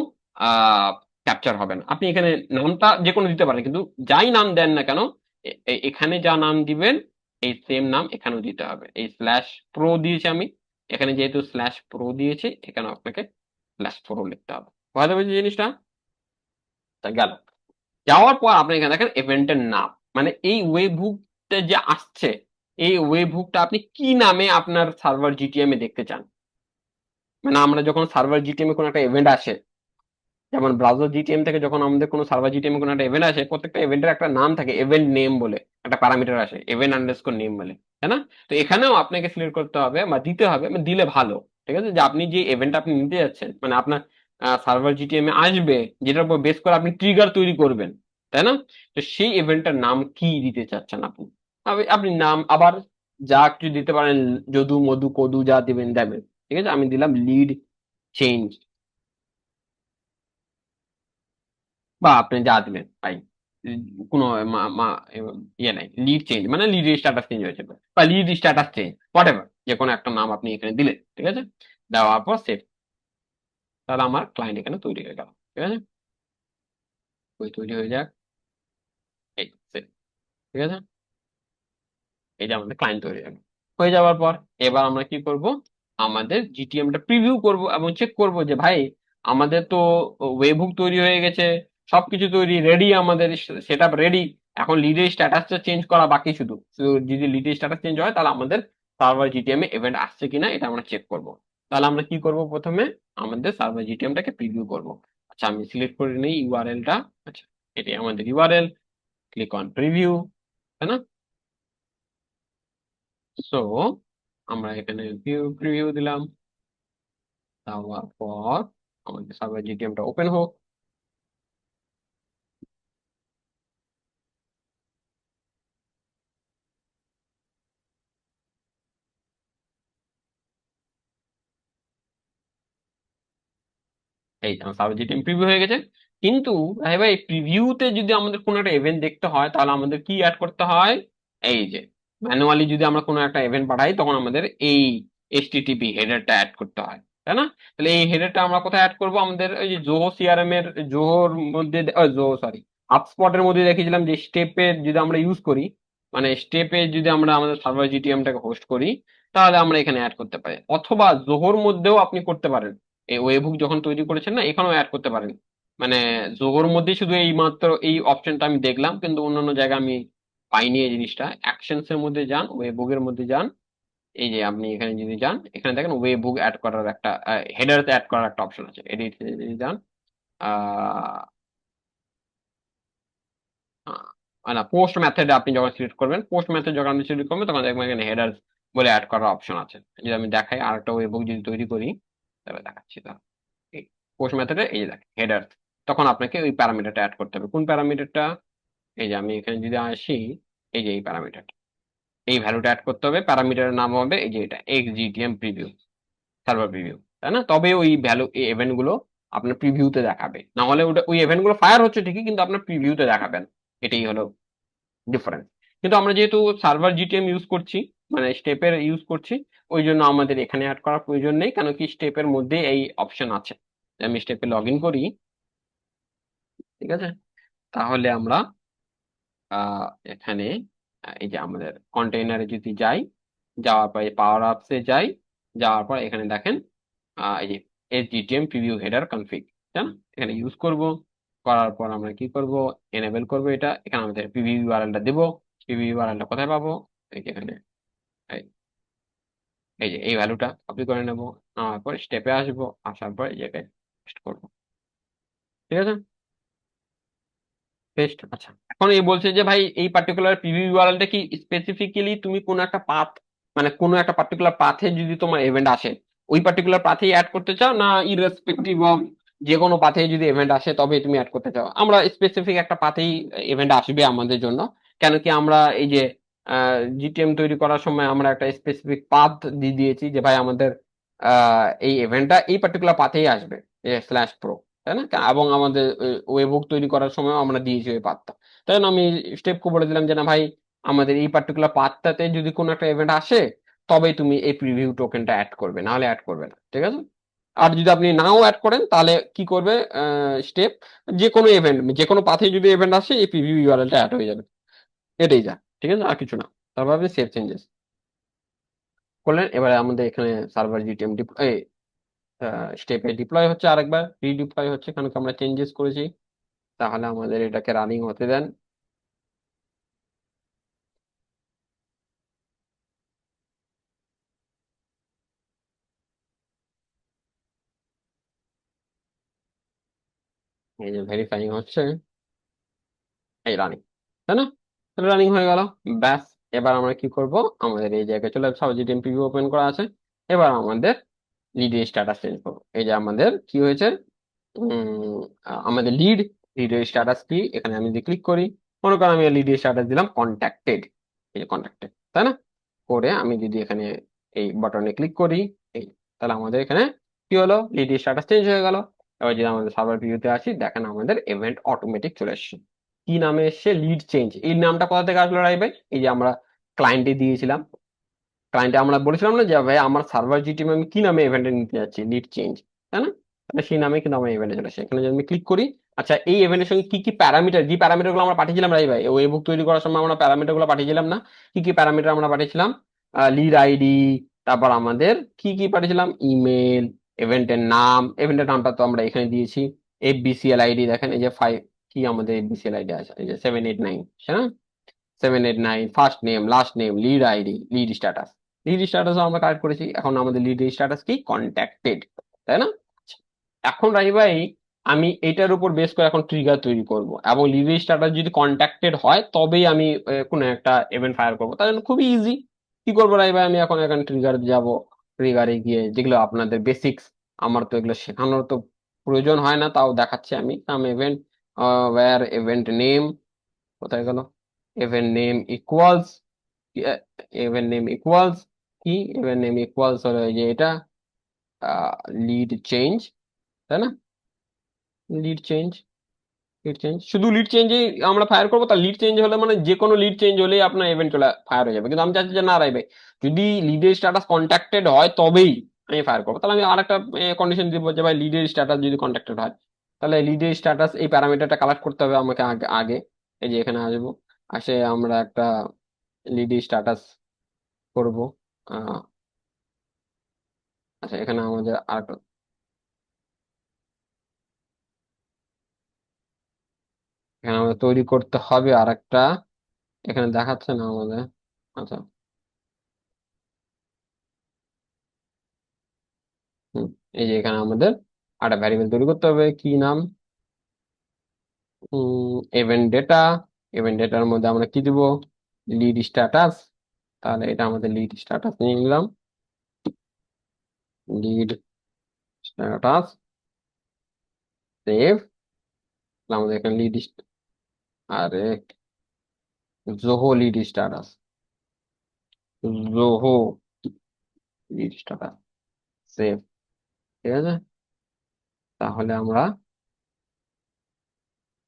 ক্যাপচার হবে না। আপনি এখানে নামটা যে কোনো দিতে পারেন, কিন্তু যাই নাম দেন না কেন এখানে যা নাম দিবেন এই সেম নাম এখানেও দিতে হবে। এই স্ল্যাশ প্রো দিয়েছি আমি, এখানে যেহেতু স্ল্যাশ প্রো দিয়েছি এখানে আপনাকে স্ল্যাশ প্রো লিখতে হবে। বুঝতে পেরেছি জিনিসটা? তা গেল। যাওয়ার পর আপনি এখানে দেখেন ইভেন্টের নাম, মানে এই ওয়েব হুকটা যে আসছে এই ওয়েব হুকটা আপনি কি নামে আপনার সার্ভার জিটিএম এ দেখতে চান। মানে আমরা যখন সার্ভার জিটিএম এ কোনো একটা ইভেন্ট আসে, যেমন ব্রাউজার জিটিএম থেকে যখন আমাদের কোনো সার্ভার জিটিএম এ কোনো একটা ইভেন্ট আসে, প্রত্যেকটা ইভেন্টের একটা নাম থাকে, ইভেন্ট নেম বলে একটা প্যারামিটার আসে, ইভেন্ট আন্ডারস্কোর নেম বলে, তাই না? তো এখানেও আপনাকে সিলেক্ট করতে হবে বা দিতে হবে, মানে দিলে ভালো। ঠিক আছে, যে আপনি যে ইভেন্ট আপনি নিতে যাচ্ছেন মানে আপনার সার্ভার জিটিএম এ আসবে, যেটার উপর বেস করে আপনি ট্রিগার তৈরি করবেন, তাই না? তো সেই ইভেন্টটার নাম কি দিতে চাচ্ছেন আপনি। আপনি নাম আবার যা কিছু দিতে পারেন, যদু মধু কদু যা দিবেন দেবেন। ঠিক আছে, আমি দিলাম লিড চেঞ্জ, বা আপনি যা দিলেন ভাই, কোনো ইয়ে নাই, লিড চেঞ্জ মানে লিড স্ট্যাটাস চেঞ্জ হয়েছে বা lead status change, what ever, যে কোনো একটা নাম আপনি এখানে দিলেন। ঠিক আছে, দেওয়ার পর সেভ, তাহলে আমার ক্লায়েন্ট এখানে তৈরি হয়ে গেল। ঠিক আছে, ওই তৈরি হয়ে যাক, এই save। ঠিক আছে, এই যে আমাদের ক্লায়েন্ট তৈরি হয়ে গেল। হয়ে যাওয়ার পর এবার আমরা কি করব, আমাদের জিটিএমটা প্রিভিউ করব এবং চেক করব যে ভাই আমাদের তো ওয়েবহুক তৈরি হয়ে গেছে, সবকিছু তৈরি রেডি, আমাদের সেটআপ রেডি, এখন লিডের স্ট্যাটাসটা চেঞ্জ করা বাকি শুধু। যদি লিডের স্ট্যাটাস চেঞ্জ হয় তাহলে আমাদের সার্ভার জিটিএম এ ইভেন্ট আসছে কিনা এটা আমরা চেক করব। তাহলে আমরা কি করব, প্রথমে আমাদের সার্ভার জিটিএমটাকে প্রিভিউ করব। আচ্ছা, আমি সিলেক্ট করে নিই ইউআরএলটা। আচ্ছা, এটাই আমাদের ইউআরএল, ক্লিক অন প্রিভিউ, তাই না? সো আমরা এখানে ভিউ প্রিভিউ দিলাম, দেওয়ার পর আমাদের সার্ভার জিটিএমটা ওপেন হোক। এই আমার সার্ভার জিটিএম প্রিভিউ হয়ে গেছে। কিন্তু ভাই ভাই প্রিভিউতে যদি আমাদের কোনো একটা ইভেন্ট দেখতে হয় তাহলে আমাদের কি অ্যাড করতে হয়, এই যে ম্যানুয়ালি যদি আমরা কোনো একটা ইভেন্ট পাঠাই তখন আমাদের এই এইচটিটিপি হেডারটা অ্যাড করতে হয়, তাই না? তাহলে এই হেডারটা আমরা কোথায় অ্যাড করব, আমাদের ওই যে জোহো সিআরএম এর জোহোর মধ্যে, জোহো সরি হাবস্পটের মধ্যে দেখেছিলাম যে স্টেপের যদি আমরা ইউজ করি, মানে স্টেপে যদি আমরা আমাদের সার্ভার জিটিএমটাকে হোস্ট করি তাহলে আমরা এখানে অ্যাড করতে পারি, অথবা জোহোর মধ্যেও আপনি করতে পারেন। এই ওয়েবহুক যখন তৈরি করেছেন না এখানেও অ্যাড করতে পারেন। মানে জোহোর মধ্যে শুধু এই মাত্র এই অপশনটা আমি দেখলাম, কিন্তু অন্যান্য জায়গায় আমি পাইনি এই জিনিসটা। অ্যাকশনস এর মধ্যে যান, ওয়েবহুকের মধ্যে যান, এই যে আপনি এখানে যদি যান এখানে দেখেন ওয়েবহুক অ্যাড করার একটা হেডার অ্যাড করার একটা অপশন আছে, এডিট যদি যান আহ না, পোস্ট মেথডে আপনি যখন সিলেক্ট করবেন, পোস্ট মেথড যখন আপনি সিলেক্ট করবেন তখন দেখবেন এখানে হেডার বলে অ্যাড করার অপশন আছে। যদি আমি দেখাই আর একটা ওয়েবহুক যদি তৈরি করি তাহলে দেখাচ্ছি, তাহলে এই পোস্ট মেথডে এই যে দেখেন হেডার, তখন আপনাকে ওই প্যারামিটারটা অ্যাড করতে হবে। কোন প্যারামিটারটা, এই যে আমি এখানে যদি আসি, এই যে এই প্যারামিটারটা, এই ভ্যালুটা অ্যাড করতে হবে। প্যারামিটারের নাম হবে এই যে এটা এক্সজিটিএম প্রিভিউ, সার্ভার প্রিভিউ, তাই না? তবে ওই ভ্যালু এই ইভেন্ট গুলো আপনার প্রিভিউতে দেখাবে, না হলে ওটা ওই ইভেন্ট গুলো ফায়ার হচ্ছে ঠিকই কিন্তু আপনার প্রিভিউতে দেখাবেন। এটাই হলো ডিফারেন্স। কিন্তু আমরা যেহেতু সার্ভার জিটিএম ইউজ করছি, মানে স্টেপের ইউজ করছি, ওই জন্য আমাদের এখানে অ্যাড করার প্রয়োজন নেই, কেন কি স্টেপের মধ্যে এই অপশন আছে। আমি স্টেপে লগ ইন করি, ঠিক আছে, তাহলে আমরা এখানে এই যে আমাদের কন্টেইনারে যদি যাই, যাওয়ার পর পাওয়ার আপসে যাই, যাওয়ার পর এখানে দেখেন এই যে এসডিটিএম প্রিভিউ হেডার কনফিগ, তাই না? এখানে ইউজ করব, করার পর আমরা কি করব, এনেবল করব এটা, এখানে আমাদের প্রিভিউ ইউআরএলটা দেব। প্রিভিউ ইউআরএলটা কোথায় পাবো, এই যে এখানে, এই এই যে এই ভ্যালুটা কপি করে নেব, নেওয়ার পর স্টেপে আসবো, আসার পর এই জায়গায় পেস্ট করবো। ঠিক আছে, পেস্ট। আচ্ছা, এখন এই বলছে যে ভাই এই পার্টিকুলার প্রিভিউ ইউআরএলটা কি স্পেসিফিক্যালি তুমি কোন একটা পাথ, মানে কোন একটা পার্টিকুলার পাথে যদি তোমার ইভেন্ট আসে ওই পার্টিকুলার পাথেই অ্যাড করতে চাও, না ইররেসপেক্টিভ অফ যে কোনো পাথে যদি ইভেন্ট আসে তবে তুমি অ্যাড করতে চাও। আমরা স্পেসিফিক একটা পাথেই ইভেন্ট আসবে আমাদের জন্য, কেন কি আমরা এই যে জিটিএম তৈরি করার সময় আমরা একটা স্পেসিফিক পাথ দিয়ে দিয়েছি যে ভাই আমাদের এই ইভেন্টটা এই পার্টিকুলার পাথেই আসবে, স্ল্যাশ প্রো, তাই না? এবং আমাদের ওয়েবহুক তৈরি করার সময় আমরা দিয়েছি ওই পাথটা। তাই জন্য আমি স্টেপকে বলে দিলাম যে না ভাই আমাদের এই পার্টিকুলার পাথটাতে যদি কোনো একটা ইভেন্ট আসে তবেই তুমি এই প্রিভিউ টোকেনটা অ্যাড করবে, নাহলে অ্যাড করবে না, ঠিক আছে? আর যদি আপনি নাও অ্যাড করেন তাহলে কি করবে স্টেপ, যে কোনো ইভেন্ট, যে কোনো পাথে যদি ইভেন্ট আসে এই প্রিভিউ ইউআরএলটা অ্যাড হয়ে যাবে, এটাই যা, ঠিক আছে? আর কিছু না। তারপর আপনি সেভ চেঞ্জেস করলেন, এবারে আমাদের এখানে সার্ভার জিটিএম স্টেপে ডিপ্লয় হচ্ছে, আরেকবার রিডিপ্লয় হচ্ছে কারণ কি আমরা চেঞ্জেস করেছি। তাহলে আমাদের এটাকে রানিং হতে দেন। এই যে ভেরিফাইং হচ্ছে, এই রানিং, তাই না? রানিং হয়ে গেল, ব্যাস। এবার আমরা কি করব, আমাদের এই জায়গায় চলে যাবো, জিটিএম প্রিভিউ ওপেন করা আছে। এবার আমাদের লিড স্ট্যাটাস চেঞ্জ করবো। এই যে আমাদের কি হয়েছে, আমাদের লিডের স্ট্যাটাস কি, এখানে আমি যদি ক্লিক করি, মনে করেন আমি লিডের স্ট্যাটাস দিলাম কন্ট্যাক্টেড, এই যে কন্ট্যাক্টেড, তাই না? করে আমি যদি এখানে এই বাটনে ক্লিক করি, এই, তাহলে আমাদের এখানে কি হলো, লিডের স্ট্যাটাস চেঞ্জ হয়ে গেল। এবার যদি আমাদের সার্ভার ভিউতে আসি, দেখেন আমাদের ইভেন্ট অটোমেটিক চলে এসছে। কি নামে এসছে, লিড চেঞ্জ। এই নামটা কোথা থেকে আসলো রাই ভাই? এই যে আমরা ক্লায়েন্টে দিয়েছিলাম, ক্লায়েন্টে আমরা বলেছিলাম না যে ভাই আমার সার্ভার জিটিএম আমি কি নামে ইভেন্টে নিতে যাচ্ছি, লিড চেঞ্জ, তাই না? তাহলে সেই নামে কিন্তু আমার ইভেন্টে চলে আসে। এখানে যদি আমি ক্লিক করি, আচ্ছা এই ইভেন্টের সঙ্গে কি কি প্যারামিটার, যে প্যারামিটার গুলো আমরা পাঠিয়েছিলাম রাই ভাই ওয়েব বুক তৈরি করার সময়, আমরা প্যারামিটার গুলো পাঠিয়েছিলাম না? কি কি প্যারামিটার আমরা পাঠিয়েছিলাম? লিড আইডি, তারপর আমাদের কি কি পাঠিয়েছিলাম, ইমেল, ইভেন্টের নাম, ইভেন্টের নামটা তো আমরা এখানে দিয়েছি, এফবিসিএল আইডি, দেখেন এই যে ফাইভ, কি আমাদের এফবিসিএল আইডি আছে, এই যে 789, হ্যাঁ, 789, first name, last name, lead ID, lead status. Lead status আমরা কালেক্ট করেছি, এখন আমাদের লিড স্ট্যাটাস কি, কন্ট্যাক্টেড, তাই না? আচ্ছা, এখন রাই ভাই আমি এটার উপর বেস করে এখন ট্রিগার তৈরি করব, এবং লিড স্ট্যাটাস যদি কন্ট্যাক্টেড হয় তবেই আমি কোনো একটা ইভেন্ট ফায়ার করবো। তার জন্য খুবই ইজি, কি করবো রাই ভাই, আমি এখন এখানে ট্রিগার যাব, ট্রিগারে গিয়ে যেগুলো আপনাদের বেসিক্স, আমার তো এগুলো শেখানোর তো প্রয়োজন হয় না, তাও দেখাচ্ছি আমি। আমি ইভেন্ট ওয়্যার ইভেন্ট নেম, কোথায় গেল, event name equals, event name equals কি, ইভেন্ট নেম ইকুয়ালস হলো এই যে এটা, লিড চেঞ্জ, তাই না? লিড চেঞ্জ, লিড চেঞ্জ, শুধু লিড চেঞ্জেই আমরা ফায়ার করবো। তার লিড চেঞ্জ হলে মানে যে কোনো লিড চেঞ্জ হলেই আপনার ইভেন্ট চলে ফায়ার হয়ে যাবে, কিন্তু আমি চাচ্ছি যে না রাই ভাই, যদি লিডের স্ট্যাটাস কন্ট্যাক্টেড হয় তবেই আমি ফায়ার করবো। তাহলে আমি আরেকটা কন্ডিশন দিব যে ভাই লিডের স্ট্যাটাস যদি কন্ট্যাক্টেড হয়, তাহলে লিডের স্ট্যাটাস এই প্যারামিটারটা কালেক্ট করতে হবে আমাকে আগে আগে। এই যে এখানে আসবো, আসে আমরা একটা লিডের স্ট্যাটাস করব। আহ, আচ্ছা এখানে আমাদের আরেকটা, এখানে আমাদের তৈরি করতে হবে আরেকটা, এখানে দেখাচ্ছে না আমাদের। আচ্ছা, হুম, এই যে এখানে আমাদের একটা ভ্যারিয়েবল তৈরি করতে হবে, কি নাম, ইভেন্ট ডেটা। ইভেন্ট ডেটার মধ্যে আমরা কি দিব, লিড স্ট্যাটাস। তাহলে এটা আমাদের লিড স্ট্যাটাস নিয়ে নিলাম, লিড স্ট্যাটাস, সেভ। আমাদের এখানে লিড, আরে Zoho lead status, Zoho lead status, save, ঠিক আছে? তাহলে আমরা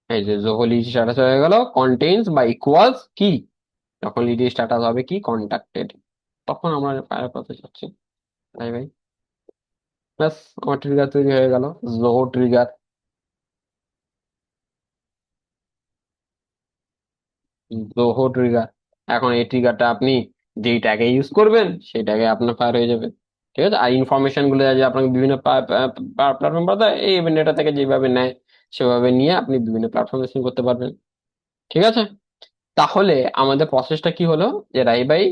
এই যে জোহো লিড স্ট্যাটাস হয়ে গেল, কন্টেইনস বা ইকুয়ালস কি, যখন লিড স্ট্যাটাস হবে কি, কন্টাক্টেড, তখন আমরা ফায়ার করতে চাচ্ছি, তাই ভাই। ব্যাস, আমার ট্রিগার তৈরি হয়ে গেল, জোহো ট্রিগার, জোহো ট্রিগার। এখন এই ট্রিগারটা আপনি যেই ট্যাগে ইউজ করবেন সেই ট্যাগে আপনার ফায়ার হয়ে যাবে, ঠিক আছে? আর ইনফরমেশন গুলো যে আপনাকে বিভিন্ন প্ল্যাটফর্ম পাঠায়, এই ইভেন্ট ডেটা থেকে যেভাবে নেয় সেভাবে নিয়ে আপনি বিভিন্ন প্ল্যাটফর্মে সিং করতে পারবেন, ঠিক আছে? তাহলে আমাদের প্রসেসটা কি হলো, যে রাই ভাই,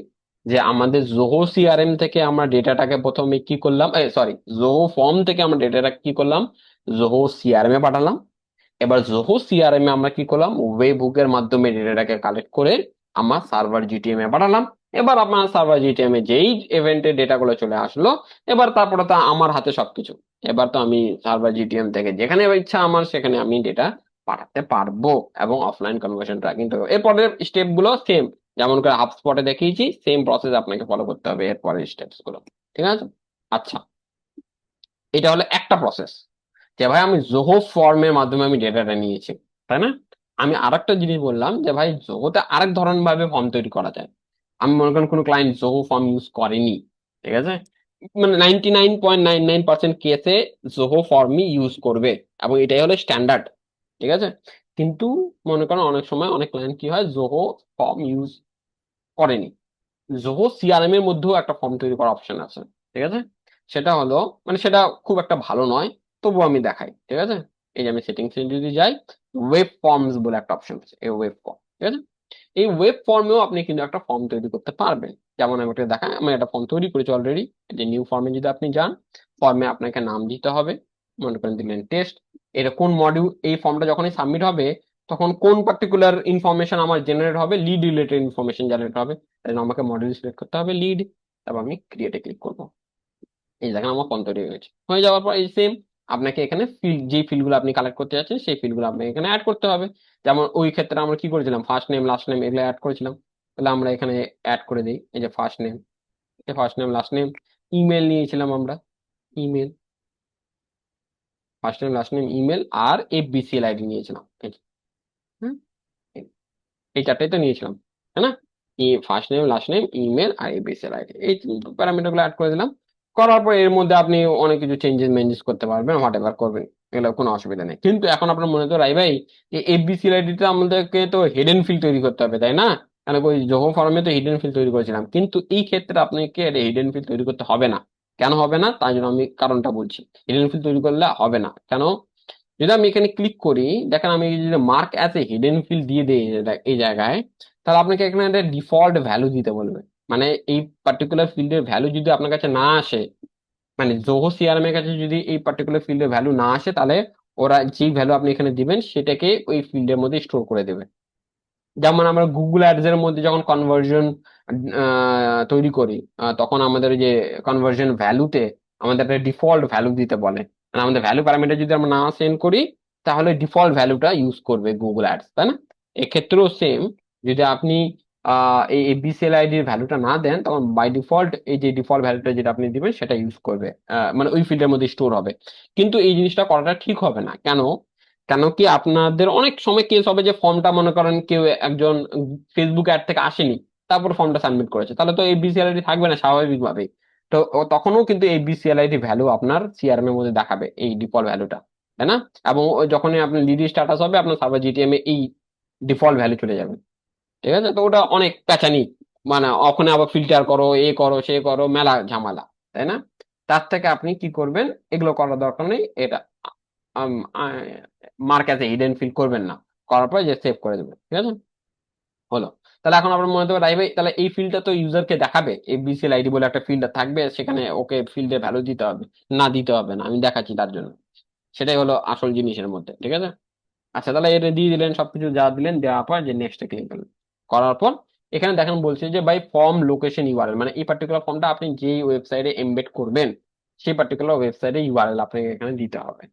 যে আমাদের জোহো সিআরএম থেকে আমরা ডেটাটাকে প্রথমে কি করলাম, সরি, জোহো ফর্ম থেকে আমরা ডেটাটা কি করলাম, জোহো সিআরএম এ পাঠালাম। এবার জোহো সিআরএম এ আমরা কি করলাম, ওয়েব হুকের মাধ্যমে ডেটাটাকে কালেক্ট করে আমার সার্ভার জিটিএম এ পাঠালাম। এবার আপনার সার্ভার জিটিএম এ যেই ইভেন্টের ডেটাগুলো চলে আসলো, এবার তারপরে তো আমার হাতে সবকিছু। এবার তো আমি সার্ভার জিটিএম থেকে যেখানে ইচ্ছা আমার সেখানে আমি ডেটা পাঠাতে পারবো, এবং অফলাইন কনভার্সন ট্র্যাকিং তো এরপরের স্টেপ গুলো সেম, যেমন করে হাবস্পটে দেখিয়েছি সেম প্রসেস আপনাকে ফলো করতে হবে এরপরের স্টেপস গুলো, ঠিক আছে? আচ্ছা, এটা হলো একটা প্রসেস, যে ভাই আমি জোহো ফর্মের মাধ্যমে আমি ডেটাটা নিয়েছি, তাই না? আমি আরেকটা জিনিস বললাম যে ভাই জোহোতে আরেক ধরন ভাবে ফর্ম তৈরি করা যায়। আমি মনে করেন কোনো ক্লায়েন্ট জোহো ফর্ম ইউজ করেনি, ঠিক আছে, মানে 99.99% কেসে জোহো ফর্মই ইউজ করবে, এবং এটাই হলো স্ট্যান্ডার্ড, ঠিক আছে। কিন্তু মনে করেন অনেক সময় অনেক ক্লায়েন্ট কি হয়, জোহো ফর্ম ইউজ করেনি, জোহো সিআরএম এর মধ্যেও একটা ফর্ম তৈরি করার অপশন আছে, ঠিক আছে। সেটা হলো, মানে সেটা খুব একটা ভালো নয়, তবু আমি দেখাই, ঠিক আছে। এই যে আমি সেটিংস এ যদি যাই, ওয়েব ফর্মস বলে একটা অপশন আছে, এই ওয়েব ফর্ম, ঠিক আছে। এই ওয়েব ফর্মেও আপনি কিন্তু একটা ফর্ম তৈরি করতে পারবেন। যেমন আমি একটা দেখাই, আমি একটা ফর্ম তৈরি করেছি অলরেডি। যে নিউ ফর্মে যদি আপনি যান, ফর্মে আপনাকে নাম দিতে হবে, মনে করেন দিলেন টেস্ট। এটা কোন মডিউল, এই ফর্মটা যখনই সাবমিট হবে তখন কোন পার্টিকুলার ইনফরমেশন আমার জেনারেট হবে, লিড রিলেটেড ইনফরমেশন জেনারেট হবে, তাই জন্য আমাকে মডিউল সিলেক্ট করতে হবে লিড, তারপর আমি ক্রিয়েটে ক্লিক করবো। এই দেখেন আমার ফর্ম তৈরি হয়ে গেছে। হয়ে যাওয়ার পর এই সেম আপনাকে এখানে ফিল্ড, যে ফিল্ড গুলো আপনি কালেক্ট করতে যাচ্ছেন সেই ফিল্ড গুলো আপনাকে এখানে অ্যাড করতে হবে। যেমন ওই ক্ষেত্রে আমরা কি করেছিলাম, ফার্স্ট নেম লাস্ট নেম এগুলো অ্যাড করেছিলাম, তাহলে আমরা এখানে অ্যাড করে দিই। এই যে first name last name, email নিয়েছিলাম আমরা, email, first name last name email, আর এফবিসিএল আইডি নিয়েছিলাম, এই যে, হুম, এই এই চারটাই তো নিয়েছিলাম, তাই না। First name last name email আর এফবিসিএল আইডি, এই প্যারামিটার গুলো অ্যাড করে দিলাম। করার পর এর মধ্যে আপনি অনেক কিছু চেঞ্জেস মেঞ্জেস করতে পারবেন, হোয়াট এভার করবেন, এগুলো কোনো অসুবিধা নেই। কিন্তু এখন আপনার মনে তো রাই ভাই, এই এফবিসিএল আইডিতে আমাদেরকে তো হিডেন ফিল্ড তৈরি করতে হবে, তাই না। কারণ ওই জোহো ফর্মে তো হিডেন ফিল্ড তৈরি করেছিলাম, কিন্তু এই ক্ষেত্রে আপনাকে হিডেন ফিল্ড তৈরি করতে হবে না। কেন হবে না, তার জন্য আমি কারণটা বলছি। হিডেন ফিল্ড তৈরি করলে হবে না কেন, যদি আমি এখানে ক্লিক করি, দেখেন আমি যদি মার্ক অ্যাজ এ হিডেন ফিল্ড দিয়ে দিই এই জায়গায়, তাহলে আপনাকে এখানে একটা ডিফল্ট ভ্যালু দিতে বলবে। মানে এই পার্টিকুলার ফিল্ডের ভ্যালু যদি আপনার কাছে না আসে, মানে জোহো সিআরএম এর কাছে যদি এই পার্টিকুলার ফিল্ডের ভ্যালু না আসে, তাহলে ওরা যেই ভ্যালু আপনি এখানে দিবেন সেটাকে ওই ফিল্ডের মধ্যে স্টোর করে দেবে। যেমন আমরা গুগল অ্যাডস এর মধ্যে যখন কনভার্সন তৈরি করি, তখন আমাদের ওই যে কনভার্সন ভ্যালুতে আমাদের একটা ডিফল্ট ভ্যালু দিতে বলে। মানে আমাদের ভ্যালু প্যারামিটার যদি আমরা না সেন্ড করি, তাহলে ডিফল্ট ভ্যালুটা ইউজ করবে গুগল অ্যাডস, তাই না। এক্ষেত্রেও সেম, যদি আপনি এই বিসিএল আইডির ভ্যালুটা না দেন, তখন বাই ডিফল্ট এই যে ডিফল্ট ভ্যালুটা যেটা আপনি দিবেন সেটা ইউজ করবে, মানে ওই ফিল্ডের মধ্যে স্টোর হবে। কিন্তু এই জিনিসটা করাটা ঠিক হবে না, কেন, কেন কি আপনাদের অনেক সময় কেস হবে যে ফর্মটা মনে করেন কেউ একজন ফেসবুক অ্যাড থেকে আসেনি, তারপর ফর্মটা সাবমিট করেছে, তাহলে তো এই বিসিএলআইডি থাকবে না স্বাভাবিকভাবেই। তো তখনও কিন্তু এই বিসিএলআইডি ভ্যালু আপনার সিআরএম এর মধ্যে দেখাবে, এই ডিফল্ট ভ্যালুটা, তাই না। এবং যখনই আপনার লিডি স্ট্যাটাস হবে আপনার সার্ভার জিটিএম এ এই ডিফল্ট ভ্যালু চলে যাবে, ঠিক আছে। তো ওটা অনেক প্যাচানি, মানে ওখানে আবার ফিল্টার করো, এ করো সে করো, মেলা ঝামেলা, তাই না। তার থেকে আপনি কি করবেন, এগুলো করার দরকার নেই, এটা মার্ক অ্যাজ এ হিডেন ফিল্ড করবেন না, করার পরে যে সেভ করে দেবেন, ঠিক আছে, হলো। তাহলে এখন আপনার মনে হতে পারে, ভাই তাহলে এই ফিল্ডটা তো ইউজারকে দেখাবে, এই বিসিএল আইডি বলে একটা ফিল্ড থাকবে, সেখানে ওকে ফিল্ডে ভ্যালু দিতে হবে। না, দিতে হবে না, আমি দেখাচ্ছি তার জন্য। সেটাই হলো আসল জিনিসের মধ্যে, ঠিক আছে। আচ্ছা, তাহলে এটা দিয়ে দিলেন, সবকিছু যা দিলেন, দেওয়ার পর যে নেক্সটে ক্লিক করলেন, করার পর এখানে দেখেন বলছে যে বাই ফর্ম লোকেশন ইউআরএল, মানে এই পার্টিকুলার ফর্মটা আপনি যেই ওয়েবসাইটে এমবেড করবেন সেই পার্টিকুলার ওয়েবসাইটে ইউআরএল আপনাকে এখানে দিতে হবে।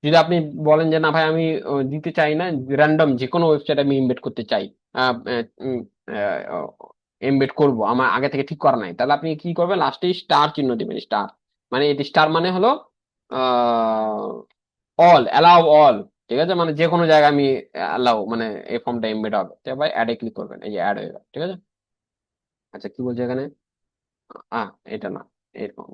যদি আপনি বলেন যে না ভাই আমি দিতে চাই না, র্যান্ডম যে কোনো ওয়েবসাইট আমি এমবেড করতে চাই, এমবেড করব, আমার আগে থেকে ঠিক করা নাই, তাহলে আপনি কি করবেন, লাস্টে স্টার চিহ্ন দিবেন, স্টার, মানে এটি স্টার মানে হলো অল, অ্যালাউ অল, ঠিক আছে, মানে যে কোনো জায়গায় আমি অ্যালাউ, মানে এই ফর্মটা এমবেড হবে, তো ভাই অ্যাডে ক্লিক করবেন, এই যে অ্যাড হয়ে গেল, ঠিক আছে। আচ্ছা কি বলছে এখানে, এটা না, এরকম,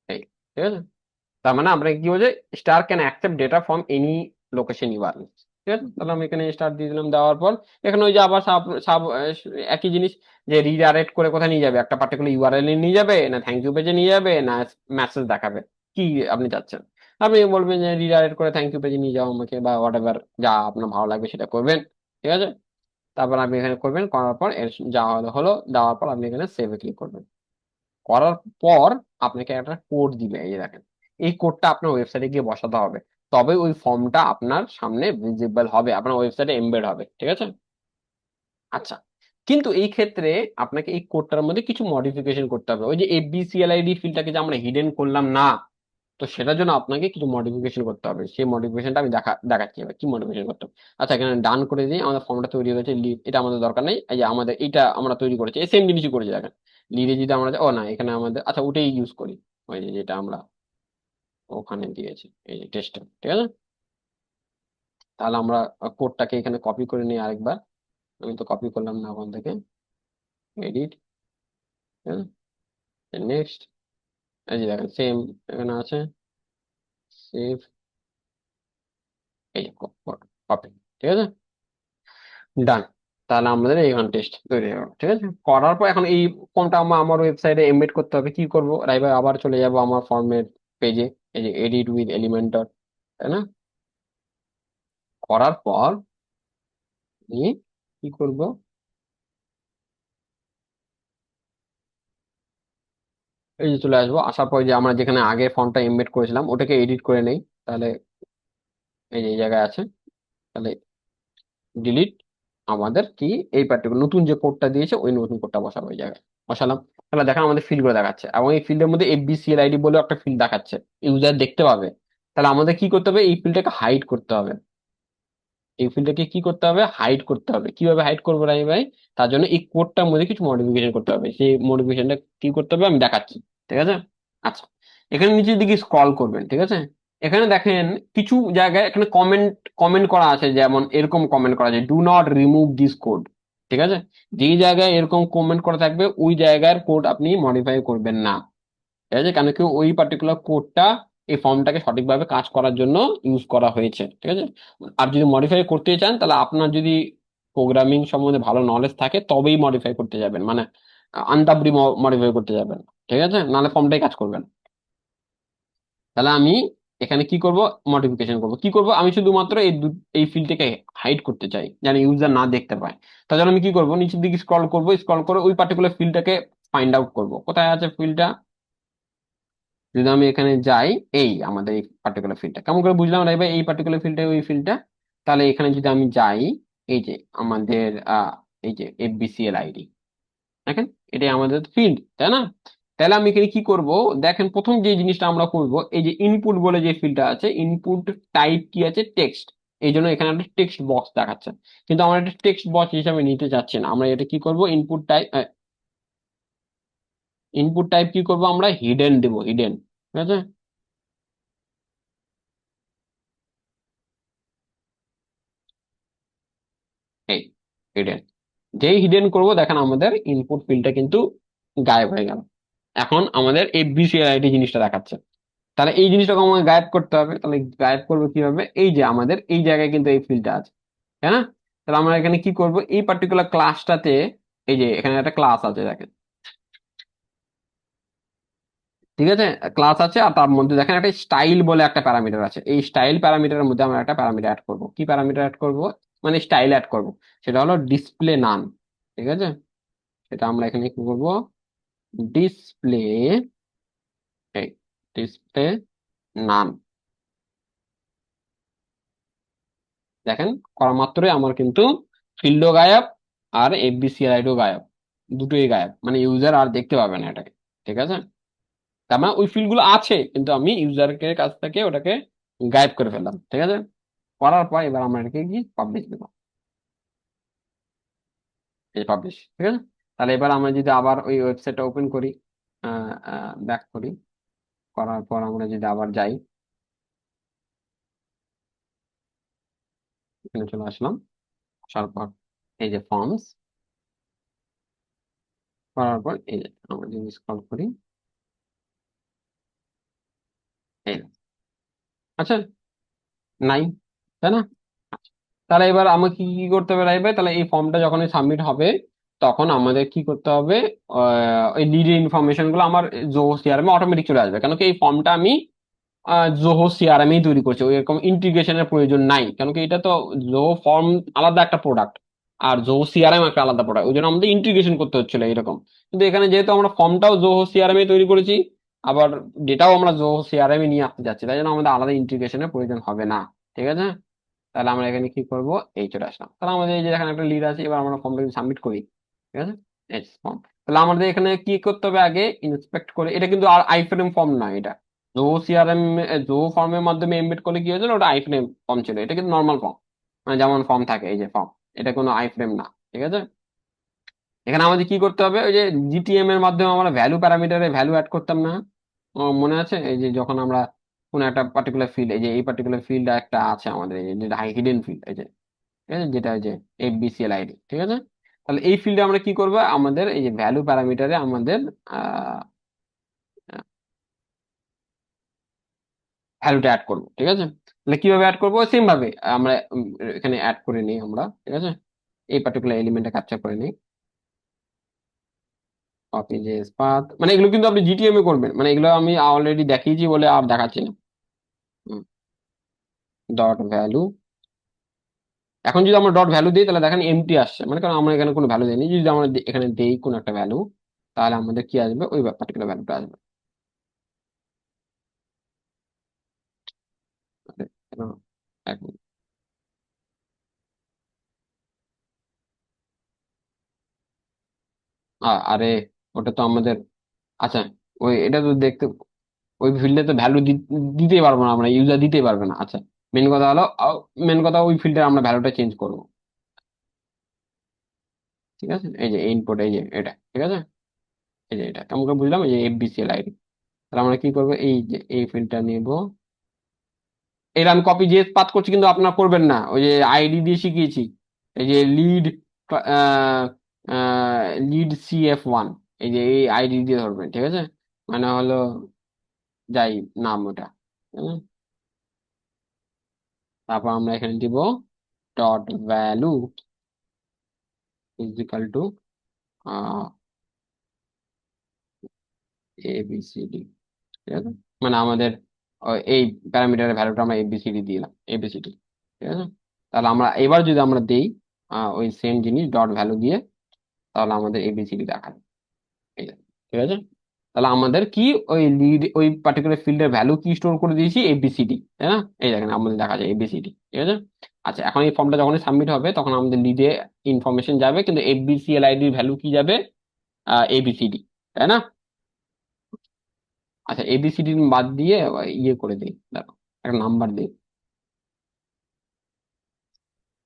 এই, ঠিক আছে। তার মানে আমরা কি বলছে, star can accept data from any location URL, ঠিক আছে। তাহলে আমি এখানে স্টার দিয়ে দিলাম, দেওয়ার পর এখানে ওই যে আবার সাব সাব একই জিনিস, যে রিডাইরেক্ট করে কোথায় নিয়ে যাবে, একটা পার্টিকুলার ইউআরএল এ নিয়ে যাবে, না থ্যাংক ইউ পেজে নিয়ে যাবে, না মেসেজ দেখাবে, কি আপনি চাচ্ছেন। আপনি বলবেন যে রিডাইরেক্ট করে থ্যাংক ইউ পেজে নিয়ে যাও আমাকে, বা হোয়াট এভার যা আপনার ভালো লাগবে সেটা করবেন, ঠিক আছে। তারপর আপনি এখানে করবেন, করার পর এর যা হলো হলো, দেওয়ার পর আপনি এখানে সেভে ক্লিক করবেন। করার পর আপনাকে একটা কোড দিবে, এই যে দেখেন, এই কোডটা আপনার ওয়েবসাইটে গিয়ে বসাতে হবে, তবে ওই ফর্মটা আপনার সামনে ভিজিবল হবে, আপনার ওয়েবসাইটে এমবেড হবে, ঠিক আছে। আচ্ছা, কিন্তু এই ক্ষেত্রে আপনাকে এই কোডটার মধ্যে কিছু মডিফিকেশন করতে হবে। ওই যে এফবিসিএলআইডি ফিল্ডটাকে যে আমরা হিডেন করলাম না, তো সেটার জন্য আপনাকে কিছু মডিফিকেশন করতে হবে। সেই মডিফিকেশনটা আমি দেখাচ্ছি এবার কি মডিফিকেশন করতে হবে। আচ্ছা, এখানে ডান করে দিই, আমাদের ফর্মটা তৈরি হয়েছে, লিড এটা আমাদের দরকার নেই, এই যে আমাদের এটা আমরা তৈরি করেছি, এই সেম জিনিসই করেছি দেখেন। লিডে যদি আমরা ও না, এখানে আমাদের, আচ্ছা ওটাই ইউজ করি, ওই যে যেটা আমরা ওখানে দিয়েছি, এই যে টেস্টটা, ঠিক আছে। তাহলে আমরা কোডটাকে এখানে কপি করে নিই আরেকবার। আমি তো কপি করলাম না ওখান থেকে, এডিট, নেক্সট, এই যে দেখেন সেম এখানে আছে, সেভ, এই কপি, ঠিক আছে, ডান। তাহলে আমাদের এইখানে টেস্ট তৈরি হয়ে গেল, ঠিক আছে। করার পর এখন এই ফর্মটা আমার ওয়েবসাইটে এমবেড করতে হবে। কি করব, রাইবার আবার চলে যাব আমার ফর্মের পেজে, এই যে এডিট উইথ এলিমেন্টর, তাই না? করার পর আমি কি করব, এই যে চলে আসবো, আসার পর যে আমরা যেখানে আগে ফর্মটা এমবেড করেছিলাম ওটাকে এডিট করে নেই। তাহলে এই যে এই জায়গায় আছে, তাহলে ডিলিট, আমাদের কি এই পার্টিকুলার নতুন যে কোডটা দিয়েছে ওই নতুন কোডটা বসাবো ওই জায়গায়, বসালাম। তাহলে দেখেন আমাদের ফিল্ড গুলো দেখাচ্ছে, এবং এই ফিল্ডের মধ্যে এফবিসিএল আইডি বলে একটা ফিল্ড দেখাচ্ছে, ইউজার দেখতে পাবে। তাহলে আমাদের কি করতে হবে, এই ফিল্ডটাকে হাইড করতে হবে। এই ফিল্ডটাকে কি করতে হবে, হাইড করতে হবে। কিভাবে হাইড করবো রাই ভাই? তার জন্য এই কোডটার মধ্যে কিছু মডিফিকেশন করতে হবে, সেই মডিফিকেশনটা কি করতে হবে আমি দেখাচ্ছি, ঠিক আছে। আচ্ছা, এখানে নিচের দিকে স্ক্রল করবেন, ঠিক আছে। এখানে দেখেন কিছু জায়গায় এখানে কমেন্ট কমেন্ট করা আছে, যেমন এরকম কমেন্ট করা আছে, do not remove this code, ঠিক আছে। যেই জায়গায় এরকম কমেন্ট করা থাকবে ওই জায়গার কোড আপনি মডিফাই করবেন না, ঠিক আছে, কেন কি ওই পার্টিকুলার কোডটা এই ফর্মটাকে সঠিকভাবে কাজ করার জন্য ইউজ করা হয়েছে, ঠিক আছে। আর যদি মডিফাই করতে চান তাহলে আপনার যদি প্রোগ্রামিং সম্বন্ধে ভালো নলেজ থাকে তবেই মডিফাই করতে যাবেন, মানে আন্দাবড়ি মডিফাই করতে যাবেন, ঠিক আছে, নাহলে ফর্মটাই কাজ করবেন। তাহলে আমি এখানে কি করব, মডিফিকেশন করব। কি করব, আমি শুধুমাত্র এই ফিল্ডটাকে হাইড করতে চাই, যেন ইউজার না দেখতে পায়। তার জন্য আমি কি করব, নিচের দিকে স্ক্রল করব, স্ক্রল করে ওই পার্টিকুলার ফিল্ডটাকে ফাইন্ড আউট করব, কোথায় আছে ফিল্ডটা। যদি আমি এখানে যাই, এই আমাদের এই পার্টিকুলার ফিল্ডটা কেমন করে বুঝলাম রাই ভাই, এই পার্টিকুলার ফিল্ডটা ওই ফিল্ডটা। তাহলে এখানে যদি আমি যাই, এই যে আমাদের এই যে এফবিসিএল আইডি, দেখেন এটাই আমাদের ফিল্ড, তাই না? তাহলে আমি এখানে কি করব, দেখেন প্রথম যে জিনিসটা আমরা করব, এই যে ইনপুট বলে যে ফিল্ডটা আছে, ইনপুট টাইপ কি আছে, টেক্সট। এই জন্য এখানে একটা টেক্সট বক্স দেখাচ্ছে, কিন্তু আমরা এটা টেক্সট বক্স হিসাবে নিতে চাচ্ছি না। আমরা এটা কি করব, ইনপুট টাইপ কি করব, আমরা হিডেন দেব, হিডেন, ঠিক আছে। এই হিডেন, যেই হিডেন করব দেখেন আমাদের ইনপুট ফিল্ডটা কিন্তু গায়েব হয়ে গেল। এখন আমাদের এফবিসিআইডি জিনিসটা দেখাচ্ছে। তাহলে এই জিনিসটাকে আমাকে গায়েব করতে হবে। তাহলে গায়েব করবো কিভাবে, এই যে আমাদের এই জায়গায় কিন্তু এই ফিল্ডটা আছে, তাই না? তাহলে আমরা এখানে কি করব, এই পার্টিকুলার ক্লাসটাতে, এই যে এখানে একটা ক্লাস আছে দেখেন, ঠিক আছে, ক্লাস আছে, আর তার মধ্যে দেখেন একটা স্টাইল বলে একটা প্যারামিটার আছে। এই স্টাইল প্যারামিটারের মধ্যে আমরা একটা প্যারামিটার অ্যাড করব। কি প্যারামিটার অ্যাড করব, মানে স্টাইল অ্যাড করব, সেটা হলো ডিসপ্লে নাম, ঠিক আছে। সেটা আমরা এখানে কি করব, ডিসপ্লে, এই ডিসপ্লে নাম, দেখেন করা মাত্রই আমার কিন্তু ফিল্ডও গায়েব আর এফবিসিআইডিও গায়েব, দুটোই গায়েব, মানে ইউজার আর দেখতে পাবে না এটাকে, ঠিক আছে। তার মানে ওই ফিল্ড গুলো আছে কিন্তু আমি ইউজারের কাছ থেকে ওটাকে গায়েব করে ফেললাম, ঠিক আছে। করার পর এবার আমরা এটাকে কি পাবলিশ দেবো, এই পাবলিশ, ঠিক আছে। তাহলে এবার আমরা যদি আবার ওই ওয়েবসাইটটা ওপেন করি, ব্যাক করি, করার পর আমরা যদি আবার যাই, এখানে চলে আসলাম, আসার পর এই যে ফর্মস, করার পর এই যে আমরা যদি স্ক্রল করি, এই, আচ্ছা, নাই, তাই না? আচ্ছা, তাহলে এবার আমাকে কি কি করতে হবে রাই ভাই, তাহলে এই ফর্মটা যখনই সাবমিট হবে তখন আমাদের কি করতে হবে, ওই লিড ইনফরমেশন গুলো আমার জোহো সিআরএম অটোমেটিক চলে আসবে, কেন কি এই ফর্মটা আমি জোহো সিআরএম এই তৈরি করছি, ওই এরকম ইন্টিগ্রেশনের প্রয়োজন নাই, কেন কি এটা তো জোহো ফর্ম আলাদা একটা প্রোডাক্ট, আর জোহো সিআরএম একটা আলাদা প্রোডাক্ট, ওই জন্য আমাদের ইন্টিগ্রেশন করতে হচ্ছিল এরকম। কিন্তু এখানে যেহেতু আমরা ফর্মটাও জোহো সিআরএম এ তৈরি করেছি, আবার ডেটাও আমরা জোহো সিআরএম এ নিয়ে আসতে যাচ্ছি, তাই জন্য আমাদের আলাদা ইন্টিগ্রেশনের প্রয়োজন হবে না, ঠিক আছে। তাহলে আমরা এখানে কি করব, এই চলে আসলাম। তাহলে আমাদের এই যে এখানে একটা লিড আছে, এবার আমরা ফর্মটা সাবমিট করি, ঠিক আছে, এই ফর্ম। তাহলে আমাদের এখানে কি করতে হবে, আগে ইন্সপেক্ট করে, এটা কিন্তু আর আইফ্রেম ফর্ম না, এটা জো সিআরএম, জো ফর্মের মাধ্যমে এমবেড করে কি হয়েছিল, ওটা আইফ্রেম ফর্ম ছিল, এটা কিন্তু নর্মাল ফর্ম, মানে যেমন ফর্ম থাকে এই যে ফর্ম, এটা কোনো আইফ্রেম না, ঠিক আছে। এখানে আমাদের কি করতে হবে, ওই যে জিটিএম এর মাধ্যমে আমরা ভ্যালু প্যারামিটারে ভ্যালু অ্যাড করতাম না, মনে আছে এই যে যখন আমরা কোন একটা পার্টিকুলার ফিল্ড, এই যে এই পার্টিকুলার ফিল্ড একটা আছে আমাদের, এই যে যেটা হিডেন ফিল্ড, এই যে ঠিক আছে, যেটা ওই যে এফবিসিএল আইডি, ঠিক আছে। তাহলে এই ফিল্ডে আমরা কি করবো, আমাদের এই যে ভ্যালু প্যারামিটারে আমাদের ভ্যালুটা অ্যাড করবো, ঠিক আছে। তাহলে কিভাবে অ্যাড করবো, সেম ভাবে আমরা এখানে অ্যাড করে নিই আমরা, ঠিক আছে। এই পার্টিকুলার এলিমেন্টটা ক্যাপচার করে নিই, কপি যে পাথ, মানে এগুলো কিন্তু আপনি জিটিএম এ করবেন, মানে এগুলো আমি অলরেডি দেখিয়েছি বলে আর দেখাচ্ছি না। ডট ভ্যালু, এখন যদি আমরা ডট ভ্যালু দিই তাহলে দেখেন এমটি আসছে, মানে কারণ আমরা এখানে কোনো ভ্যালু দিইনি। যদি আমরা এখানে দেই কোনো একটা ভ্যালু, তাহলে আমাদের কি আসবে, ওই পার্টিকুলার ভ্যালুটা আসবে। আরে, কেন? এক মিনিট। আরে, ওটা তো আমাদের, আচ্ছা, ওই এটা তো দেখতে, ওই ফিল্ডে তো ভ্যালু দিতেই পারবো না আমরা, ইউজার দিতেই পারবে না। আচ্ছা, মেন কথা হলো, মেন কথা ওই ফিল্ডে আমরা ভ্যালুটা চেঞ্জ করবো, ঠিক আছে। এই যে ইনপুট, এই যে এটা, ঠিক আছে। এই যে এটা কেমন করে বুঝলাম, এই যে এফবিসিএল আইডি। তাহলে আমরা কি করবো, এই যে এই ফিল্ডটা নিব, এটা আমি কপি যে পাথ করছি, কিন্তু আপনারা করবেন না, ওই যে আইডি দিয়ে শিখিয়েছি, এই যে লিড লিড CF1, এই যে এই আইডি দিয়ে ধরবেন, ঠিক আছে। মানে হলো, যাই নাম ওটা, হুম। তারপর আমরা এখানে দিব dot value is equal to ABCD, ঠিক আছে। মানে আমাদের এই প্যারামিটারের ভ্যালুটা আমরা এবিসিডি দিলাম, এবিসিডি, ঠিক আছে। তাহলে আমরা এবার যদি আমরা দেই ওই সেম জিনিস ডট ভ্যালু দিয়ে, তাহলে আমাদের এবিসিডি দেখাবে, এই যে, ঠিক আছে। তাহলে আমাদের কি, ওই লিড, ওই পার্টিকুলার ফিল্ডের ভ্যালু কি স্টোর করে দিয়েছি, এবিসিডি, তাই না। এই দেখেন আমাদের দেখা যায় এবিসিডি, ঠিক আছে। আচ্ছা, এখন এই ফর্মটা যখন সাবমিট হবে তখন আমাদের লিডে ইনফরমেশন যাবে, কিন্তু এফবিসিএল আইডির ভ্যালু কি যাবে, এবিসিডি, তাই না। আচ্ছা, এবিসিডি বাদ দিয়ে ইয়ে করে দিই, দেখো একটা নাম্বার দিই।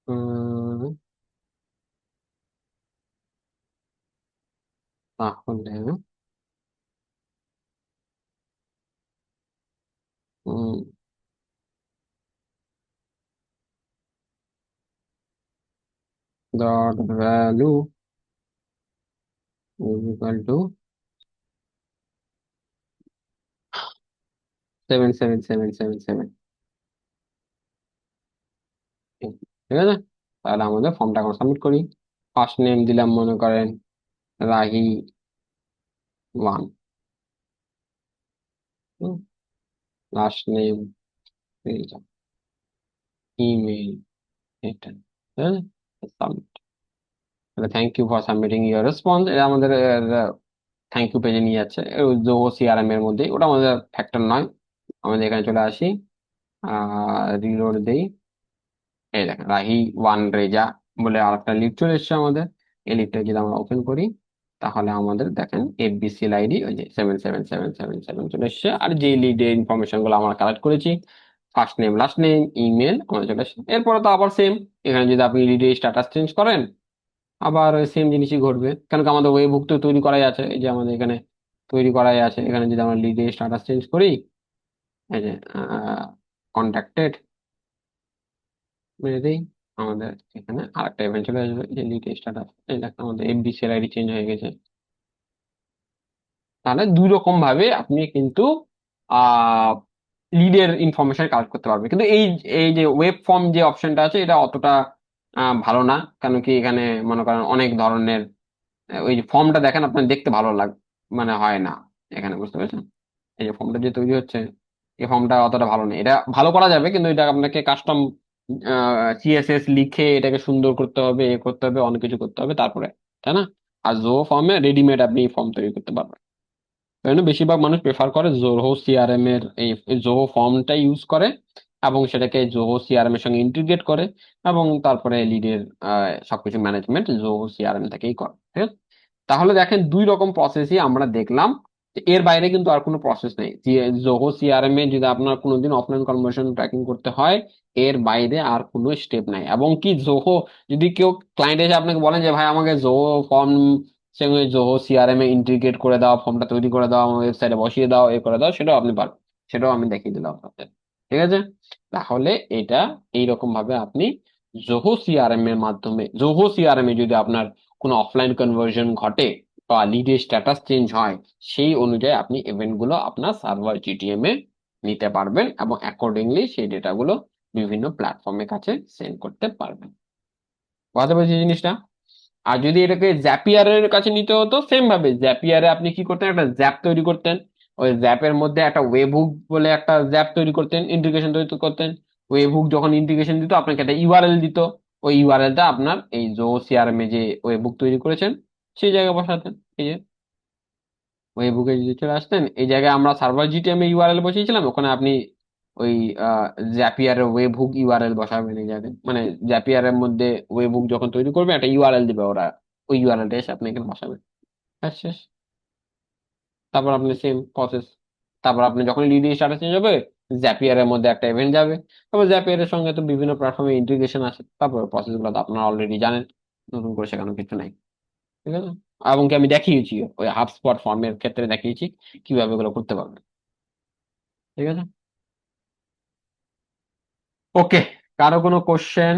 তাহলে ডট ভ্যালু ইকুয়াল টু 77777, ঠিক আছে। তাহলে আমাদের ফর্মটা এখন সাবমিট করি। ফার্স্ট নেম দিলাম মনে করেন রাহি 1, লাস্ট নেম, ইমেল, এটা, ঠিক আছে। সাবমিট। তাহলে thank you for submitting your response, এটা আমাদের থ্যাংক ইউ পেজে নিয়ে যাচ্ছে, জোহো সিআরএম এর মধ্যে, ওটা আমাদের ফ্যাক্টর নয়। আমাদের এখানে চলে আসি, রিলোড দেই, এই দেখেন রাহি 1 রেজা বলে আরেকটা লিড চলে এসেছে আমাদের। এই লিডটা যদি আমরা ওপেন করি, তাহলে আমাদের দেখেন এফবিসিএল আইডি ওই যে 77777 চলে এসেছে, আর যে লিডের ইনফরমেশন গুলো আমরা কালেক্ট করেছি, first name last name email, আমাদের চলে এসেছে। এরপরে তো আবার সেম, এখানে যদি আপনি লিডের স্ট্যাটাস চেঞ্জ করেন, আবার ওই সেম জিনিসই ঘটবে, কেন কি আমাদের ওয়েব হুক তো তৈরি করাই আছে, এই যে আমাদের এখানে তৈরি করাই আছে। এখানে যদি আমরা লিডের স্ট্যাটাস চেঞ্জ করি, এই যে কন্ট্যাক্টেড মেরে দিই, আমাদের এখানে আরেকটা ইভেন্ট চলে আসবে, যে লিড স্ট্যাটাস, এই দেখেন আমাদের এফবিসিএল আইডি চেঞ্জ হয়ে গেছে। তাহলে দুই রকম ভাবে আপনি কিন্তু আহ লিডের ইনফরমেশন কালেক্ট করতে পারবে, কিন্তু এই এই যে ওয়েব ফর্ম যে অপশনটা আছে, এটা অতটা ভালো না, কারণ কি এখানে মনে করেন অনেক ধরনের ওই যে ফর্মটা দেখেন আপনার দেখতে ভালো মানে হয় না এখানে, বুঝতে পেরেছেন। এই যে ফর্মটা যে তৈরি হচ্ছে, এই ফর্মটা অতটা ভালো নেই, এটা ভালো করা যাবে, কিন্তু এটা আপনাকে কাস্টম সিএসএস লিখে এটাকে সুন্দর করতে হবে, এ করতে হবে, অনেক কিছু করতে হবে তারপরে, তাই না। আর জো ফর্মে রেডিমেড আপনি ফর্ম তৈরি করতে পারবেন। তাই জন্য বেশিরভাগ মানুষ প্রেফার করে জোহো সিআরএম এর এই জোহো ফর্মটা ইউজ করে, এবং সেটাকে জোহো সিআরএম এর সঙ্গে ইন্টিগ্রেট করে, এবং তারপরে লিডের সবকিছু ম্যানেজমেন্ট জোহো সিআরএম থেকেই করে, ঠিক আছে। তাহলে দেখেন দুই রকম প্রসেসই আমরা দেখলাম, যে এর বাইরে কিন্তু আর কোনো প্রসেস নেই। জোহো সিআরএম এ যদি আপনার কোনোদিন অফলাইন কনভার্সন ট্র্যাকিং করতে হয়, এর বাইরে আর কোনো স্টেপ নাই। এবং কি জোহো, যদি কেউ ক্লায়েন্ট এসে আপনাকে বলেন যে ভাই আমাকে জোহো ফর্ম সঙ্গে জোহো সিআরএম এ ইন্টিগ্রেট করে দাও, ফর্মটা তৈরি করে দাও, আমার ওয়েবসাইটে বসিয়ে দাও, এ করে দাও, সেটাও আপনি পারবেন। সেটাও আমি দেখিয়ে দিলাম আপনাদের। ঠিক আছে, তাহলে এটা এইরকম ভাবে আপনি জোহো সিআরএম এর মাধ্যমে, জোহো সিআরএম এ যদি আপনার কোনো অফলাইন কনভার্সন ঘটে বা লিডের স্ট্যাটাস চেঞ্জ হয়, সেই অনুযায়ী আপনি ইভেন্ট গুলো আপনার সার্ভার জিটিএম এ নিতে পারবেন এবং অ্যাকর্ডিংলি সেই ডেটাগুলো বিভিন্ন প্ল্যাটফর্মের কাছে সেন্ড করতে পারবেন। বুঝতে পারছি জিনিসটা? আর যদি এটাকে জ্যাপিয়ারের কাছে নিতে হতো, সেম ভাবে জ্যাপিয়ারে আপনি কি করতেন, একটা জ্যাপ তৈরি করতেন, ওই জ্যাপের মধ্যে একটা ওয়েব হুক বলে একটা জ্যাপ তৈরি করতেন, ইন্টিগ্রেশন তৈরি করতেন। ওয়েব হুক যখন ইন্টিগ্রেশন দিত আপনাকে একটা ইউআরএল দিত, ওই ইউআরএলটা আপনার এই জো সিআরএম এ যে ওয়েব হুক তৈরি করেছেন সেই জায়গায় বসাতেন। এই যে ওয়েব হুকে যদি চলে আসতেন, এই জায়গায় আমরা সার্ভার জিটিএম এ ইউআরএল বসিয়েছিলাম, ওখানে আপনি ওই জ্যাপিয়ারের ওয়েব হুক ইউআরএল বসাবেন এই জায়গায়, মানে জ্যাপিয়ারের মধ্যে ওয়েব হুক যখন তৈরি করবে একটা ইউআরএল দিবে ওরা, ওই ইউআরএলটা এসে আপনি এখানে বসাবেন। ব্যাস শেষ। তারপর আপনি সেম প্রসেস, তারপর আপনি যখন লিডি স্টার্টার চেঞ্জ হবে জ্যাপিয়ারের মধ্যে একটা ইভেন্ট যাবে, তারপর জ্যাপিয়ারের সঙ্গে তো বিভিন্ন প্ল্যাটফর্মে ইন্টিগ্রেশন আছে, তারপর প্রসেস গুলো তো আপনারা অলরেডি জানেন, নতুন করে শেখানোর কিছু নাই। ঠিক আছে, এবং কি আমি দেখিয়েছি ওই হাবস্পট ফর্মের ক্ষেত্রে দেখিয়েছি কিভাবে এগুলো করতে পারবেন। ঠিক আছে, ওকে, কারো কোনো কোশ্চেন?